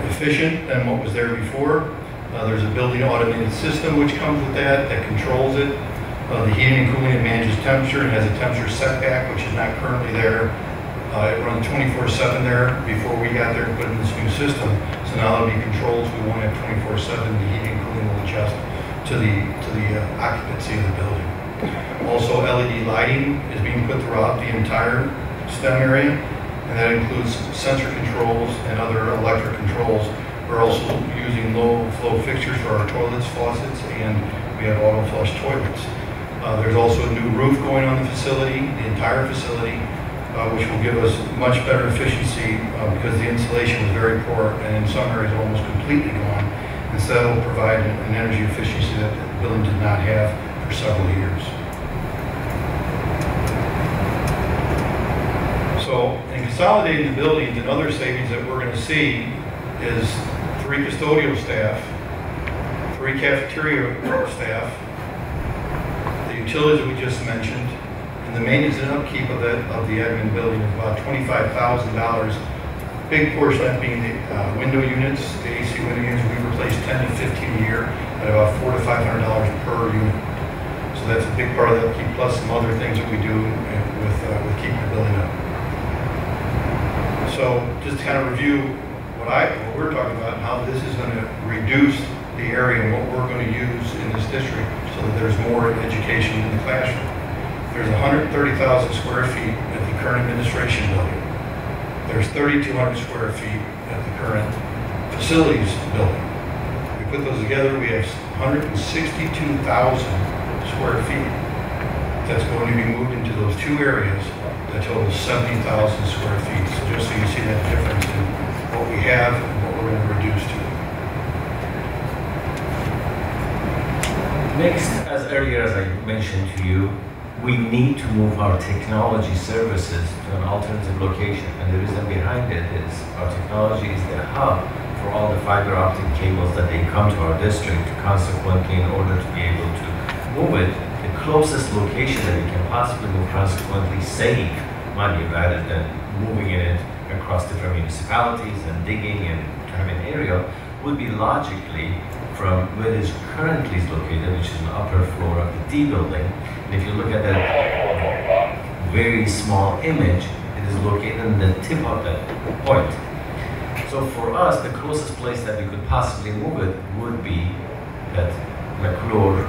efficient than what was there before. There's a building automated system which comes with that controls it. The heating and cooling, it manages temperature, and has a temperature setback, which is not currently there. It runs 24/7 there. Before we got there and put in this new system, so now there'll be controls. We won't have 24/7. The heating and cooling will adjust to the occupancy of the building. Also, LED lighting is being put throughout the entire STEM area, and that includes sensor controls and other electric controls. We're also using low flow fixtures for our toilets, faucets, and we have auto flush toilets. There's also a new roof going on the facility, the entire facility, which will give us much better efficiency because the insulation was very poor and in some areas almost completely gone. And so that will provide an energy efficiency that the building did not have for several years. So in consolidating the buildings, another savings that we're going to see is 3 custodial staff, 3 cafeteria staff, the utilities that we just mentioned, and the maintenance and upkeep of the admin building is about $25,000. Big portion of that being the window units, the AC window units. We replace 10 to 15 a year at about $400 to $500 per unit. So that's a big part of the upkeep, plus some other things that we do with keeping the building up. So just to kind of review what we're talking about and how this is going to reduce the area and what we're going to use in this district so that there's more education in the classroom. There's 130,000 square feet at the current administration building. There's 3,200 square feet at the current facilities building. We put those together, we have 162,000 square feet. that's going to be moved into those two areas that total 70,000 square feet. So just so you see that difference in what we have and what we're going to reduce to. Next, as earlier as I mentioned to you, we need to move our technology services to an alternative location. And the reason behind it is our technology is the hub for all the fiber optic cables that they come to our district. Consequently, in order to be able to move it, the closest location that we can possibly move, consequently save money rather than moving it across different municipalities and digging and having an aerial, would be logically from where it is currently located, which is an upper floor of the D building. And if you look at that very small image, it is located in the tip of that point. So for us, the closest place that we could possibly move it would be that McClure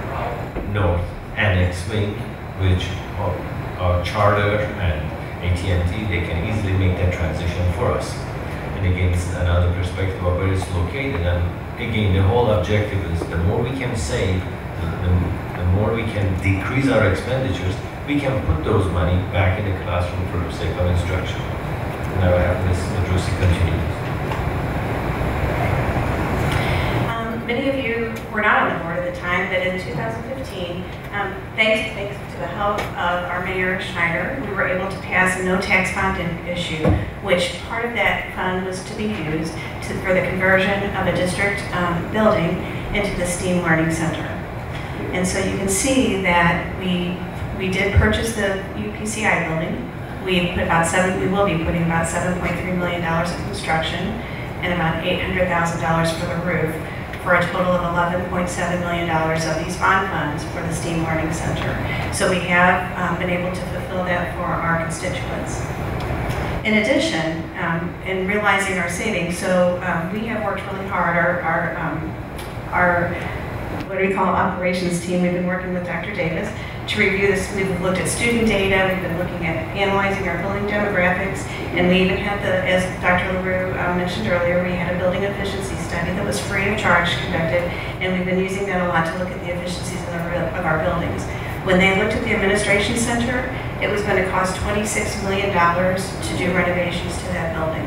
North Annex Wing, which our charter and AT&T, they can easily make that transition for us. And again, it's another perspective of where it's located. And again, the whole objective is the more we can save, the more we can decrease our expenditures, we can put those money back in the classroom for the sake of instruction. And I will have Ms. Madrusi continue. Many of you were not on the board at the time, but in 2015, thanks to the help of our Mayor Schneider, we were able to pass a no tax bond issue, which part of that fund was to be used for the conversion of a district building into the STEAM Learning Center. And so you can see that we did purchase the UPCI building. We will be putting about $7.3 million in construction and about $800,000 for the roof, for a total of $11.7 million of these bond funds for the STEAM Learning Center. So we have been able to fulfill that for our constituents. In addition, in realizing our savings, so we have worked really hard. Our what do we call operations team, we've been working with Dr. Davis to review this. We've looked at student data, we've been looking at analyzing our building demographics, and we even had as Dr. LaRue mentioned earlier, we had a building efficiency study that was free of charge conducted, and we've been using that a lot to look at the efficiencies of our buildings. When they looked at the administration center, it was going to cost $26 million to do renovations to that building.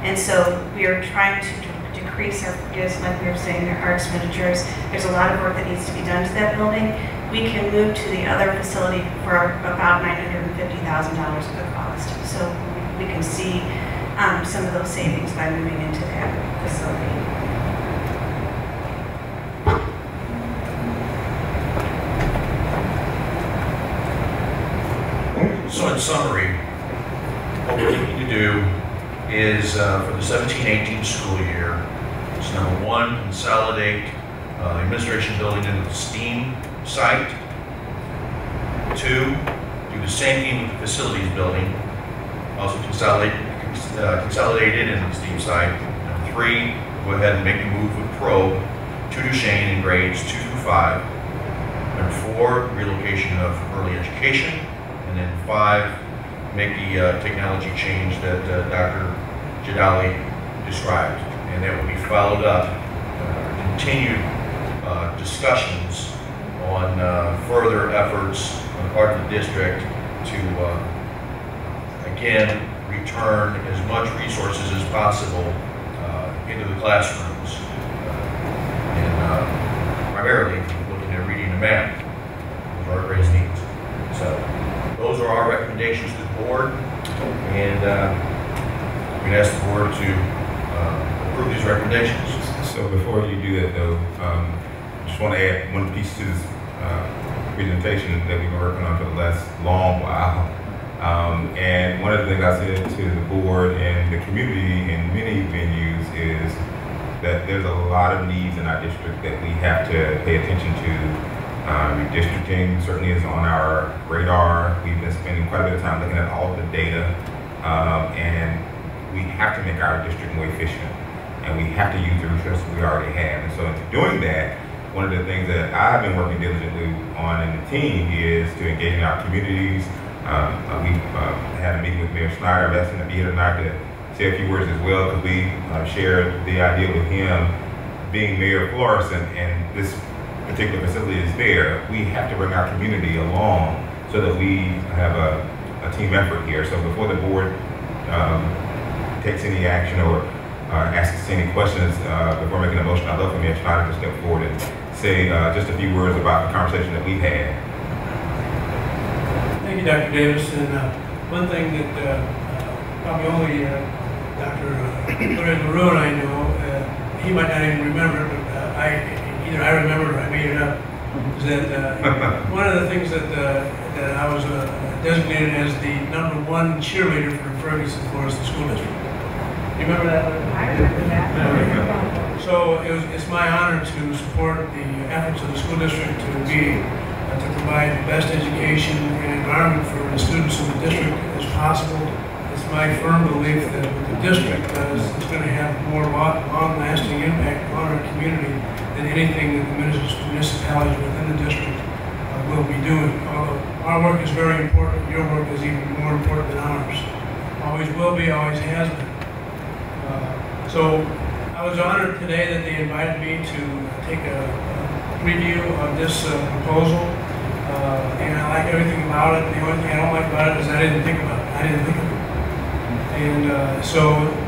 And so we are trying to decrease our, just like we were saying, our expenditures. There's a lot of work that needs to be done to that building. We can move to the other facility for about $950,000 of the cost. So we can see some of those savings by moving into that facility. So in summary, what we're looking to do is for the 17-18 school year, it's number one, consolidate the administration building into the STEAM site. Two, do the same thing with the facilities building, also consolidate it into the STEAM site. Number three, go ahead and make a move with Pro to Duchesne in grades 2 through 5. Number four, relocation of early education. And then 5, make the technology change that Dr. Jadali described. And that will be followed up, continued discussions on further efforts on the part of the district to, again, return as much resources as possible into the classrooms. And primarily looking at reading and math, those are our greatest needs. So those are our recommendations to the board, and we can ask the board to approve these recommendations. So before you do that though, just want to add one piece to this presentation that we've been working on for the last long while. And one of the things I said to the board and the community in many venues is that there's a lot of needs in our district that we have to pay attention to. Redistricting certainly is on our radar. We've been spending quite a bit of time looking at all of the data, and we have to make our district more efficient, and we have to use the resources we already have. And so in doing that, one of the things that I've been working diligently on in the team is to engage in our communities. We've had a meeting with Mayor Schneider. I've asked him to be here tonight to say a few words as well, because we shared the idea with him being Mayor of Florissant, and this particular facility is there. We have to bring our community along so that we have a team effort here. So before the board takes any action or asks any questions before making a motion, I'd love for Mayor Schneider to step forward and say just a few words about the conversation that we've had. Thank you, Dr. Davis. And one thing that probably only Dr. LaRue and I know, he might not even remember, but either I remember or I made it up, is that one of the things that I was designated as the #1 cheerleader for the Ferguson-Florissant School District. You remember that? I remember that. So it's my honor to support the efforts of the school district to provide the best education and environment for the students in the district as possible. It's my firm belief that what the district does is going to have more long-lasting impact on our community than anything that the municipalities within the district will be doing. Although our work is very important, your work is even more important than ours. Always will be, always has been. So I was honored today that they invited me to take a preview of this proposal, and I like everything about it. The only thing I don't like about it is I didn't think about it. I didn't think of it. And so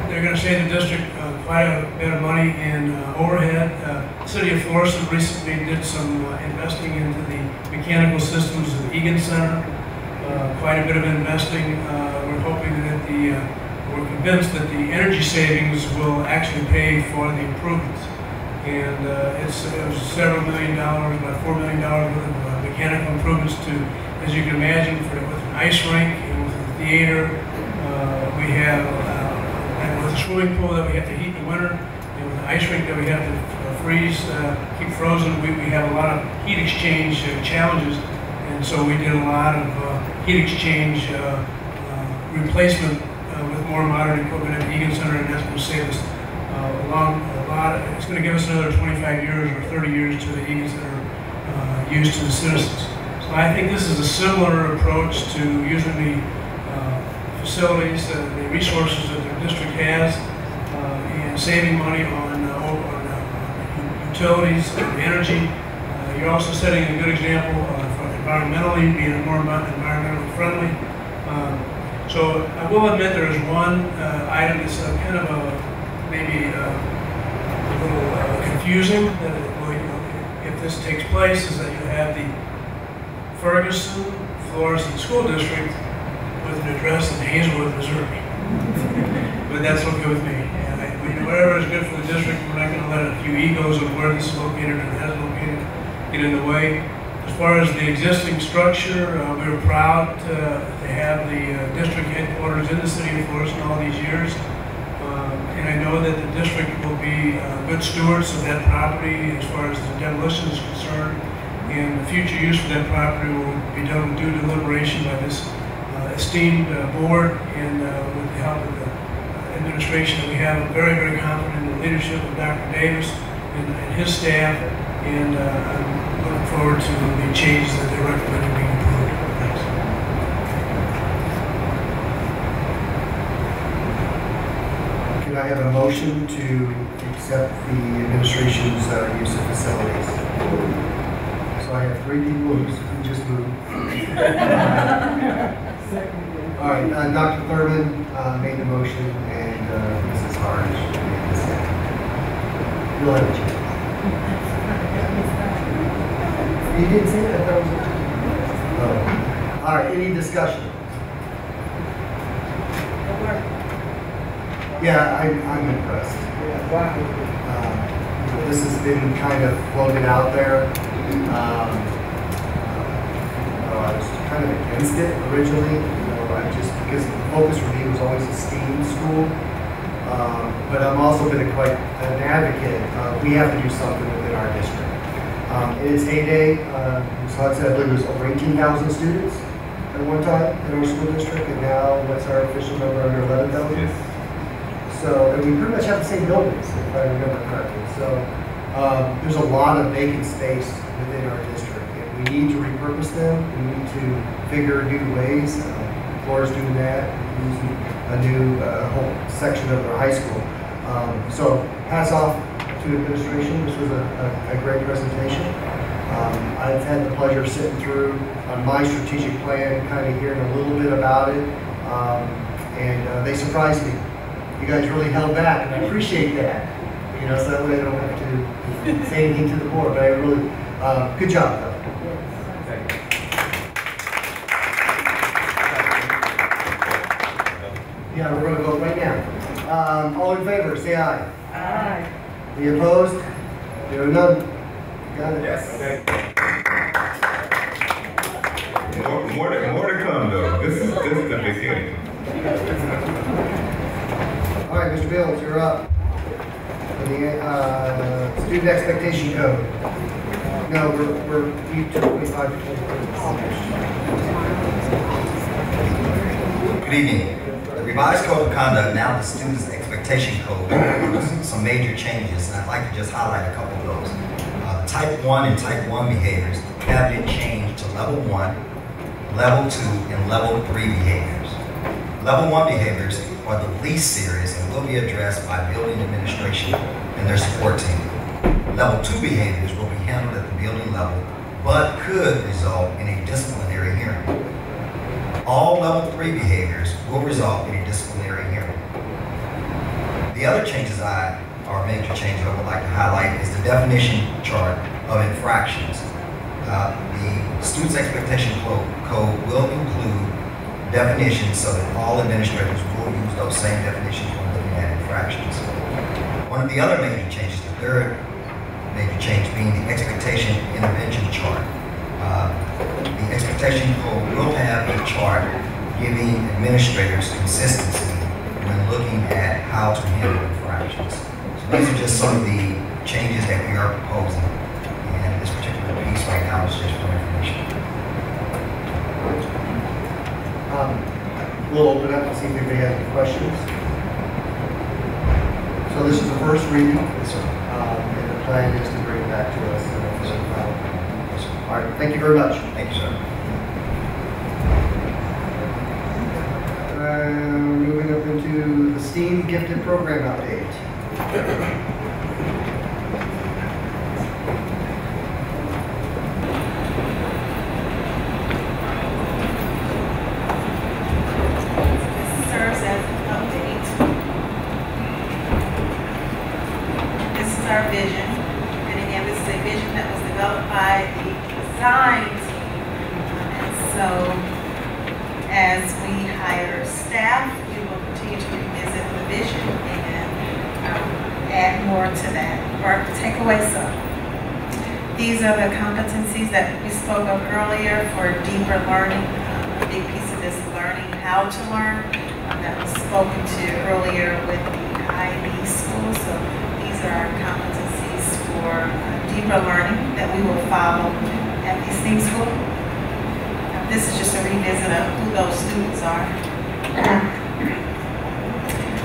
they're going to save the district quite a bit of money in overhead. The city of Florissant recently did some investing into the mechanical systems of the Egan Center. Quite a bit of investing. We're hoping that we're convinced that the energy savings will actually pay for the improvements. And it was several $1 million, about $4 million worth of mechanical improvements to, as you can imagine, with an ice rink and with a theater. We have, and with a swimming pool that we have to heat in the winter, and with an ice rink that we have to keep frozen. We have a lot of heat exchange challenges, and so we did a lot of heat exchange replacement with more modern equipment at the Egan Center, and that's going to save us a lot. It's going to give us another 25 years or 30 years to the Egan Center use to the citizens. So I think this is a similar approach to using the facilities, the resources that the district has, and saving money on utilities and energy. You're also setting a good example for environmentally, being more environmentally friendly. So I will admit there is one item that's kind of maybe a little confusing. That if this takes place, is that you have the Ferguson-Florissant School District with an address in Hazelwood, Missouri. But that's okay with me. Whatever is good for the district, we're not going to let a few egos of where this is located or has located get in the way. As far as the existing structure, we were proud to have the district headquarters in the city of Florissant all these years. And I know that the district will be good stewards of that property as far as the demolition is concerned. And the future use for that property will be done with due deliberation by this esteemed board and with the help of the administration. We have very, very confident in the leadership of Dr. Davis and his staff, and I'm looking forward to the changes that they recommend being approved. Thanks. Can I have a motion to accept the administration's use of facilities? So I have 3 people who just moved. All right, Dr. Thurman made the motion, and Mrs. Harsh made the second. You'll have a chance. You didn't say that? That was it. Oh. All right, any discussion? Yeah, I'm impressed. This has been kind of floated out there. I was kind of against it originally. Just because the focus for me was always a STEAM school. But I've also been quite an advocate. We have to do something within our district. In its heyday, so I said, I believe it was over 18,000 students at one time in our school district, and now what's our official number, under 11,000? Yes. So, and we pretty much have the same buildings, if I remember correctly. So there's a lot of vacant space within our district. And we need to repurpose them. We need to figure new ways. Laura's doing that, using a new whole section of our high school. So hats off to the administration. This was a great presentation. I've had the pleasure of sitting through my strategic plan, kind of hearing a little bit about it, and they surprised me. You guys really held back, and I appreciate that. You know, so that way I don't have to say anything to the board, but I really, good job, though. Yeah, we're going to vote right now. All in favor, say aye. Aye. Any opposed? There are none. Got it? Yes. More to come, though. This is the beginning. All right, Mr. Bills, you're up. For the student expectation code. No, you took 25 to 24. Good evening. The revised code of conduct, now the student's expectation code, includes some major changes, and I'd like to just highlight a couple of those. Type 1 and Type 1 behaviors have been changed to Level 1, Level 2, and Level 3 behaviors. Level 1 behaviors are the least serious and will be addressed by building administration and their support team. Level 2 behaviors will be handled at the building level, but could result in a disciplinary hearing. All Level 3 behaviors will result in a disciplinary hearing. The other changes or major changes I would like to highlight is the definition chart of infractions. The student's expectation code will include definitions so that all administrators will use those same definitions when looking at infractions. One of the other major changes, the third major change, being the expectation intervention chart. The expectation code will have a chart giving administrators consistency when looking at how to handle infractions. So these are just some of the changes that we are proposing. And this particular piece right now is just for information. We'll open up and see if anybody has any questions. So this is the first reading. Yes, sir. And the plan is to bring it back to us. All right, thank you very much. Thank you, sir. Moving up into the STEAM Gifted Program update. Serves as an update. This is our vision, and again, this is a vision that was developed by the design team. And so, as we hire staff, we will continue to revisit the vision and add more to that, or take away some. These are the competencies that we spoke of earlier for deeper learning. A big piece of this is learning how to learn. That was spoken to earlier with the IB school. So these are our competencies for deeper learning that we will follow at the STEAM school. This is just a revisit of who those students are.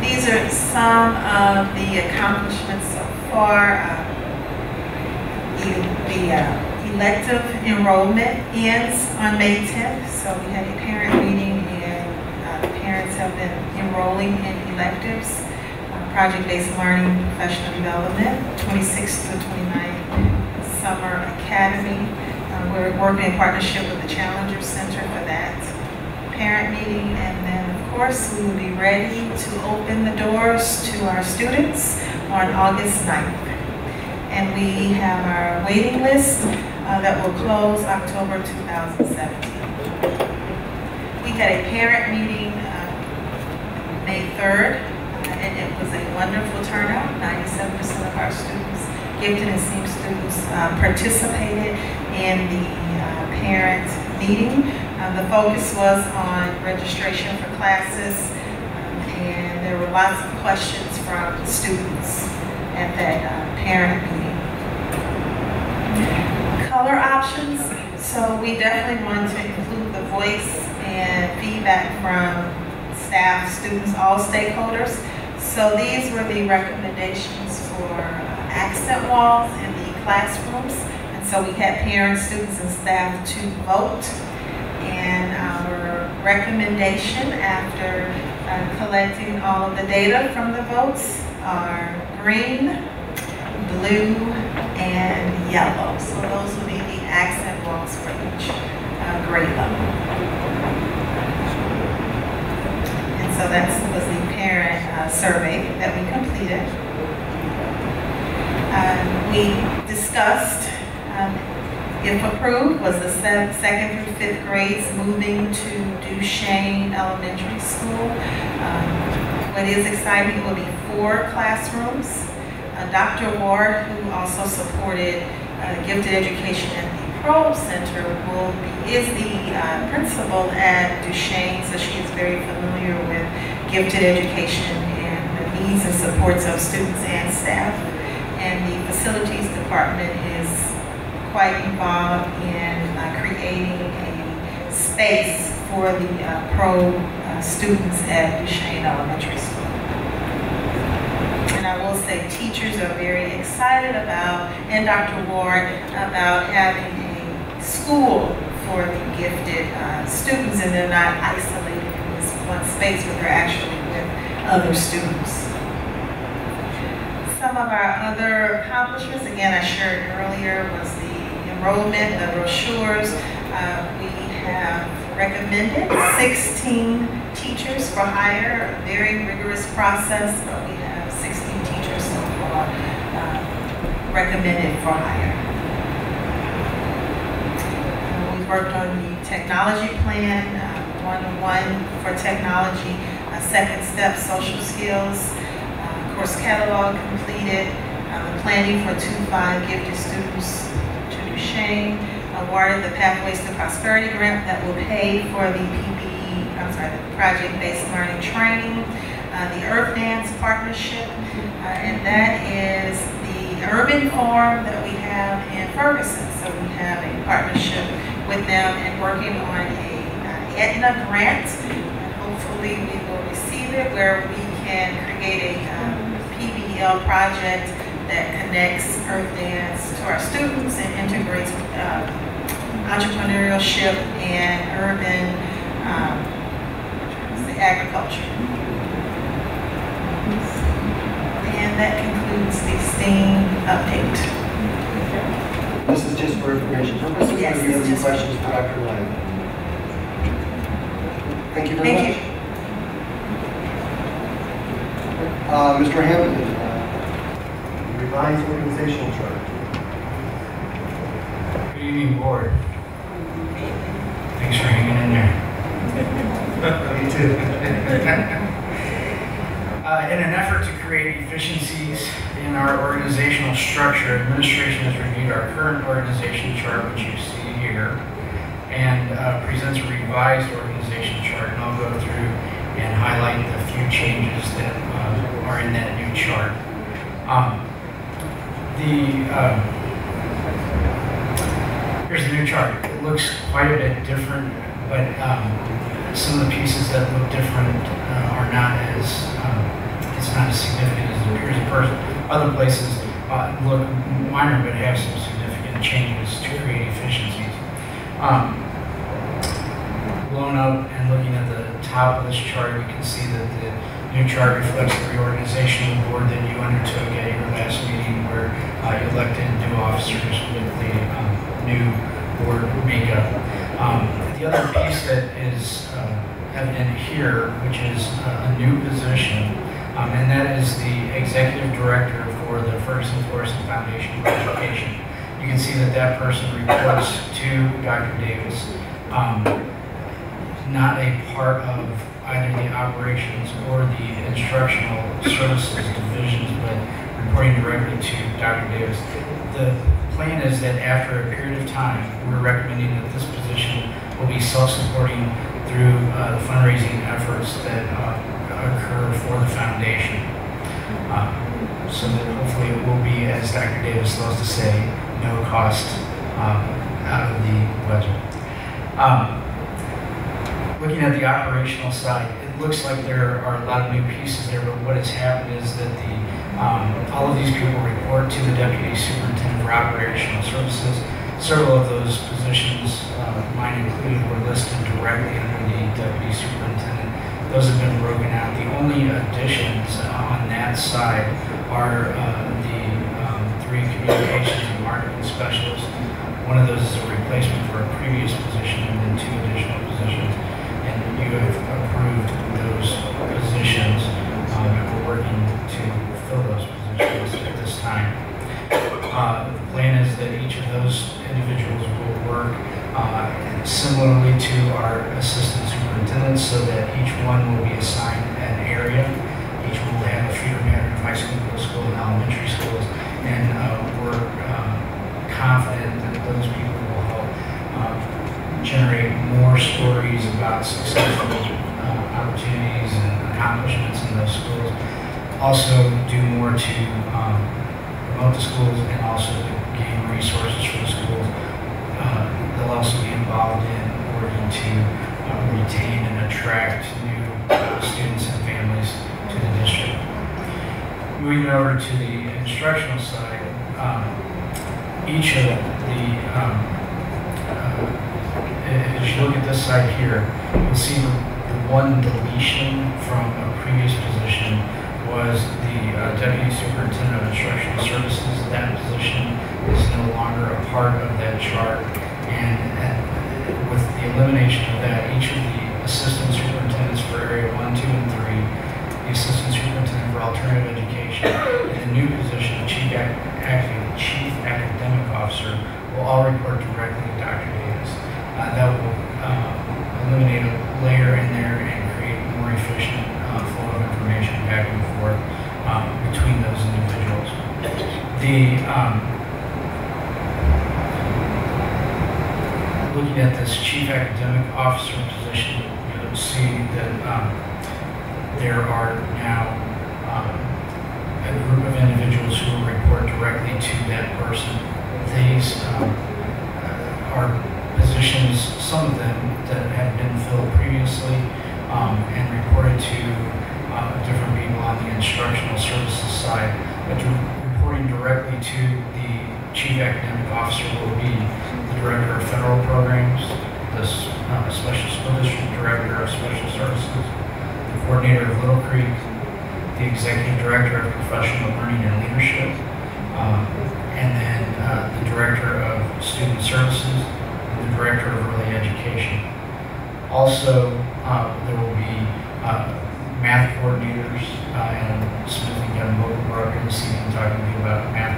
These are some of the accomplishments so far. The elective enrollment ends on May 10th, so we had a parent meeting and parents have been enrolling in electives. Project-based learning, professional development, 26th to 29th Summer Academy. We're working in partnership with the Challenger Center for that parent meeting, and then of course we will be ready to open the doors to our students on August 9th. And we have our waiting list that will close October 2017. We had a parent meeting May 3rd, and it was a wonderful turnout. 97% of our students, gifted and STEAM students, participated in the parent meeting. The focus was on registration for classes, and there were lots of questions from students at that parent meeting. Color options. So we definitely want to include the voice and feedback from staff, students, all stakeholders. So these were the recommendations for accent walls in the classrooms. And so we had parents, students, and staff to vote. And our recommendation after collecting all of the data from the votes are green, blue, and yellow. So those will be the accent walks for each grade level. And so that was the parent survey that we completed. We discussed, if approved, was the second through fifth grades moving to Duchesne Elementary School. What is exciting will be 4 classrooms. Dr. Ward, who also supported gifted education at the Probe Center, is the principal at Duchesne, so she is very familiar with gifted education and the needs and supports of students and staff. And the facilities department is quite involved in creating a space for the Probe students at Duchesne Elementary School. And I will say teachers are very excited about, and Dr. Ward, about having a school for the gifted students, and they're not isolated in this one space, but they're actually with other students. Some of our other accomplishments, again, I shared earlier, was the enrollment, the brochures. We have recommended 16 teachers for hire, a very rigorous process, but we have 16 teachers so far recommended for hire. We've worked on the technology plan, one-on-one for technology, second step social skills, course catalog completed, the planning for 2-5 gifted students to Duchesne, awarded the Pathways to Prosperity grant that will pay for the the project-based learning training, the Earth Dance partnership, and that is the urban farm that we have in Ferguson. So we have a partnership with them and working on a Aetna grant. Hopefully we will receive it, where we can create a PBL project that connects Earth Dance to our students and integrates entrepreneurship and urban agriculture. And that concludes the STEAM update. This is just for information purposes. Yes, Do you have any just questions for Dr. Lang? Thank you very much. Mr. Hampton, revised organizational chart. Good evening, board. Thanks for hanging in there. Me too. In an effort to create efficiencies in our organizational structure, administration has reviewed our current organization chart, which you see here, and presents a revised organization chart. And I'll go through and highlight the few changes that are in that new chart. Here's the new chart. It looks quite a bit different, but some of the pieces that look different are not as, it's not as significant as it appears in person. Other places look minor, but have some significant changes to create efficiencies. Blown up and looking at the top of this chart, you can see that the new chart reflects the reorganization of the board that you undertook at your last meeting, where you elected new officers with the new board makeup. The other piece that is evident here, which is a new position, and that is the executive director for the Ferguson-Florissant Foundation for Education. You can see that that person reports to Dr. Davis, not a part of either the operations or the instructional services divisions, but reporting directly to Dr. Davis. The plan is that after a period of time, we're recommending that this position will be self-supporting through the fundraising efforts that occur for the foundation. So that hopefully it will be, as Dr. Davis loves to say, no cost out of the budget. Looking at the operational side, it looks like there are a lot of new pieces there, but what has happened is that all of these people report to the Deputy Superintendent for Operational Services. Several of those positions, mine included, were listed directly under the Deputy Superintendent. Those have been broken out. The only additions on that side are the 3 communications and marketing specialists, One of those is a replacement for a previous position and then 2 additional positions. And you have approved those positions. We're working to fill those positions at this time. The plan is that each of those individuals will work similarly to our assistant superintendents, so that each one will be assigned an area. Each one will have a feeder pattern of high school, middle school, and elementary schools. And we're confident that those people will help generate more stories about successful opportunities and accomplishments in those schools. Also do more to promote the schools and also to gain resources for the schools. They'll also be involved in working to retain and attract new students and families to the district. Moving over to the instructional side, each of the, as you look at this side here, you'll see the one deletion from a previous position was the Deputy Superintendent of Instructional Services. That position is no longer a part of that chart. And with the elimination of that, each of the assistant superintendents for Area 1, 2, and 3, the assistant superintendent for alternative education, and the new position of Chief Academic Officer will all report directly to Dr. Davis. That will eliminate a layer in there and create more efficient flow of information back and forth between those individuals. Looking at this Chief Academic Officer position, you'll see that there are now a group of individuals who will report directly to that person. These are positions, some of them that have been filled previously and reported to different people on the instructional services side, but reporting directly to the Chief Academic Officer will be the Director of Federal Programs, the Special School District Director of Special Services, the Coordinator of Little Creek, the Executive Director of Professional Learning and Leadership, and then the Director of Student Services, and the Director of Early Education. Also, there will be math coordinators, and Smith and Kevin Vogel were up here this evening talking to you about math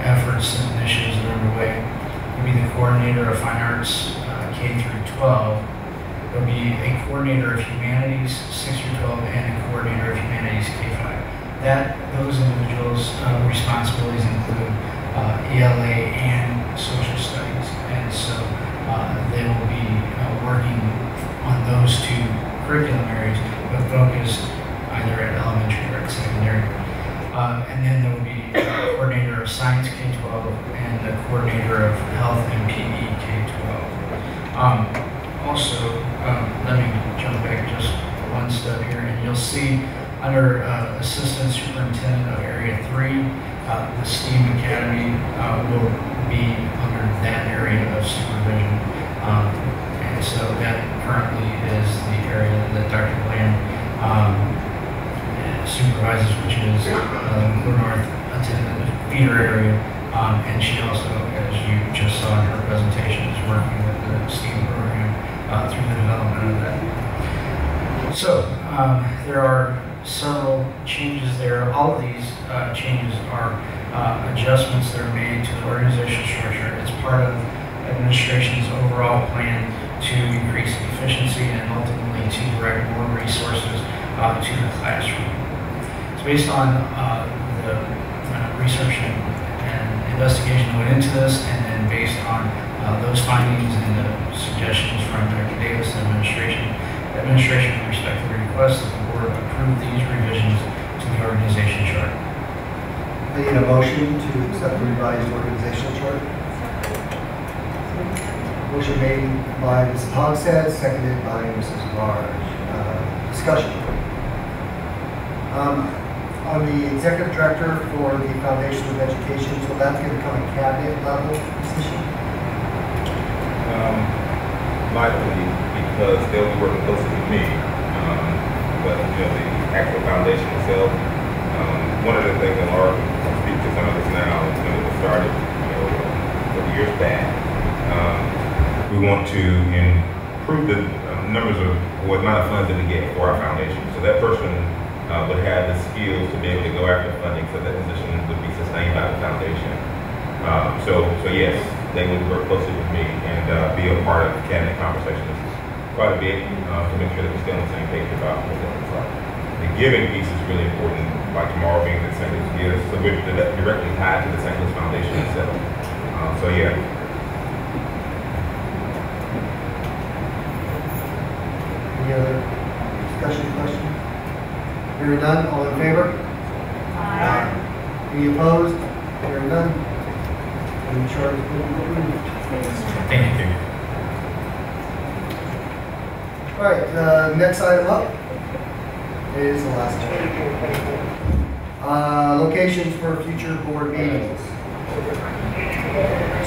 efforts and initiatives that are underway. There'll be the Coordinator of Fine Arts K through 12. There'll be a Coordinator of Humanities 6 through 12 and a Coordinator of Humanities K-5. Those individuals' responsibilities include ELA and social studies, and so they will be working on those 2 curriculum areas, but focused either at elementary or at secondary. And then there will be a Coordinator of Science K-12 and a Coordinator of Health and PE K-12. Also, let me jump back just one step here, and you'll see under Assistant Superintendent of Area 3, the STEAM Academy will be under that area of supervision. And so that currently is the area that Dr. Bland supervises, which is the North feeder area. And she also, as you just saw in her presentation, is working with the STEAM program through the development of that. So there are several changes there. All of these changes are adjustments that are made to the organizational structure. It's part of administration's overall plan to increase efficiency and ultimately to direct more resources to the classroom. It's based on the research and investigation that went into this, and then based on those findings and the suggestions from Dr. Davis and administration respectfully requests that the board approve these revisions to the organization chart. I need a motion to accept the revised organizational chart. Motion made by Mrs. Hogshead, seconded by Mrs. Large. Discussion. On the executive director for the Foundation of Education, so that's going to become a cabinet level position? Likely, because they'll be working closely with me. But the actual foundation itself, one of the things that Laura can speak to some of this now, when it was started, years back. We want to improve the numbers of what amount of funds that we get for our foundation. So that person would have the skills to be able to go after funding, so that position would be sustained by the foundation. So yes, they would work closely with me and be a part of cabinet conversations quite a bit to make sure that we're still on the same page about what that looks like. The giving piece is really important, like tomorrow being the St. Louis Gives, so we're directly tied to the St. Louis Foundation itself. So yeah. Any other discussion, questions? Hearing none, all in favor? Aye. Any opposed? Hearing none. Any charge is approved? Thank you. All right, next item up is the last one. Locations for future board meetings.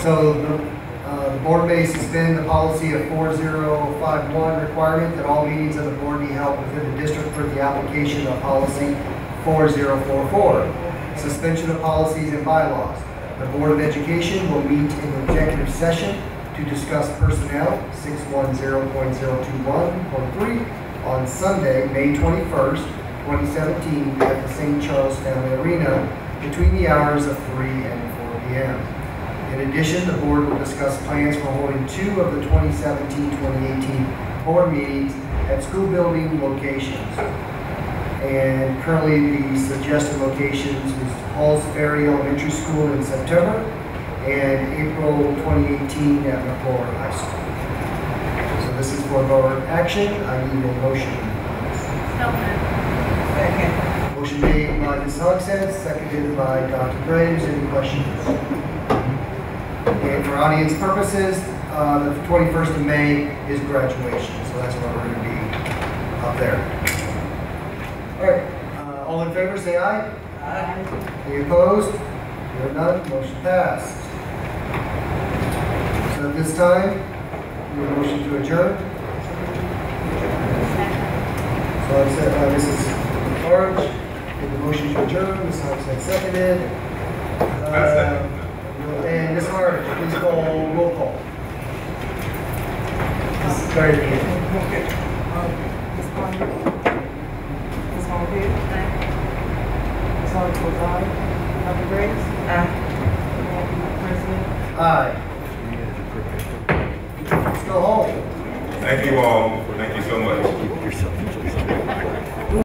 So the board may suspend the policy of 4051 requirement that all meetings of the board be held within the district for the application of policy 4044. Suspension of policies and bylaws. The Board of Education will meet in executive session to discuss personnel 610.021.3 on Sunday, May 21st, 2017 at the St. Charles Family Arena between the hours of 3 and 4 p.m. In addition, the board will discuss plans for holding 2 of the 2017-2018 board meetings at school building locations. And currently the suggested locations is Halls Ferry Elementary School in September and April 2018 at McClure High School. So this is for board action. I need a motion. Second. Motion made by Ms. Hogshead, seconded by Dr. Graves. Any questions? And for audience purposes, the 21st of May is graduation, so that's where we're going to be up there. All right, all in favor, say aye. Aye. Any opposed? Hearing none, motion passed. So at this time, we have a motion to adjourn. So I said, Mrs. Orange, with the motion to adjourn, Ms. Hogshead seconded. And Ms. Hart, please call roll call. Start at the end. Ms. Conley? Ms. Holmgren? Aye. Ms. Holmgren, aye. Dr. Graves? Aye. President? Aye. Let's go home. Thank you all. Thank you so much.